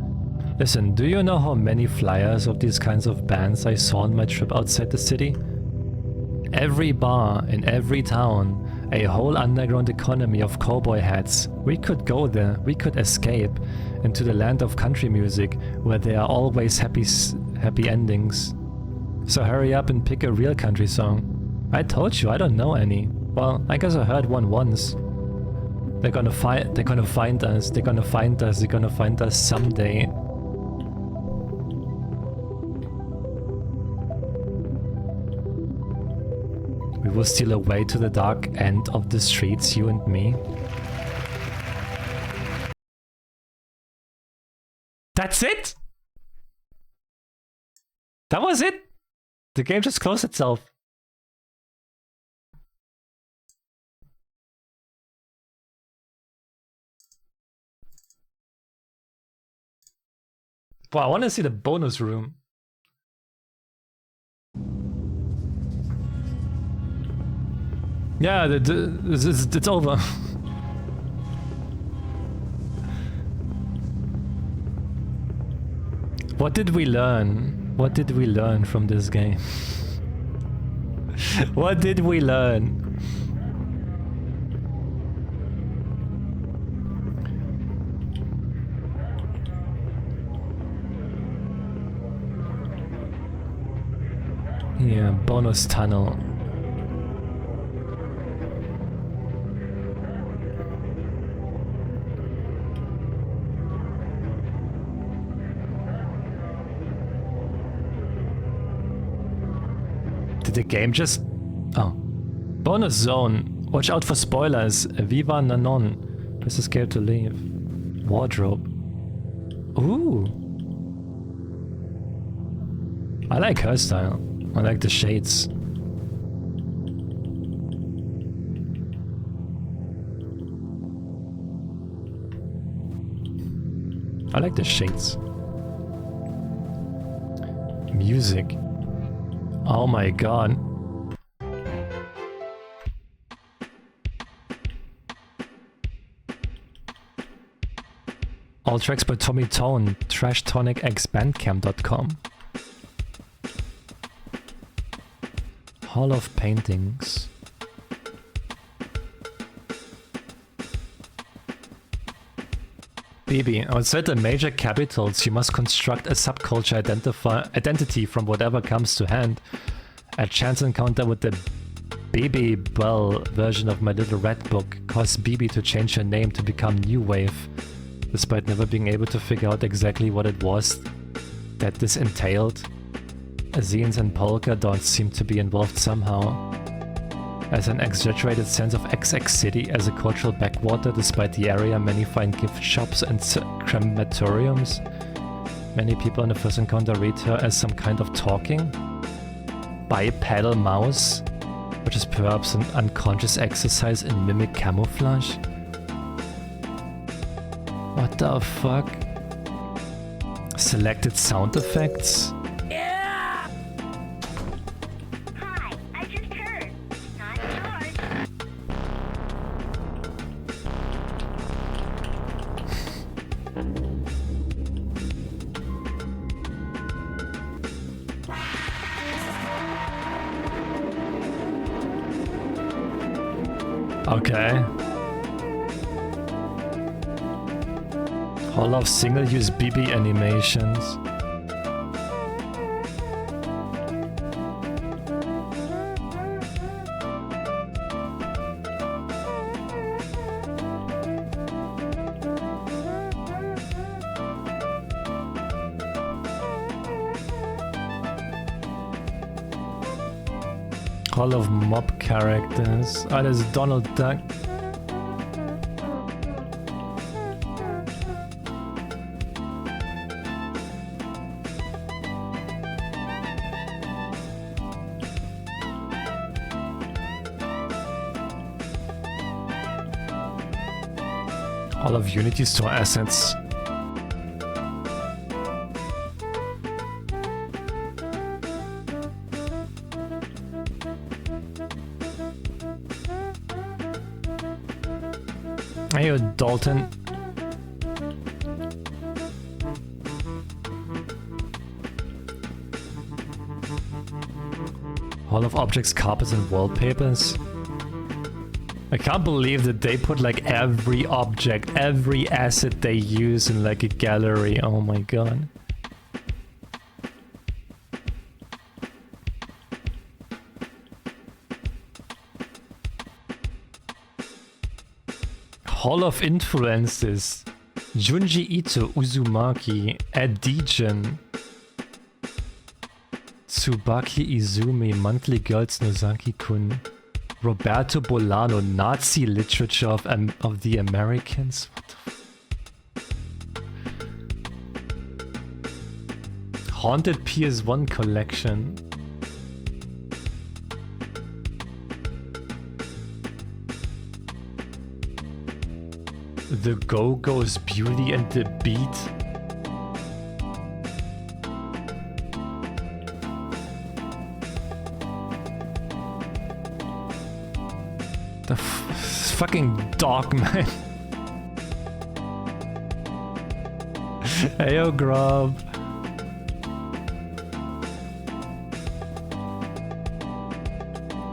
Listen, do you know how many flyers of these kinds of bands I saw on my trip outside the city? Every bar in every town, a whole underground economy of cowboy hats. We could go there, we could escape into the land of country music where there are always happy endings. So hurry up and pick a real country song. I told you I don't know any. Well, I guess I heard one once. They're gonna find us, they're gonna find us someday. We will steal away to the dark end of the streets, you and me. That's it? That was it? The game just closed itself. Wow, I want to see the bonus room. Yeah, it's over. What did we learn? What did we learn from this game? What did we learn? Yeah, bonus tunnel. Did the game just... Oh. Bonus zone. Watch out for spoilers. Viva Nanon. Press escape to leave. Wardrobe. Ooh. I like her style. I like the shades. I like the shades. Music. Oh my god. All tracks by Tommy Tone, TrashTonicXBandcamp.com. Hall of Paintings. Baby, outside the major capitals, you must construct a subculture identity from whatever comes to hand. A chance encounter with the Baby Bell version of My Little Red Book caused Bibi to change her name to become New Wave, despite never being able to figure out exactly what it was that this entailed. Zines and Polka don't seem to be involved somehow. As an exaggerated sense of XX City as a cultural backwater, despite the area many find gift shops and crematoriums. Many people in the first encounter read her as some kind of talking bipedal mouse, which is perhaps an unconscious exercise in mimic camouflage. What the fuck? Selected sound effects? Hi, I just heard. It's not yours. Okay. All of single-use BB animations. All of mob characters. Oh, there's Donald Duck. All of Unity Store assets. Hey, Dalton. All of objects, carpets, and wallpapers. I can't believe that they put like every object, every asset they use in like a gallery. Oh my god. Hall of Influences. Junji Ito, Uzumaki, Ed Deegan, Tsubaki Izumi, Monthly Girls Nozaki-kun, Roberto Bolano, Nazi Literature of the Americans. What the Haunted PS1 collection. The Go-Go's Beauty and the Beat. The fucking dog, man. Heyo, Grub.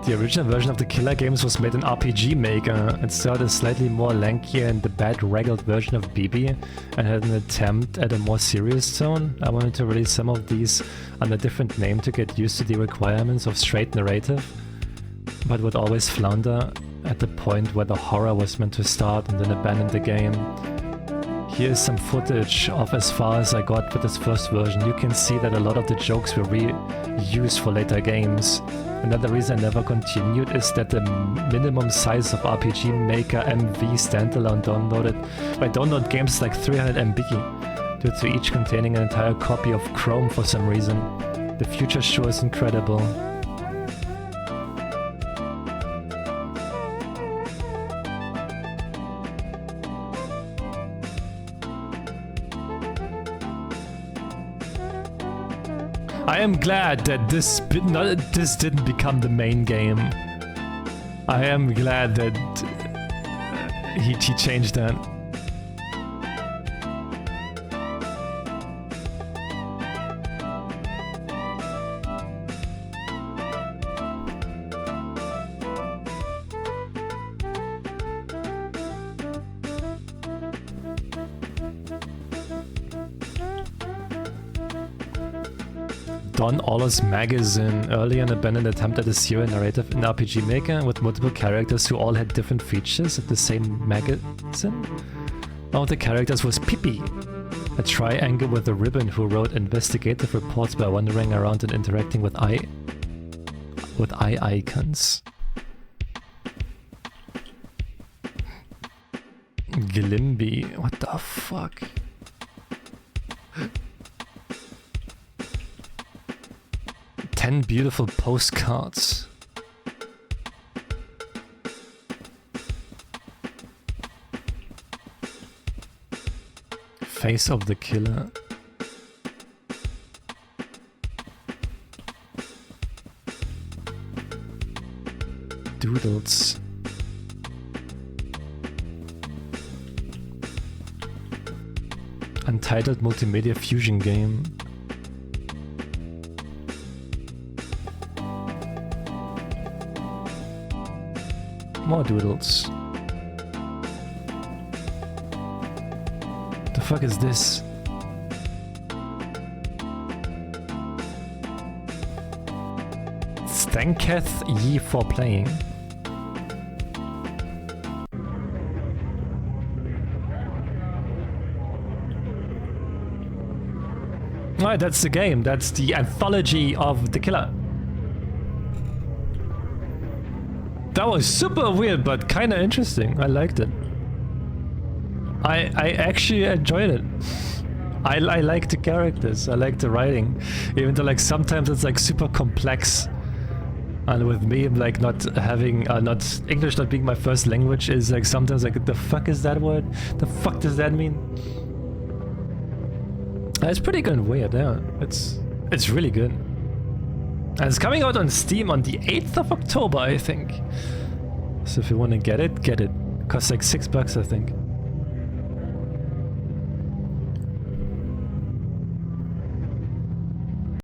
The original version of the Killer Games was made in RPG Maker. It started slightly more lankier and the bad-wraggled version of BB and had an attempt at a more serious tone. I wanted to release some of these under a different name to get used to the requirements of straight narrative, but would always flounder at the point where the horror was meant to start and then abandon the game. Here's some footage of as far as I got with this first version. You can see that a lot of the jokes were reused for later games. Another reason I never continued is that the minimum size of RPG Maker MV standalone download games like 300 MB, due to each containing an entire copy of Chrome for some reason. The future sure is incredible. I am glad that this didn't become the main game. I am glad that he changed that. Don Oller's Magazine, early an abandoned attempt at a serial narrative in RPG Maker with multiple characters who all had different features at the same magazine. One of the characters was Pippi, A triangle with a ribbon who wrote investigative reports by wandering around and interacting with eye icons. Glimby, what the fuck? Ten beautiful postcards. Face of the killer. Doodles. Untitled multimedia fusion game. More doodles. The fuck is this? Thanketh ye for playing. Alright, that's the game. That's the anthology of the killer. That was super weird, but kind of interesting. I liked it. I actually enjoyed it. I like the characters. I like the writing, even though like sometimes it's like super complex. And with me, like not having not English not being my first language is like sometimes like the fuck is that word? The fuck does that mean? It's pretty good and weird, yeah. It's really good. And it's coming out on Steam on the 8th of October, I think. So if you want to get it, get it. Costs like $6, I think.